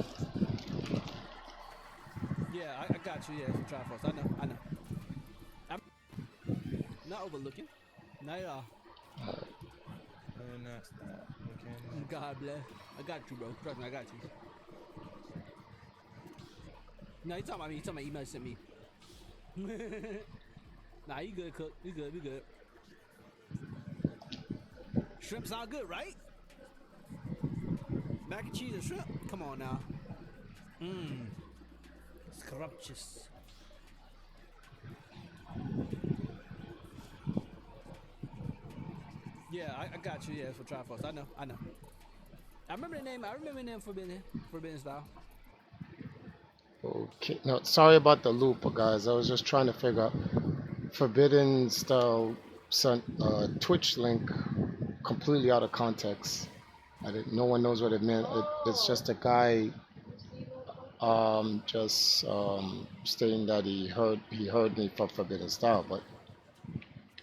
Yeah, I got you. Yeah, for Triforce. I know. I'm not overlooking. Not at all. God bless. I got you, bro. Trust me, I got you. No, you talking about me. You talking about email sent me. Nah, you good, cook. We good, we good. Shrimp sound good, right? Mac and cheese and shrimp? Come on now. Mmm. Scrumptious. Yeah, I got you. Yeah, for Triforce. I know. I remember the name. I remember the name Forbidden Style. Okay. No, sorry about the loop, guys. I was just trying to figure out Forbidden Style sent a Twitch link completely out of context. I didn't. No one knows what it meant. It's Oh, just a guy you see no context? just stating that he heard me for Forbidden Style, but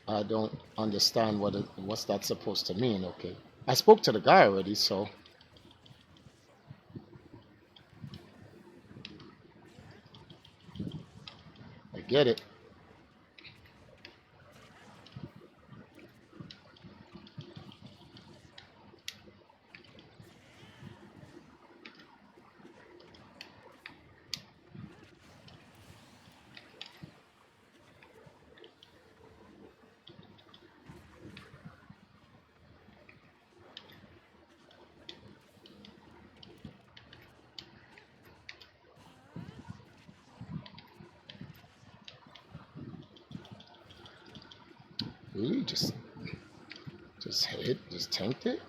I don't understand what's that supposed to mean. Okay, I spoke to the guy already, so I get it. Really, just tanked it.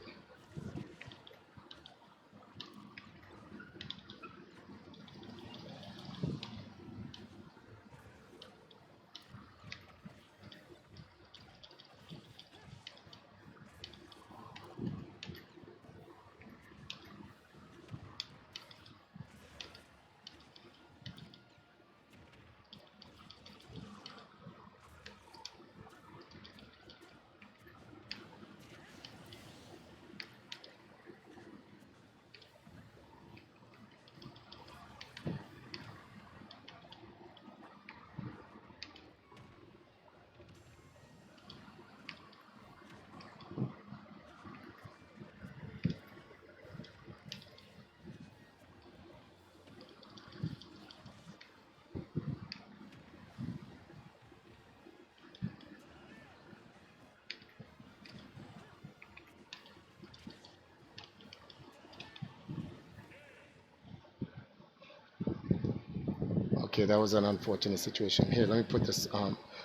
Okay, that was an unfortunate situation. Here, let me put this.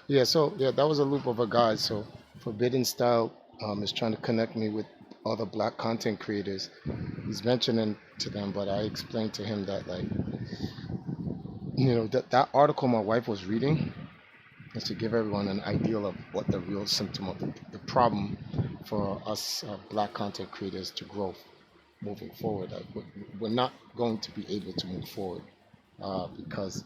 Yeah, so yeah, that was a loop of a guy. So Forbidden Style is trying to connect me with other black content creators. He's mentioning to them, but I explained to him that like that article my wife was reading is to give everyone an idea of what the real symptom of the problem for us black content creators to grow moving forward. Like we're not going to be able to move forward because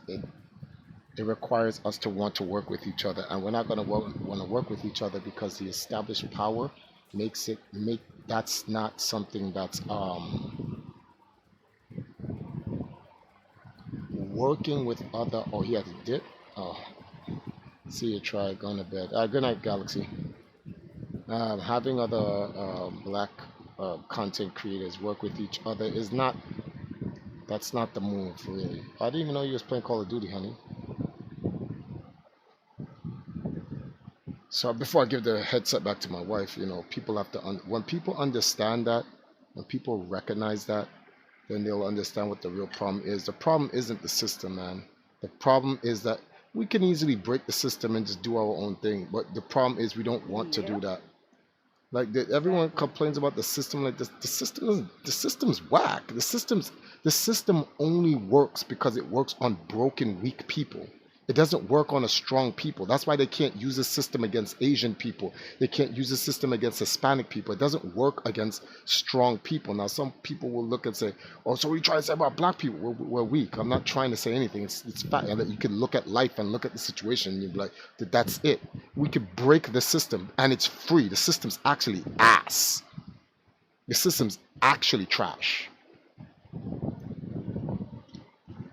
it requires us to want to work with each other, and we're not going to want to work with each other because the established power makes it make that's not something that's working with other. Oh, he had to dip. Oh, see you try going to bed. Good night, Galaxy. Having other black content creators work with each other is not that's not the move really. I didn't even know you was playing Call of Duty, honey. So before I give the headset back to my wife, people have to when people understand that, when people recognize that, then they'll understand what the real problem is. The problem isn't the system, man. The problem is that we can easily break the system and just do our own thing, but the problem is we don't want to do Yep, that. Like everyone exactly. complains about the system. Like the system's whack. The system only works because it works on broken, weak people. It doesn't work on a strong people. That's why they can't use the system against Asian people. They can't use the system against Hispanic people. It doesn't work against strong people. Now, some people will look and say, "Oh, so what are you trying to say about black people? We're weak." I'm not trying to say anything. It's fact. And that you can look at life and look at the situation, and you're like, "That's it." We could break the system, and it's free. The system's actually ass. The system's actually trash.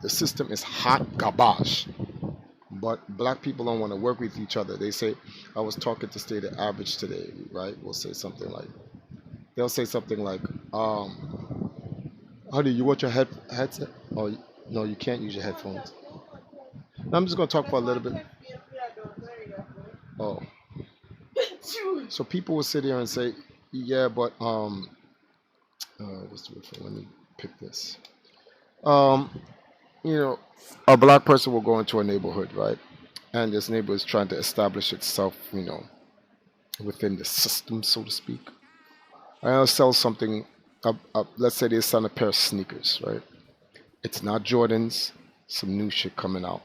The system is hot garbage. But black people don't want to work with each other. They say, I was talking to State of Average today, right? They'll say something like, honey, you want your headset? Oh, no, you can't use your headphones. I'm just going to talk for a little bit. Oh, so people will sit here and say, yeah, but, what's the word for, let me pick this. Um, you know, a black person will go into a neighborhood, right? And this neighbor is trying to establish itself, within the system, so to speak. I'll sell something. Let's say they sell a pair of sneakers, right? It's not Jordans. Some new shit coming out.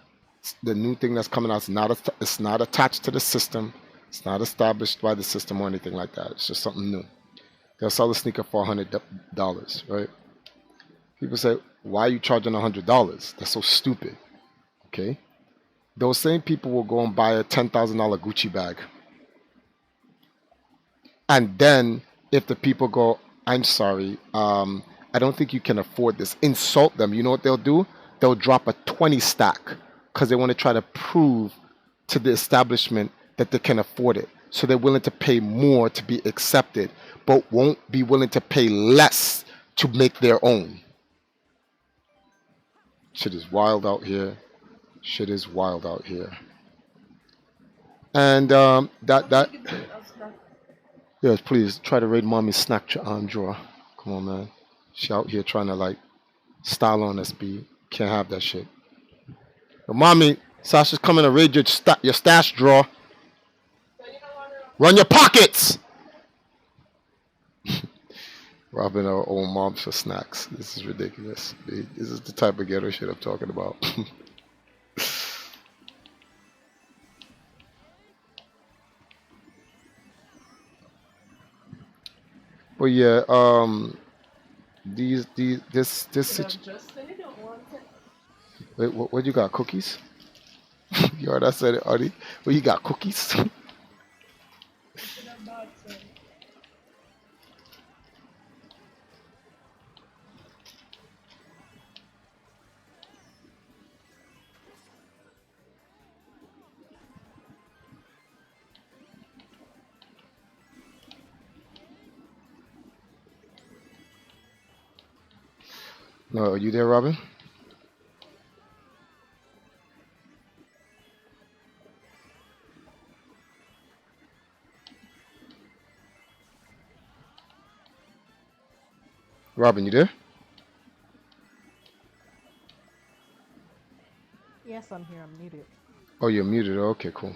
The new thing that's coming out is it's not attached to the system. It's not established by the system or anything like that. It's just something new. They'll sell the sneaker for $100, right? People say, "Why are you charging $100? That's so stupid." Okay. Those same people will go and buy a $10,000 Gucci bag. And then if the people go, "I'm sorry, I don't think you can afford this," insult them. You know what they'll do? They'll drop a 20 stack because they want to try to prove to the establishment that they can afford it. So they're willing to pay more to be accepted, but won't be willing to pay less to make their own. Shit is wild out here. Shit is wild out here. And that yes, please try to raid mommy's snack drawer. Come on, man. She out here trying to like style on us, B. Can't have that shit. But mommy, Sasha's coming to raid your stash drawer. Run your pockets. Robbing our own moms for snacks. This is ridiculous. This is the type of ghetto shit I'm talking about. But yeah, this Could situ- have just said you don't want it. Wait, what you got? Cookies? You heard I said it, Artie. Well, you got cookies? You could have bought some. No, are you there, Robin? Robin, you there? Yes, I'm here. I'm muted. Oh, you're muted. Okay, cool.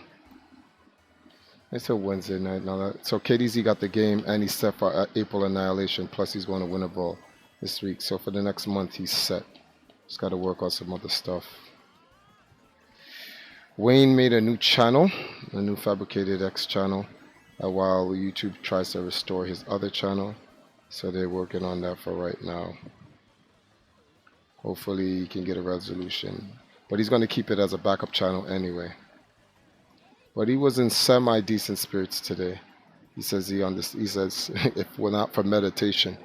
It's a Wednesday night now. So KDZ got the game and he's set for April Annihilation. Plus, he's going to win a ball this week. So for the next month, he's set. Just got to work on some other stuff. Wayne made a new channel, a new Fabricated X channel, while YouTube tries to restore his other channel. So they're working on that for right now. Hopefully, he can get a resolution. But he's going to keep it as a backup channel anyway. But he was in semi-decent spirits today. He says he says if we're not for meditation,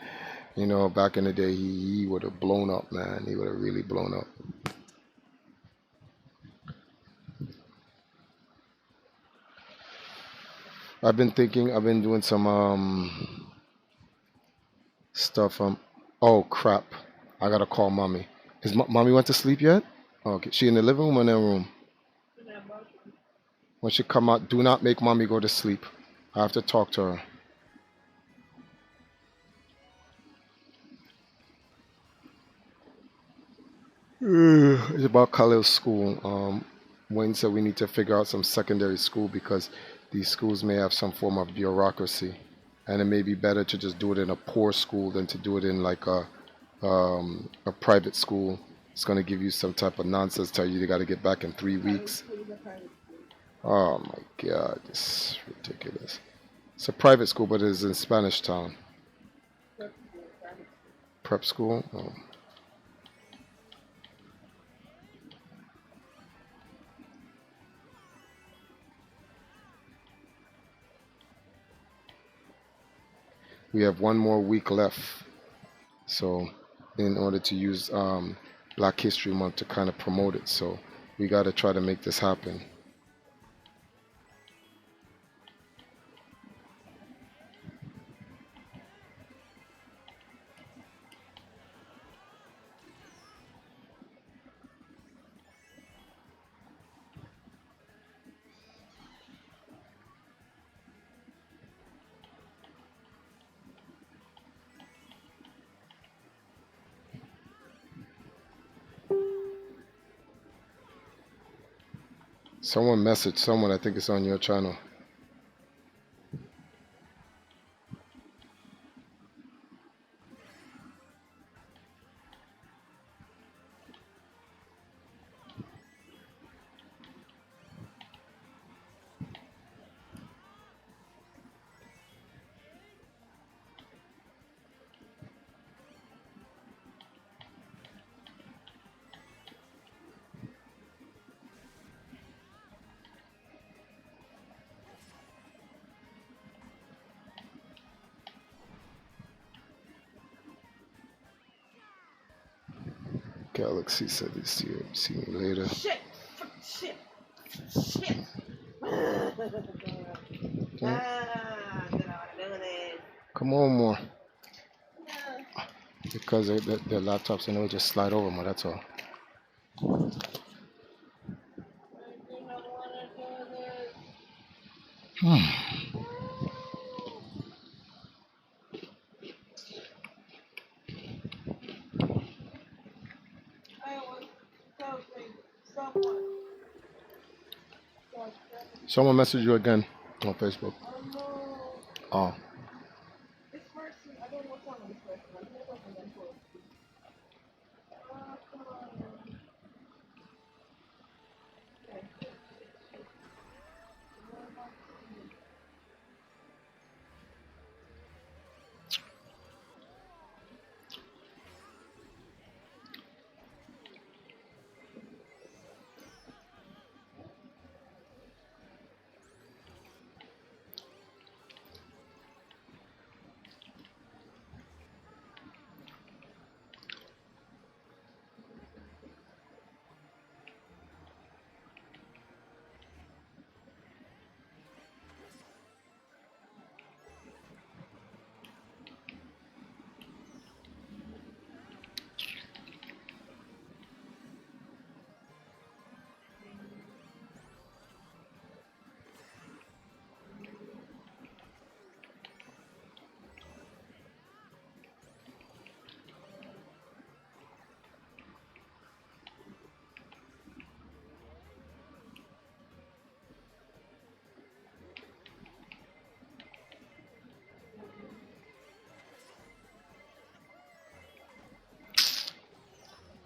back in the day he would have blown up, man. He would have really blown up. I've been doing some stuff. Oh crap! I gotta call mommy. Is mommy went to sleep yet? Okay, she in the living room or in the room? When she come out, do not make mommy go to sleep. I have to talk to her. It's about Khalil's school. Wayne said we need to figure out some secondary school because these schools may have some form of bureaucracy, and it may be better to just do it in a poor school than to do it in like a private school. It's going to give you some type of nonsense, tell you they got to get back in 3 weeks. Oh my God, this is ridiculous. It's a private school, but it's in Spanish Town. Prep school? Oh. We have one more week left. So in order to use Black History Month to kind of promote it. So we got to try to make this happen. Someone messaged someone, I think it's on your channel. Galaxy said this year. See me later. Shit! Shit! Shit! Come on, more. Because their laptops and they would just slide over more, that's all. Someone messaged you again on Facebook. Oh.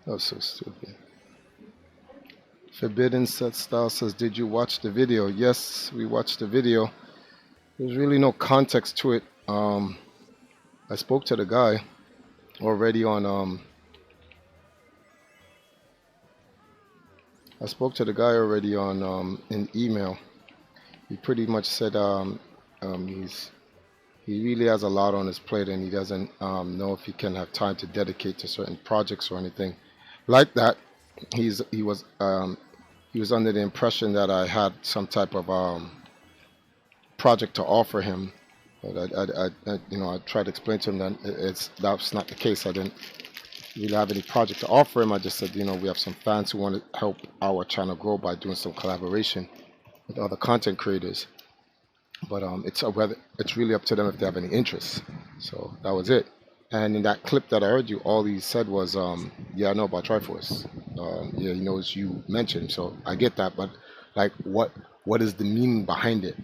That was so stupid. Forbidden Set Style says, "Did you watch the video?" Yes, we watched the video. There's really no context to it. I spoke to the guy already on I spoke to the guy already on in email. He pretty much said he really has a lot on his plate and he doesn't know if he can have time to dedicate to certain projects or anything like that. He's he was under the impression that I had some type of project to offer him. But I tried to explain to him that that's not the case. I didn't really have any project to offer him. I just said, we have some fans who want to help our channel grow by doing some collaboration with other content creators. But it's really up to them if they have any interest. So that was it. And in that clip that I heard you, all he said was, "Yeah, I know about Triforce. Yeah, he knows you mentioned. So I get that. But like, what is the meaning behind it?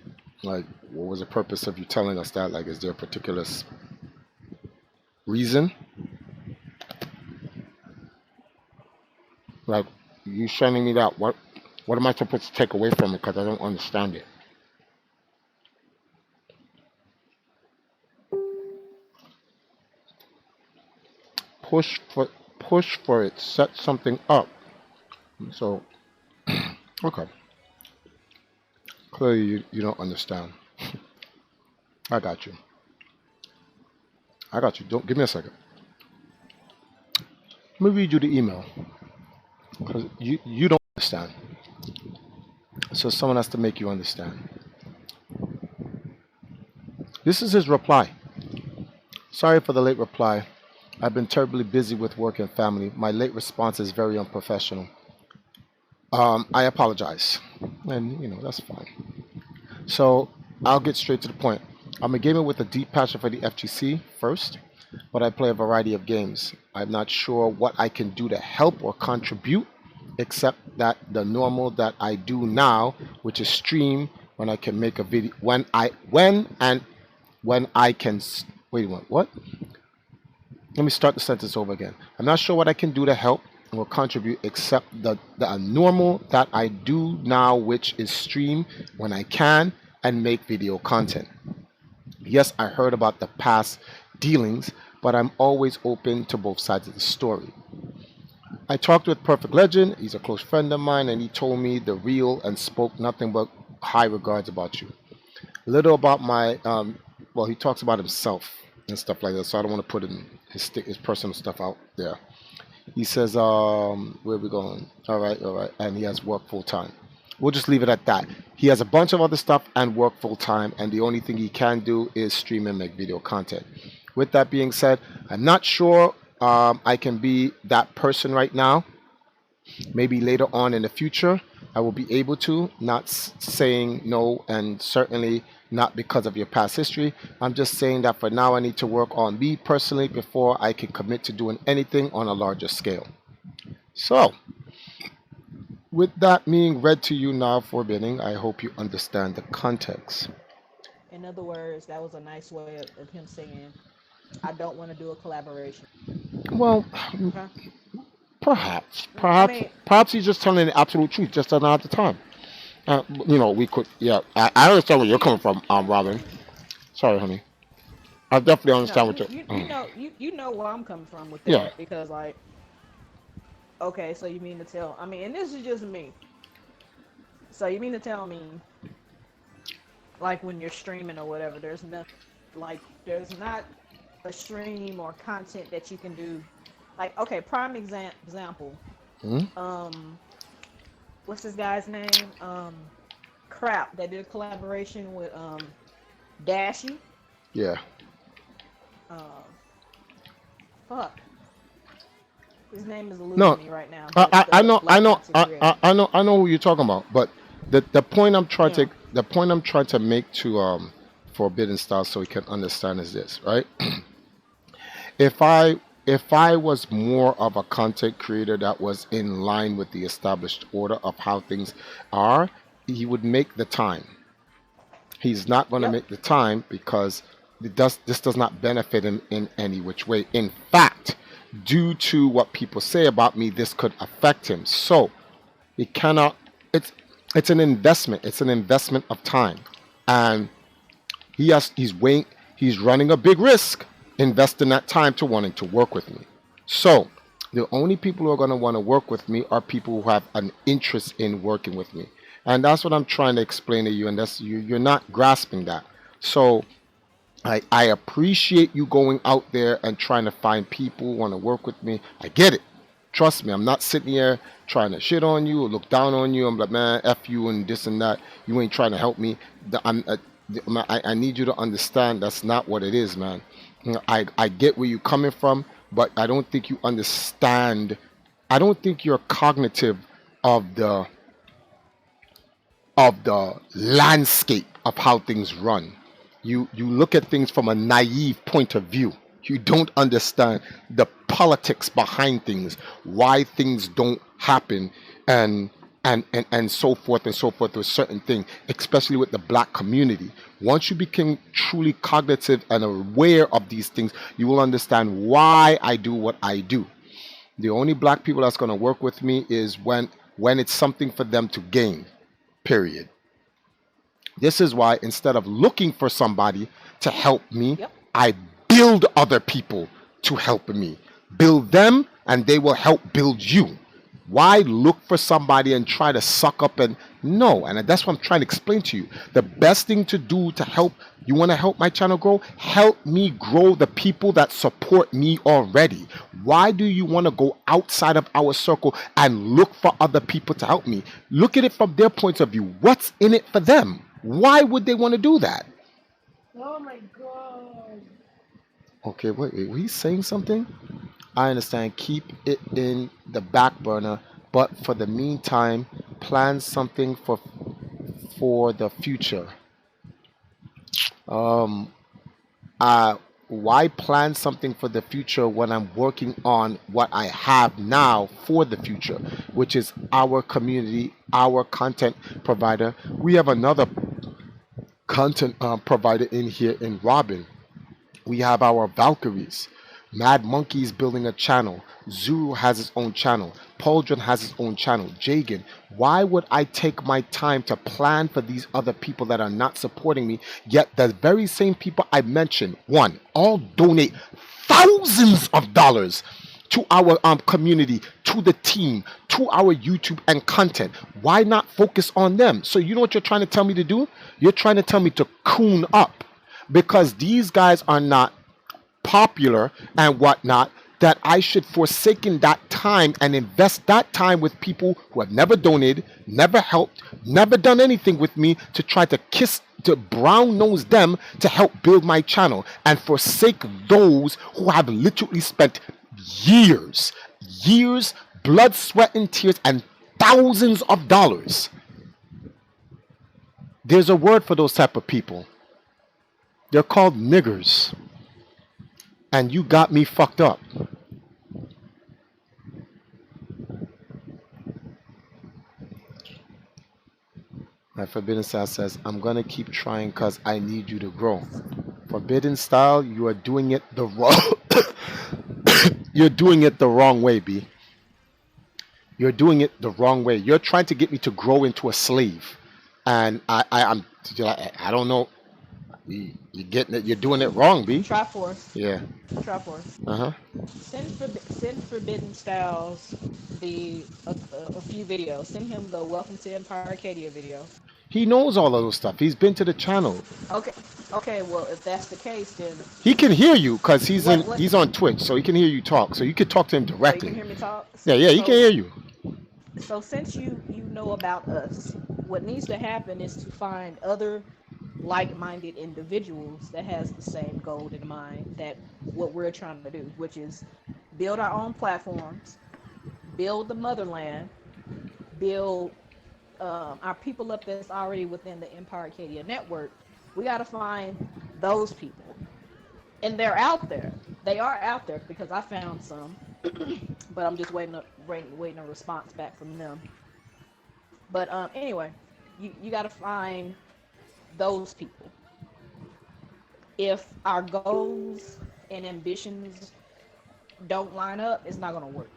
Like, what was the purpose of you telling us that? Like, is there a particular reason? Like, you sending me that? What am I supposed to take away from it? Because I don't understand it." Push for push for it. Set something up. So okay, clearly you don't understand. I got you. I got you. Don't give me a second. Let me read you the email because you don't understand. So someone has to make you understand. This is his reply. "Sorry for the late reply. I've been terribly busy with work and family. My late response is very unprofessional. I apologize." And that's fine. So I'll get straight to the point. I'm a gamer with a deep passion for the FGC first, but I play a variety of games. I'm not sure what I can do to help or contribute, except that the normal that I do now, which is stream when I can make a video when I can wait a minute, what? Let me start the sentence over again. I'm not sure what I can do to help or contribute except the normal that I do now, which is stream when I can and make video content. Yes, I heard about the past dealings, but I'm always open to both sides of the story. I talked with Perfect Legend, he's a close friend of mine, and he told me the real and spoke nothing but high regards about you. A little about my, well, he talks about himself and stuff like that, so I don't want to put his personal stuff out there. He says, where are we going? All right, all right. And he has work full time. We'll just leave it at that. He has a bunch of other stuff and work full time, and the only thing he can do is stream and make video content. With that being said, I'm not sure I can be that person right now. Maybe later on in the future, I will be able to, not saying no, and certainly not because of your past history. I'm just saying that for now, I need to work on me personally before I can commit to doing anything on a larger scale. So, with that being read to you now, Forbidding, I hope you understand the context. In other words, that was a nice way of him saying, "I don't want to do a collaboration." Well, Okay. I mean, perhaps he's just telling the absolute truth, just doesn't have the time. We could, yeah. I understand where you're coming from, Robin. Sorry, honey. I definitely no, understand what you're. you know where I'm coming from with Yeah. that because like, okay, so you mean to tell? I mean, and this is just me. So you mean to tell me, like when you're streaming or whatever, there's not a stream or content that you can do. Like, okay, prime example. Hmm. Um, what's this guy's name? Crap, that did a collaboration with Dashy. Yeah. Uh, fuck. His name is eluding No, me right now, but I the know, I black know, content creator. I know who you're talking about. But the point I'm trying Yeah. to make to Forbidden Style so he can understand is this, right? if I if I was more of a content creator that was in line with the established order of how things are, he would make the time. He's not going to Yep. make the time because this does not benefit him in any which way. In fact, due to what people say about me, this could affect him. So it cannot. It's it's an investment. It's an investment of time, and he's weighing. He's running a big risk investing that time to wanting to work with me. So the only people who are going to want to work with me are people who have an interest in working with me, and that's what I'm trying to explain to you. And that's you're not grasping that. So I appreciate you going out there and trying to find people who want to work with me. I get it. Trust me, I'm not sitting here trying to shit on you or look down on you. I'm like, man, F you and this and that. You ain't trying to help me. I need you to understand that's not what it is, man. I get where you're coming from, but I don't think you understand. I don't think you're cognitive of the landscape of how things run. You look at things from a naive point of view. You don't understand the politics behind things, why things don't happen, and and so forth and so forth with certain things, especially with the black community. Once you become truly cognitive and aware of these things, you will understand why I do what I do. The only black people that's going to work with me is when it's something for them to gain. Period. This is why instead of looking for somebody to help me, Yep. I build other people to help me. Build them and they will help build you. Why look for somebody and try to suck up and no? And that's what I'm trying to explain to you. The best thing to do to help you want to help my channel grow, help me grow the people that support me already. Why do you want to go outside of our circle and look for other people to help me? Look at it from their point of view. What's in it for them? Why would they want to do that? Oh my god. Okay, wait, he's saying something? I understand. Keep it in the back burner, but for the meantime, plan something for the future. Um, uh, why plan something for the future when I'm working on what I have now for the future, which is our community, our content provider. We have another content provider in here in Robin. We have our Valkyries. Mad Monkey's building a channel. Zuru has his own channel. Pauldron has his own channel. Jagan. Why would I take my time to plan for these other people that are not supporting me? Yet the very same people I mentioned, one, all donate thousands of dollars to our community, to the team, to our YouTube and content. Why not focus on them? So you know what you're trying to tell me to do? You're trying to tell me to coon up because these guys are not popular and whatnot, that I should forsaken that time and invest that time with people who have never donated, never helped, never done anything with me to try to kiss to brown nose them to help build my channel and forsake those who have literally spent years, years, blood, sweat, and tears and thousands of dollars. There's a word for those type of people. They're called niggers. And you got me fucked up. My Forbidden Style says, I'm gonna keep trying because I need you to grow. Forbidden Style, you are doing it the wrong you're doing it the wrong way, B. You're doing it the wrong way. You're trying to get me to grow into a slave. And I don't know. You're getting it, you're doing it wrong, B. Triforce. Yeah. Triforce. Uh-huh. Send Forbidden Styles a few videos. Send him the Welcome to Empire Arcadia video. He knows all of those stuff. He's been to the channel. Okay. Okay. Well, if that's the case, then He can hear you because what? he's on Twitch, so he can hear you talk. So you can talk to him So you can directly. hear me talk. Yeah, he can hear you. So since you know about us, what needs to happen is to find other like-minded individuals that has the same goal in mind that what we're trying to do, which is build our own platforms, build the motherland, build our people up that's already within the Empire Arcadia network. We got to find those people, and they're out there. They are out there because I found some, but I'm just waiting a response back from them. But anyway, you got to find those people. If our goals and ambitions don't line up, it's not gonna work.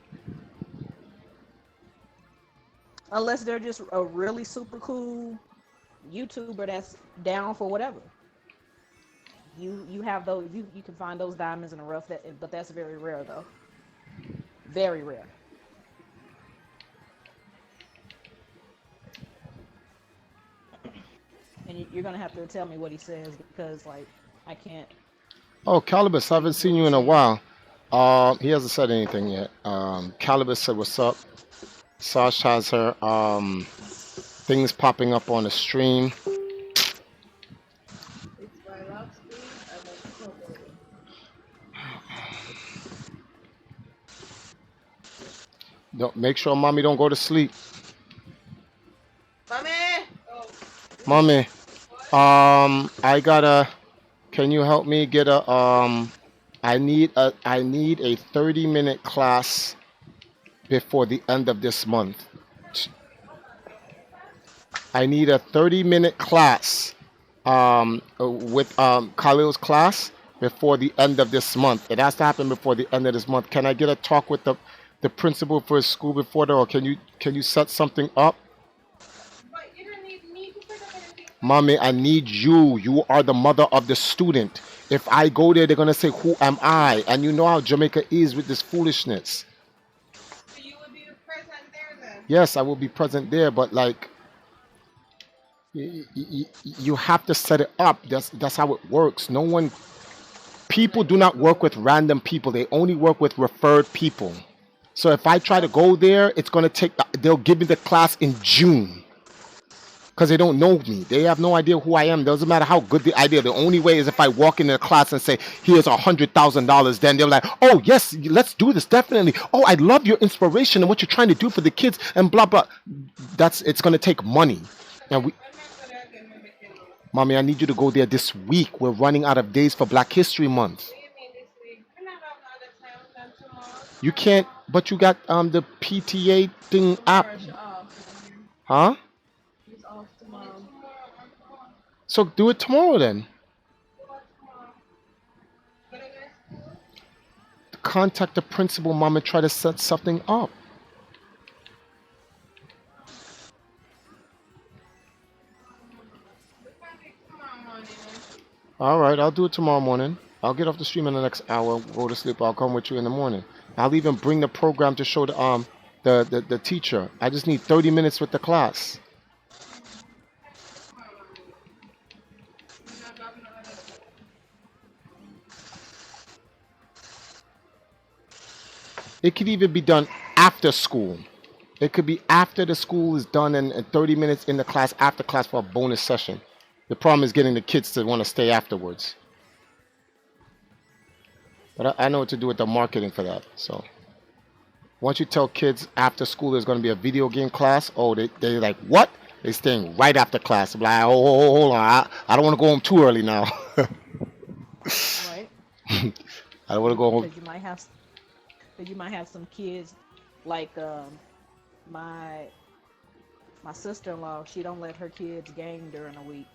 Unless they're just a really super cool YouTuber that's down for whatever. You have those, you can find those diamonds in the rough, that but that's very rare though. Very rare. And you're gonna have to tell me what he says because like I can't Oh, Calibus, I read haven't what seen he's you in a saying. while. He hasn't said anything yet. Calibus said, "What's up?" Sash has her things popping up on the stream. It's my lock screen and my cover. Don't make sure mommy don't go to sleep. Mommy! Oh, Mommy, I gotta. Can you help me get a I need a 30-minute class before the end of this month. I need a 30-minute class with Khalil's class before the end of this month. It has to happen before the end of this month. Can I get a talk with the principal for his school before that, or can you set something up? but you don't need me to set up anything for you. Mommy, I need you. You are the mother of the student. If I go there, they're gonna say, "Who am I?" And you know how Jamaica is with this foolishness. So you will be present there then. Yes, I will be present there, but like you have to set it up. That's how it works. No one People do not work with random people. They only work with referred people. So if I try to That's go there, it's gonna take. They'll give me the class in June because they don't know me. They have no idea who I am. Doesn't matter how good the idea. The only way is if I walk into the class and say, "Here's $100,000." Then they're like, "Oh yes, let's do this definitely. Oh, I love your inspiration and what you're trying to do for the kids and blah blah." It's gonna take money, and we. when my brother again when we tell you. Mommy, I need you to go there this week. We're running out of days for Black History Month. What do you mean this week? We not have no other time than tomorrow. You Tomorrow is can't, off. but you got the PTA thing app, Tomorrow is off. huh? It's off tomorrow. So do it tomorrow then. What tomorrow? But I guess school? Contact the principal, mom, and try to set something up. We can do it tomorrow morning. All right, I'll do it tomorrow morning. I'll get off the stream in the next hour. Go to sleep. I'll come with you in the morning. I'll even bring the program to show the teacher. I just need 30 minutes with the class. We not have no other time. It could even be done after school. It could be after the school is done and 30 minutes in the class after class for a bonus session. The problem is getting the kids to want to stay afterwards. But I know what to do with the marketing for that. So once you tell kids after school there's going to be a video game class, oh, they're like, what? They're staying right after class. I'm like, oh, hold on. I don't want to go home too early now. Right? I don't want to go home. Because you might have some kids like my my sister-in-law. She don't let her kids game during the week.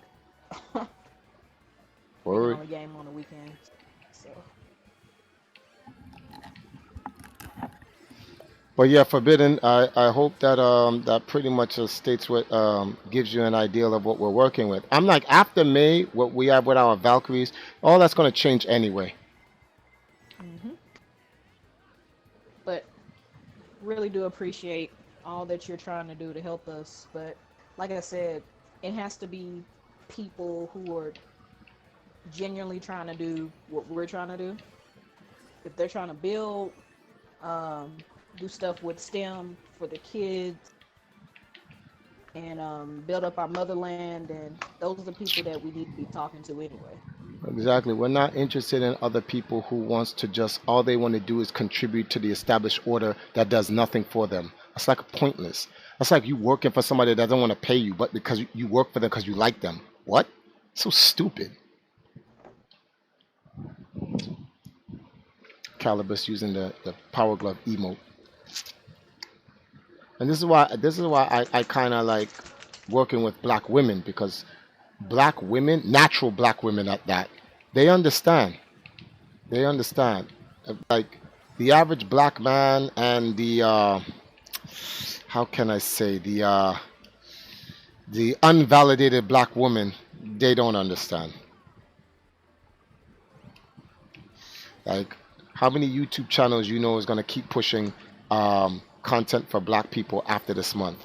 They can Worried. only game on the weekends. So But yeah, Forbidden. I hope that that pretty much states what gives you an idea of what we're working with. I'm like after May, what we have with our Valkyries, all that's going to change anyway. hmm but really do appreciate all that you're trying to do to help us. But like I said, it has to be people who are genuinely trying to do what we're trying to do. If they're trying to build, um, do stuff with STEM for the kids, and build up our motherland, and those are the people that we need to be talking to anyway. Exactly. We're not interested in other people who wants to just all they want to do is contribute to the established order that does nothing for them. That's like pointless. That's like you working for somebody that doesn't want to pay you, but because you work for them because you like them. What? So stupid. Calibus using the power glove emote. And this is why I kind of like working with black women because black women, natural black women at that, they understand. They understand. Like the average black man and the how can I say the unvalidated black woman, they don't understand. Like, how many YouTube channels you know is gonna keep pushing content for black people after this month?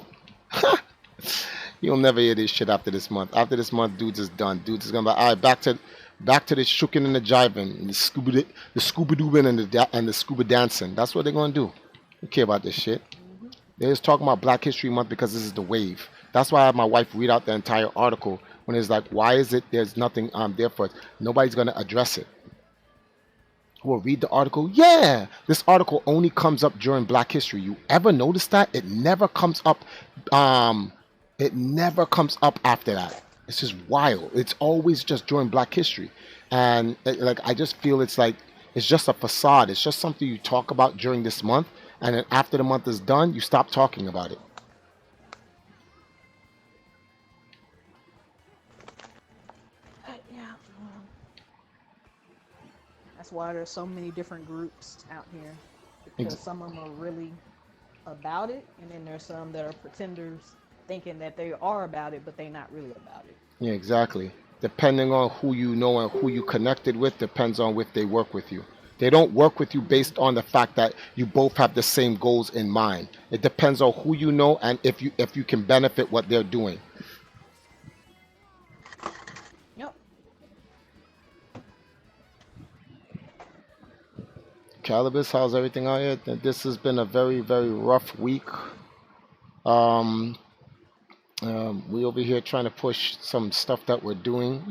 You'll never hear this shit after this month. After this month, dudes is done. Dudes is gonna be all right. Back to the shooking and the jiving, and the scuba doobing and and the scuba dancing. That's what they're gonna do. Who care about this shit? Hmm. They're just talking about Black History Month because this is the wave. That's why I have my wife read out the entire article when it's like, why is it there's nothing there for it? Nobody's gonna address it. Will read the article. Yeah, this article only comes up during Black History. You ever notice that? It never comes up. Um, it never comes up after that. It's just wild. It's always just during Black History, and like I just feel it's like it's just a facade. It's just something you talk about during this month, and then after the month is done, you stop talking about it. Yeah. That's why there's so many different groups out here, because Ex- some of them are really about it, and then there's some that are pretenders thinking that they are about it, but they're not really about it. Yeah, exactly. Depending on who you know and who you connected with, depends on if they work with you. They don't work with you Hmm. based on the fact that you both have the same goals in mind. It depends on who you know and if you can benefit what they're doing. Yep. Calibus, how's everything out here? This has been a very, very rough week. Um, we over here trying to push some stuff that we're doing,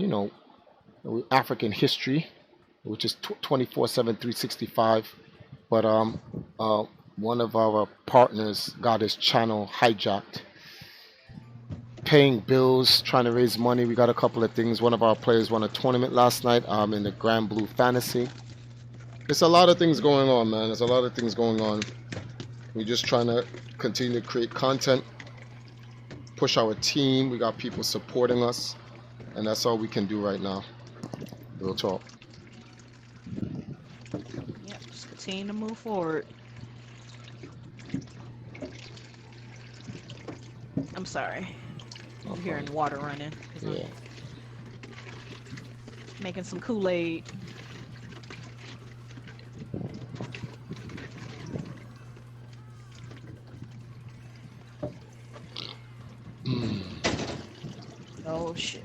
African history, which is 24/7, 365. But uh, one of our partners got his channel hijacked, paying bills, trying to raise money. We got a couple of things. One of our players won a tournament last night in the Grand Blue Fantasy. It's a lot of things going on, man. There's a lot of things going on. We're just trying to continue to create content, push our team. We got people supporting us, and that's all we can do right now. Real talk. Yep. Just continue to move forward. I'm sorry. No You're problem. hearing water running because I'm Yeah. making some Kool-Aid. Mm. Oh shit.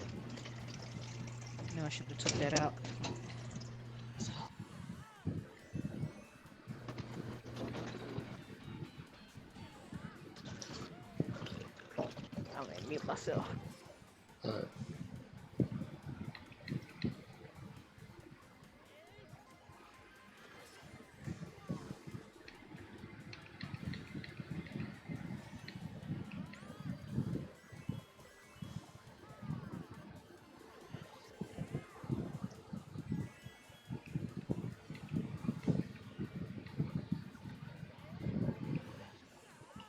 No, I should have took that out. So, I'm gonna mute myself. All right.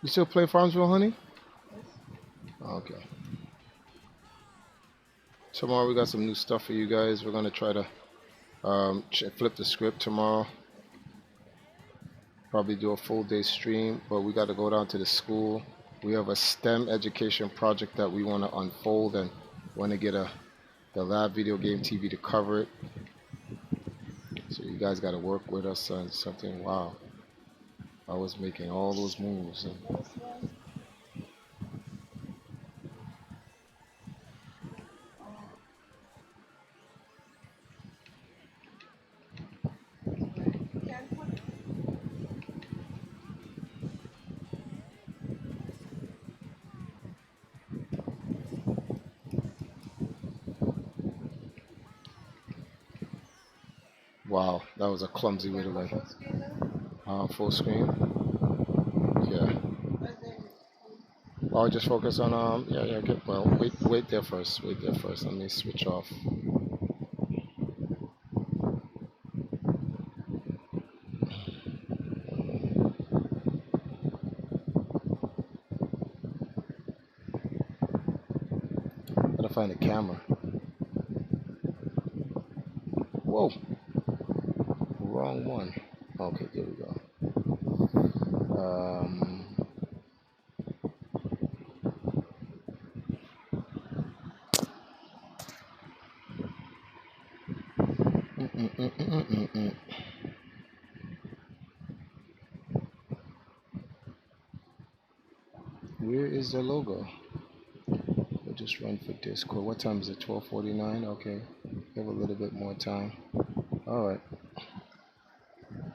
You still play Farmsville, honey? Yes. Okay. Tomorrow we got some new stuff for you guys. We're gonna try to flip the script tomorrow. Probably do a full day stream, but we got to go down to the school. We have a STEM education project that we want to unfold and want to get the lab video game TV to cover it. So you guys got to work with us on something. Wow, I was making all those moves. And First one. Oh, you can put. wow, that was a clumsy You way can to go like full screen now. full screen. Yeah. And then. I'll just focus on yeah, get well. Wait there first. Wait there first. Let me switch off. Gotta find a camera. Whoa, wrong one. Okay, there we go. Um, mm, mm, mm, mm, mm, mm. Where is the logo? We'll just run for Discord. What time is it? 12:49. Okay, we have a little bit more time. All right,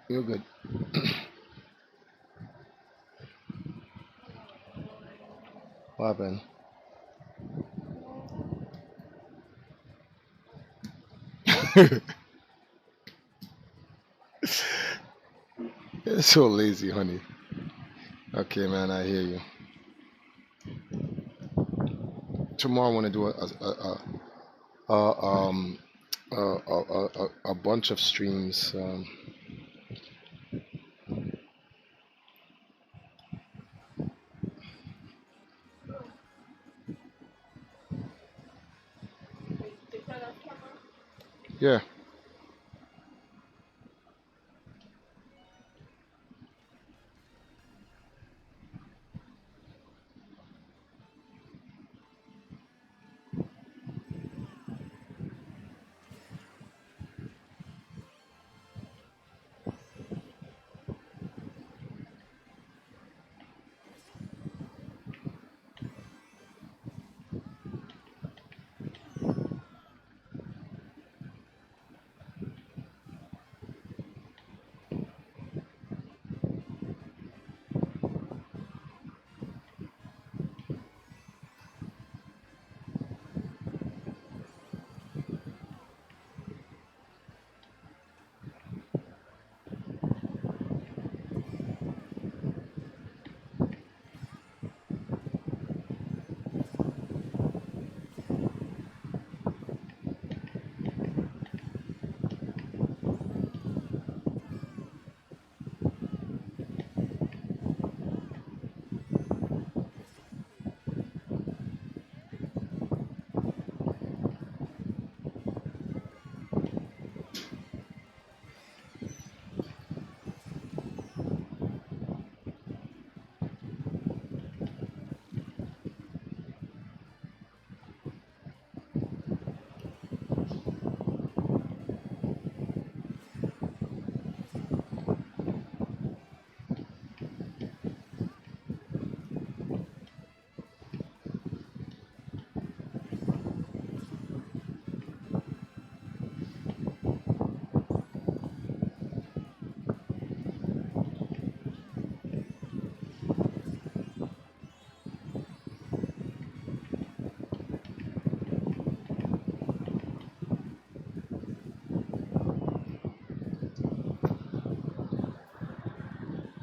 you're good. What happened? You're so lazy, honey. Okay, man, I hear you. Tomorrow I want to do a a bunch of streams. Yeah.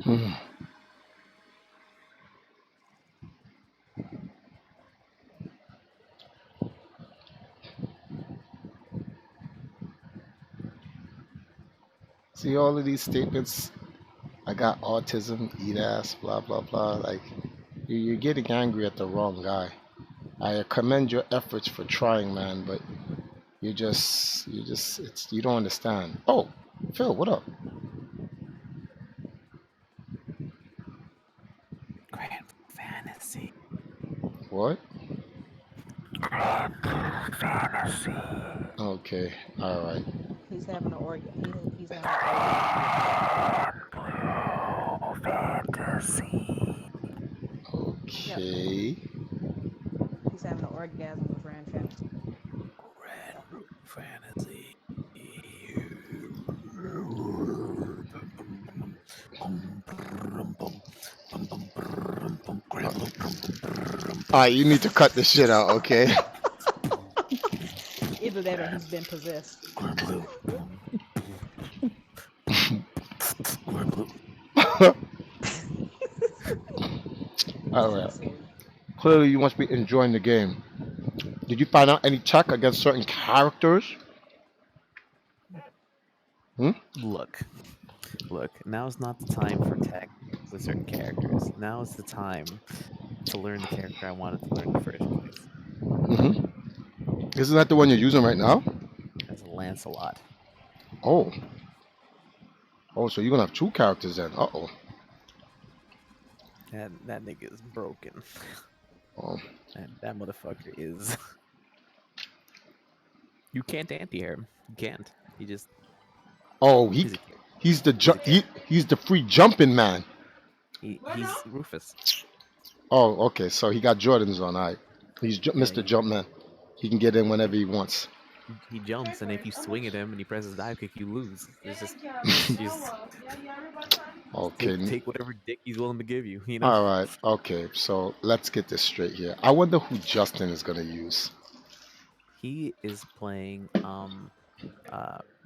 Hmm. See all of these statements. I got autism, eat ass, blah blah blah. Like you're getting angry at the wrong guy. I commend your efforts for trying, man, but you don't understand. Oh, Phil, what up? Grand fantasy. What? Fantasy. Okay, all right. He's having an he's having an orgasm with Grand. Blue fantasy. Yep, Okay. he's having an orgasm with Grand Fantasy. Grand blue fantasy. Grand blue. All right, you need to cut this shit out, okay? Either that or he's been possessed. Grand blue. Grand blue. All So right. silly. Clearly, you must be enjoying the game. Did you find out any tech against certain characters? Hmm? Look, now's not the time for tech with certain characters. Now is the time to learn the character I wanted to learn in the first place. Mm-hmm. Isn't that the one you're using right now? As a Lancelot. Oh, Oh, so you're gonna have two characters then? Uh-oh. That nigga is broken. Oh, That motherfucker is. You can't anti-him. You can't. He just oh, he's a kid. he's the He's a kid. he's the free jumping man. He's Rufus. Oh, okay. So he got Jordans on. All right. He's Yeah, Mr. Jumpman. He can get in whenever he wants. he jumps, and if you swing at him and he presses dive kick, you lose. It's just you just Okay. take whatever dick he's willing to give you. You know. All right. Okay. So let's get this straight here. I wonder who Justin is gonna use. He is playing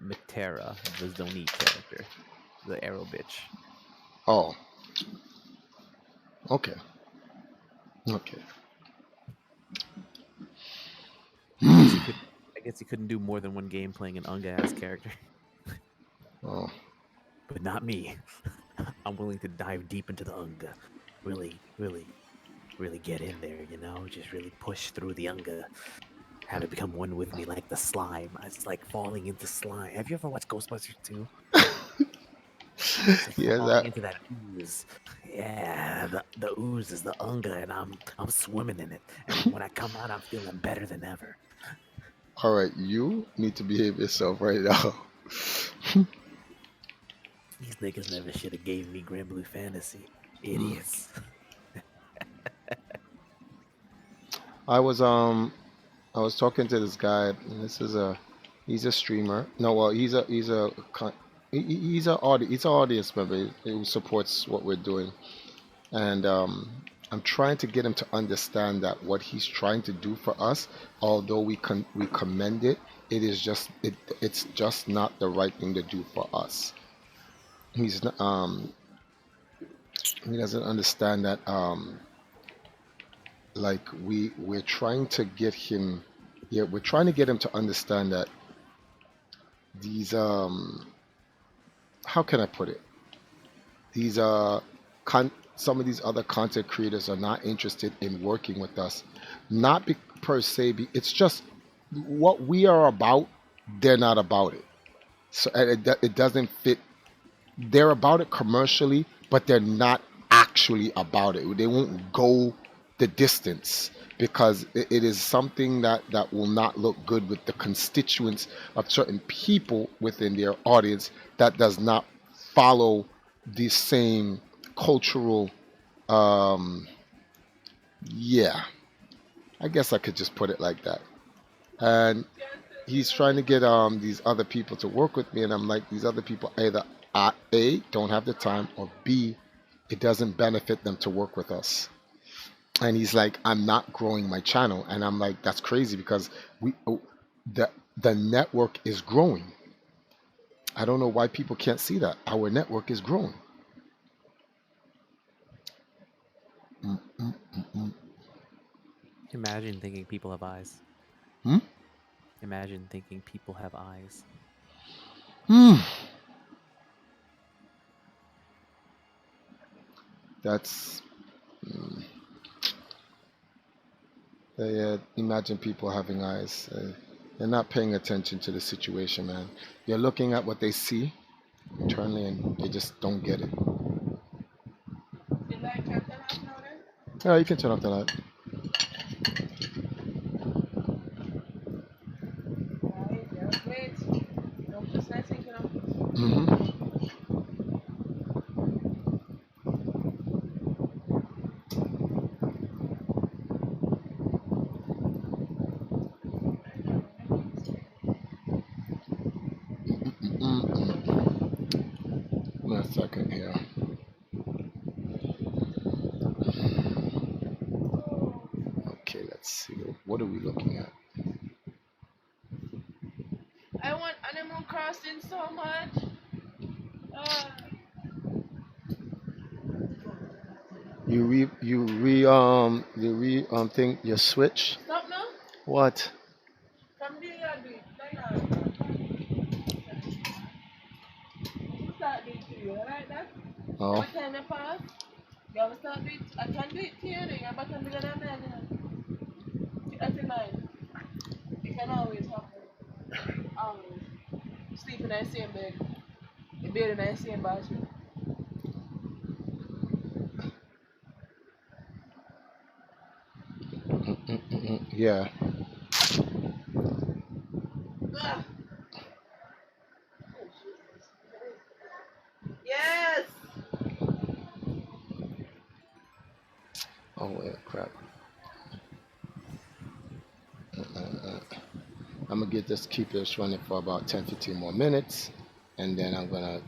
Matera, the Zoni character, the arrow bitch. Oh. Okay. Okay. I guess he couldn't do more than one game playing an Unga ass character. Oh. But not me. I'm willing to dive deep into the Unga. Really, really, really get in there, you know? Just really push through the Unga. Have it become one with me like the slime. It's like falling into slime. Have you ever watched Ghostbusters 2? It's like Yeah. falling That. into that ooze. Yeah, the ooze is the Unga, and I'm swimming in it. And when I come out, I'm feeling better than ever. All right. You need to behave yourself right now. These niggas never should have gave me Grand Blue Fantasy. Idiots. I was talking to this guy, and he's a streamer. No, well, he's an audience member who supports what we're doing, and I'm trying to get him to understand that what he's trying to do for us, although we commend it, it's just not the right thing to do for us. He's he doesn't understand that like we're trying to get him, yeah, we're trying to get him to understand that these how can I put it, these some of these other content creators are not interested in working with us, not per se it's just what we are about, they're not about it. So it doesn't fit. They're about it commercially, but they're not actually about it. They won't go the distance because it is something that will not look good with the constituents of certain people within their audience that does not follow the same cultural, um yeah, I guess I could just put it like that. And he's trying to get these other people to work with me, and I'm like, these other people either A, don't have the time, or B, it doesn't benefit them to work with us. And he's like, I'm not growing my channel, and I'm like, that's crazy because the network is growing. I don't know why people can't see that our network is growing. Mm, mm, mm, mm. Imagine thinking people have eyes. Hmm? Imagine thinking people have eyes. Hmm. That's yeah. Imagine people having eyes. They're not paying attention to the situation, man. They're looking at what they see internally, and they just don't get it. Yeah, you can turn off the light. Mm-hmm. Mm-mm. Give me a second here. Okay, let's see. What are we looking at? I want Animal Crossing so much. Uh, You think your Switch? Stop now. What? From the other bit. Start doing to you. Like that. Oh, Every time I pass, you have to start doing. I can do it to you. You have to do it on me. Keep that in mind. It can always happen. Always. Sleep in the same bed. If building in the same bathroom. Yeah. Ah, yes. Oh wait, crap. I'm gonna get this keep this running for about 10-15 more minutes, and then I'm gonna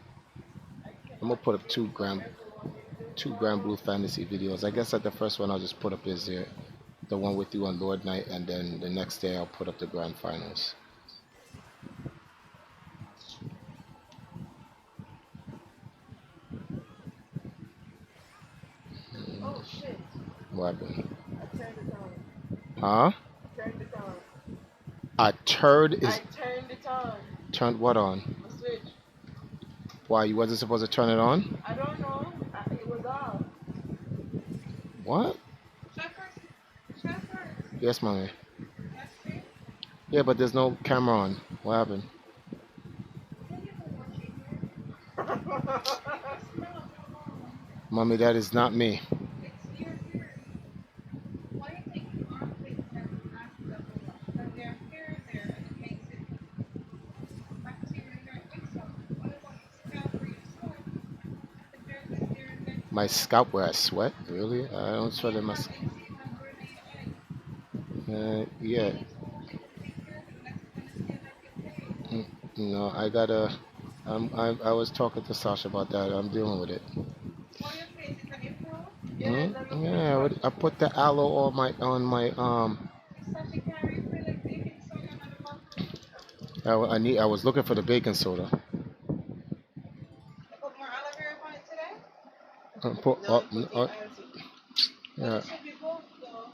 put up two Grand Blue Fantasy videos. I guess that the first one I'll just put up is the one with you on Lord Night, and then the next day I'll put up the Grand Finals. Oh shit. What happened? I turned it on. Huh? I turned it on. A turd I is turned it on. turned what on? The switch. Why you wasn't supposed to turn it on? I don't know. It was off. What? Shepherd. Shepherd. Yes, mommy. That's me. Yeah, but there's no camera on. What happened? Mommy, that is not me. My scalp where I sweat? Really? I don't sweat in my yeah. No, I gotta. I was talking to Sasha about that. I'm dealing with it. Yes, I look Yeah, refreshed. I put the aloe on my I was looking for the baking soda. Put, No, you put the answer. But yeah. it should be both though.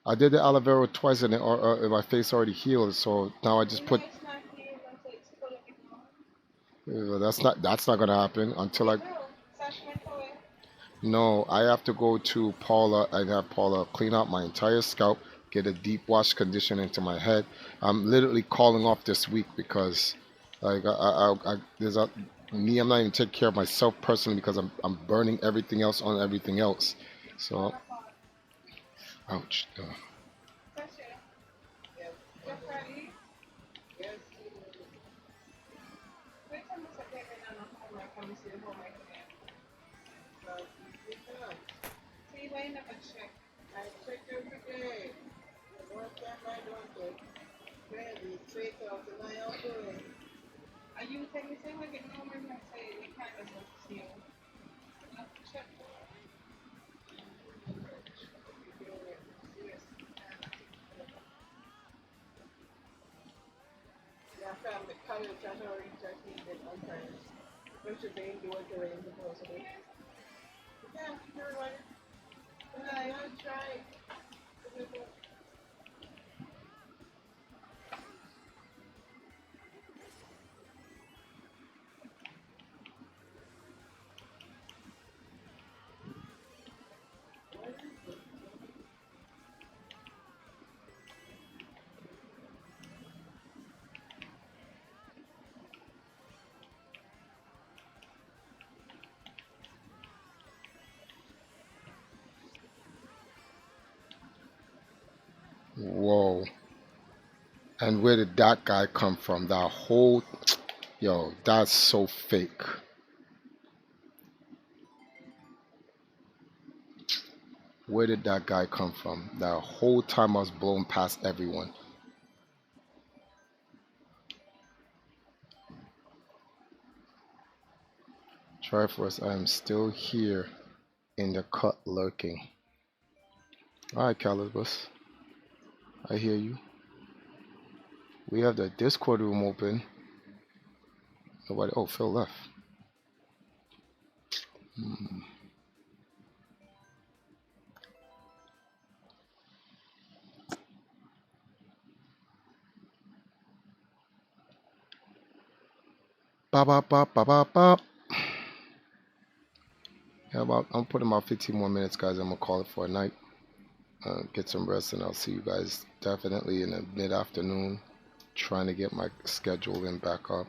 I did the aloe vera twice and my face already healed, so now I You just know put. it's not here until it's full of it more. That's not gonna happen until It I. will. Sash went away. No, I have to go to Paula and have Paula clean out my entire scalp, get a deep wash conditioner into my head. I'm literally calling off this week because, like, there's a me. I'm not even taking care of myself personally because I'm burning everything else on everything else. So, ouch. Sasha. Yes. Yes, Daddy. Yes. Wait till Mr. David and I'm home. I come see home I can. But you can't. See, why you never check? I check every day. The one time I don't check. Baby, straight out and I am going. Are you telling me saying like no man can say we kind of want to see you? Not to check. Yeah, from the college I don't reach I think that on time. Which is the indoor during the possible. Yeah, you're right. I try. Whoa. And where did that guy come from? That whole, yo, that's so fake. Where did that guy come from? That whole time I was blowing past everyone. Triforce, I am still here in the cut lurking. Alright, Calibus. I hear you. We have the Discord room open. Nobody. Oh, Phil left. Hmm. Bop, bop, bop, bop, bop, bop. Yeah, I'm putting about 15 more minutes, guys. I'm gonna call it for a night. Get some rest, and I'll see you guys definitely in the mid-afternoon. Trying to get my schedule in back up.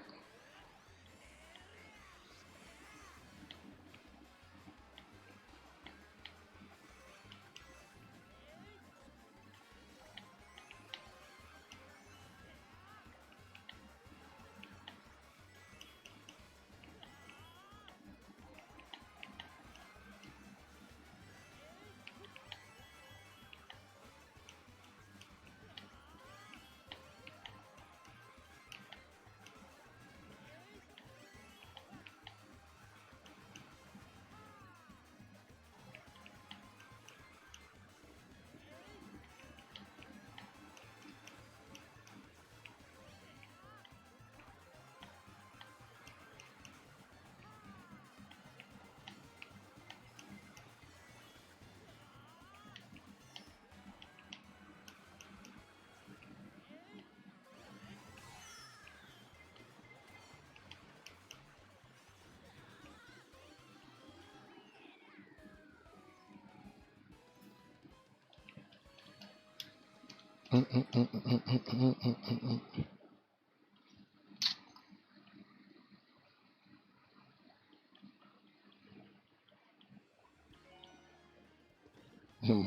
My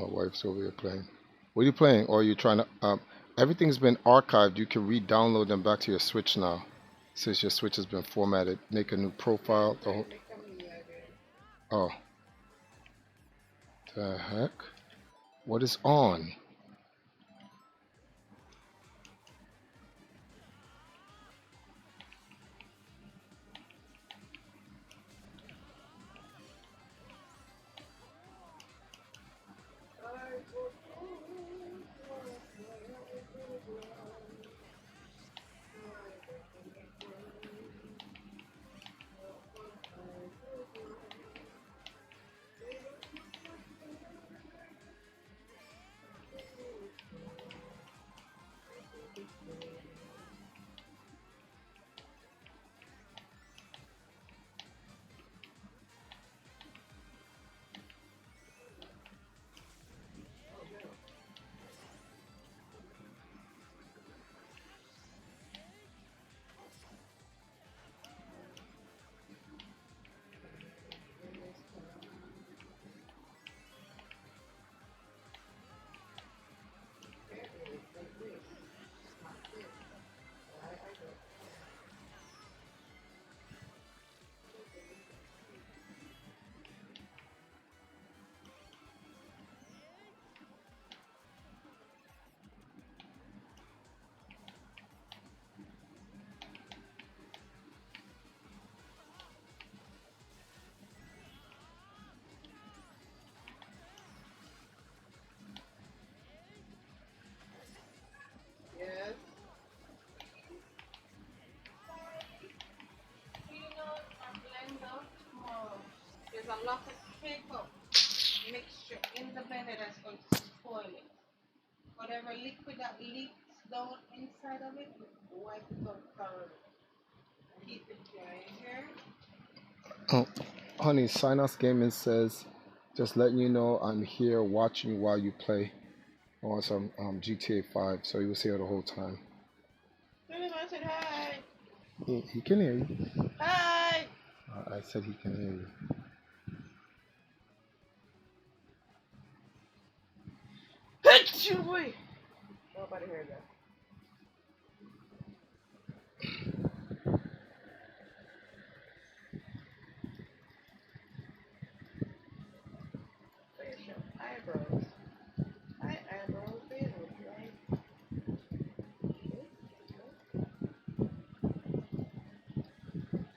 wife's over here playing. What are you playing? Or are you trying to? Everything's been archived. You can re-download them back to your Switch now, since your Switch has been formatted. Make a new profile. The whole, oh, the heck? What is on? Yes. There's a lot of makeup mixture in the blender that's going to spoil it. Whatever liquid that leaks down inside of it, wipe it out thoroughly. Keep it dry here. Oh, honey, Sinus Gaming says, just letting you know I'm here watching while you play on some GTA 5. So he was here the whole time. I said hi. He can hear you. Hi. I said he can hear you. Hit you, boy. Nobody heard that. Finish your eyebrows. My eyebrows, they look right.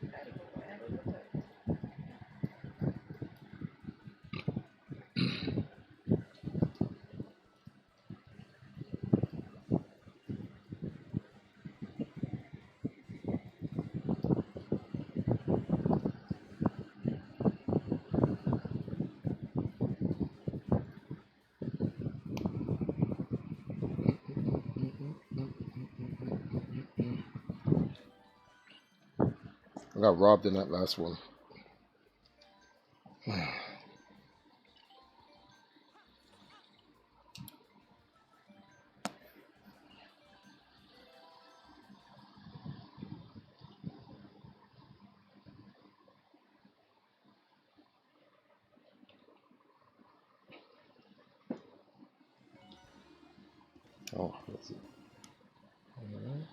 I don't know my eyebrows look like. I got robbed in that last one. Oh, let's see. Alright.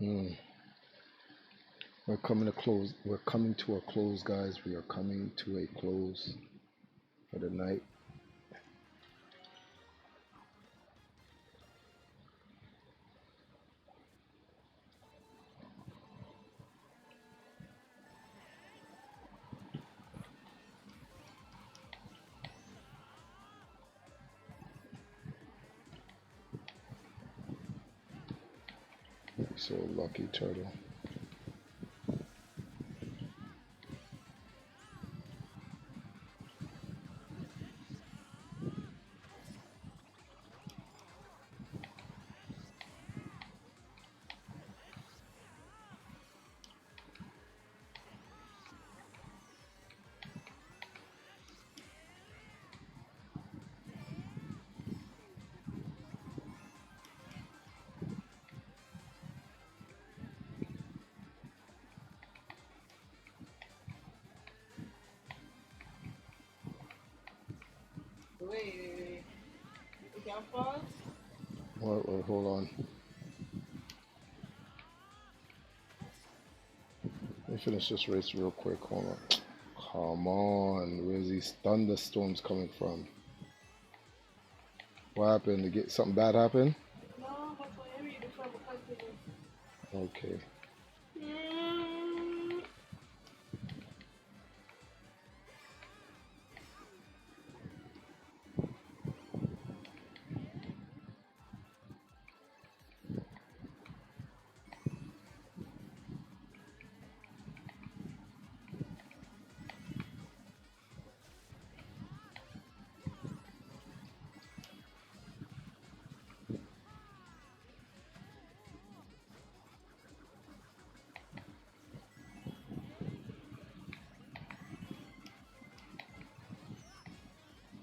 Mm. We're coming to close. We're coming to a close, guys. We are coming to a close for the night. So lucky turtle. Wait. You can pause? Wait, hold on. Let me finish this race real quick. Hold on. Come on. Where's these thunderstorms coming from? What happened? To get something bad happen? No, but when you read the from continue. Okay. Mm.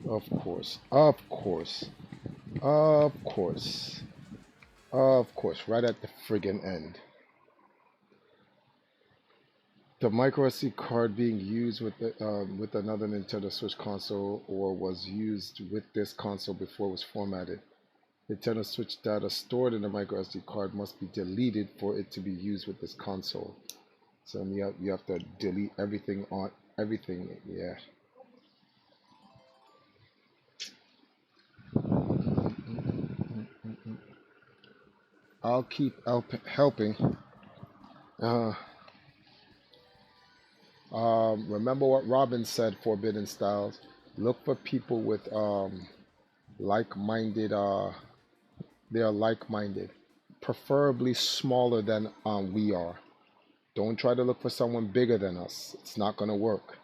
Of course. Of course. Of course. Of course. Right at the friggin' end. The micro SD card being used with another Nintendo Switch console or was used with this console before it was formatted. Nintendo Switch data stored in the micro SD card must be deleted for it to be used with this console. So you have to delete everything on everything. Yeah. I'll keep helping. Uh, remember what Robin said, Forbidden Styles. Look for people with like-minded. They are like-minded, preferably smaller than we are. Don't try to look for someone bigger than us. It's not gonna work.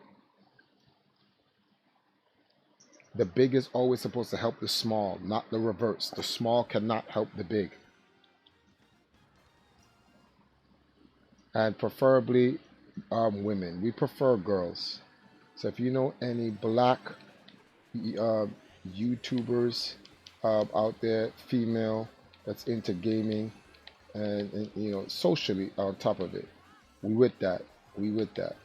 The big is always supposed to help the small, not the reverse. The small cannot help the big. And preferably women. We prefer girls. So if you know any black uh, YouTubers out there, female, that's into gaming and socially on top of it, we with that. We with that.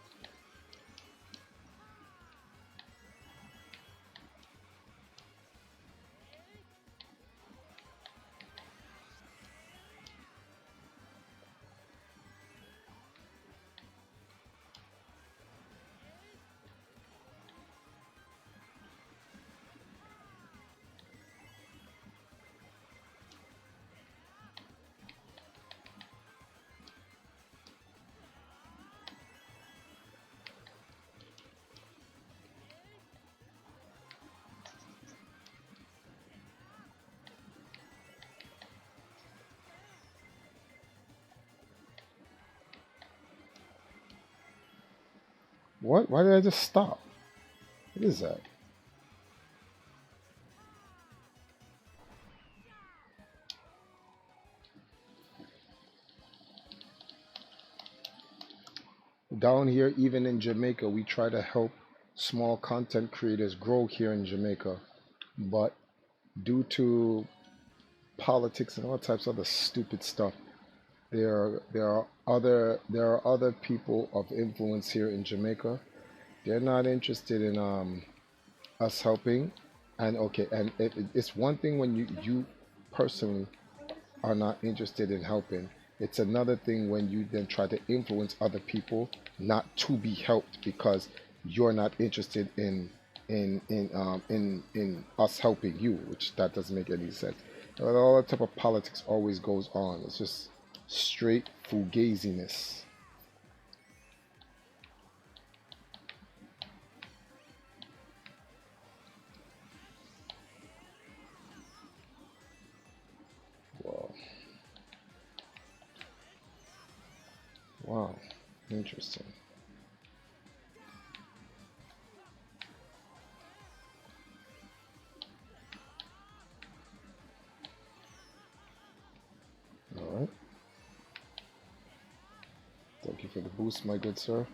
What? Why did I just stop? What is that? Down here, even in Jamaica, we try to help small content creators grow here in Jamaica, but due to politics and all types of other stupid stuff, there are other people of influence here in Jamaica. They're not interested in us helping, and okay, and it's one thing when you personally are not interested in helping. It's another thing when you then try to influence other people not to be helped because you're not interested in us helping you, which that doesn't make any sense. And all that type of politics always goes on. It's just straight fugaziness. Wow. Wow. Interesting. All right. Thank you for the boost, my good sir.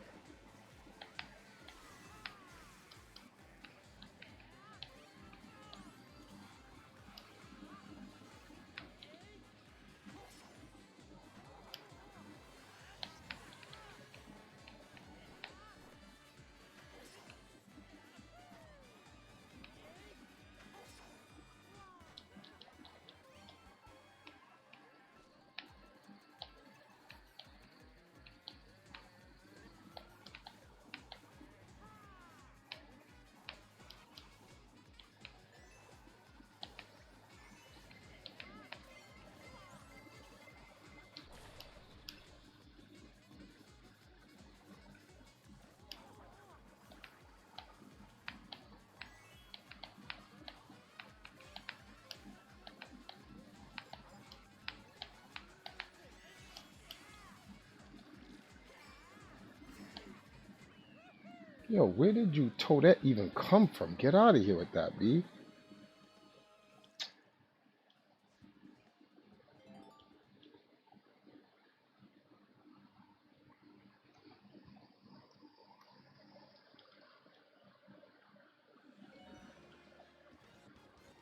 Yo, where did you Toadette even come from? Get out of here with that, B.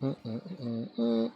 Mm-mm-mm-mm.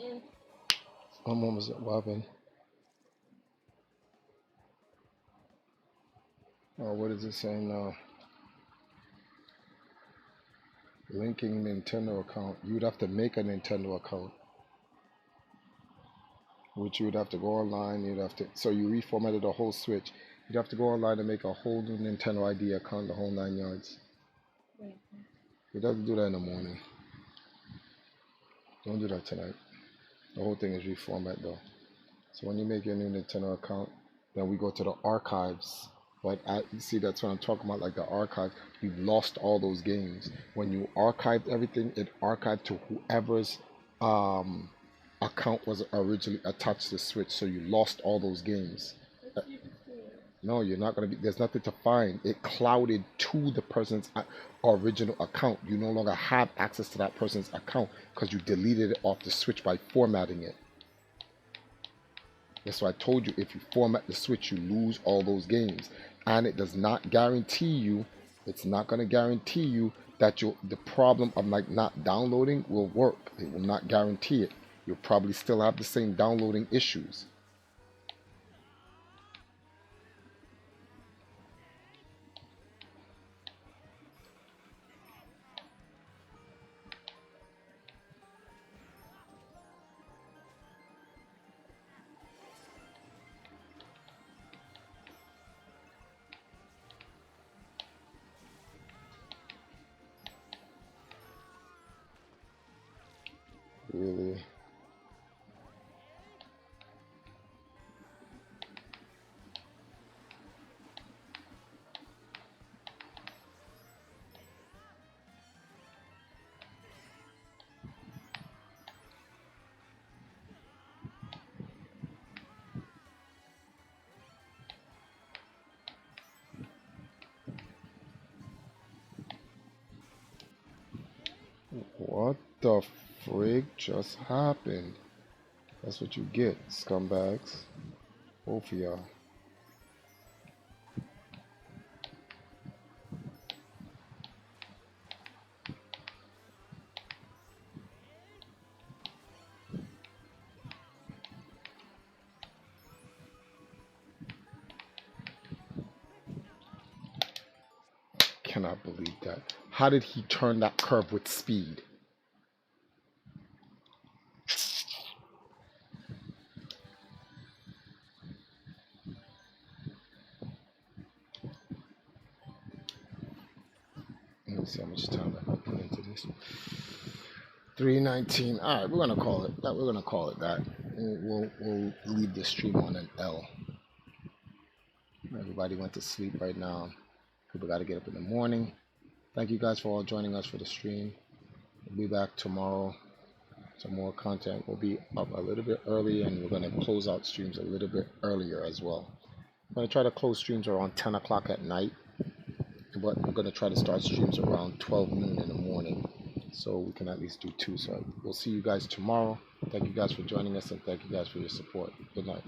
Mm. What moment was it, Robin? Oh, what is it saying now? Linking Nintendo account. You'd have to make a Nintendo account, which you would have to go online. You'd have to. So you reformatted the whole Switch. You'd have to go online and make a whole new Nintendo ID account, the whole 9 yards. Right. You'd have to do that in the morning. Don't do that tonight. The whole thing is reformat though. So when you make your new Nintendo account, then we go to the archives. But you see, that's what I'm talking about, like the archive. You lost all those games. When you archived everything, it archived to whoever's um, account was originally attached to Switch. So you lost all those games. Let's keep it clear. No, you're not gonna be. There's nothing to find. It clouded to the person's original account. You no longer have access to that person's account because you deleted it off the Switch by formatting it. That's why I told you, if you format the Switch, you lose all those games. And it does not guarantee you, it's not going to guarantee you that the problem of like not downloading will work. It will not guarantee it. You'll probably still have the same downloading issues. Really. What the frig just happened? That's what you get, scumbags. Both of y'all. Cannot believe that. How did he turn that curve with speed? Let me see how much time I put into this. 3:19. All right, we're gonna call it that. We're gonna call it that. We'll leave the stream on an L. Everybody went to sleep right now. People got to get up in the morning. Thank you guys for all joining us for the stream. We'll be back tomorrow. Some more content. Will be up a little bit early, and we're gonna close out streams a little bit earlier as well. I'm gonna try to close streams around 10 o'clock at night, but we're gonna try to start streams around 12 noon in the morning, so we can at least do two. So we'll see you guys tomorrow. Thank you guys for joining us, and thank you guys for your support. Good night.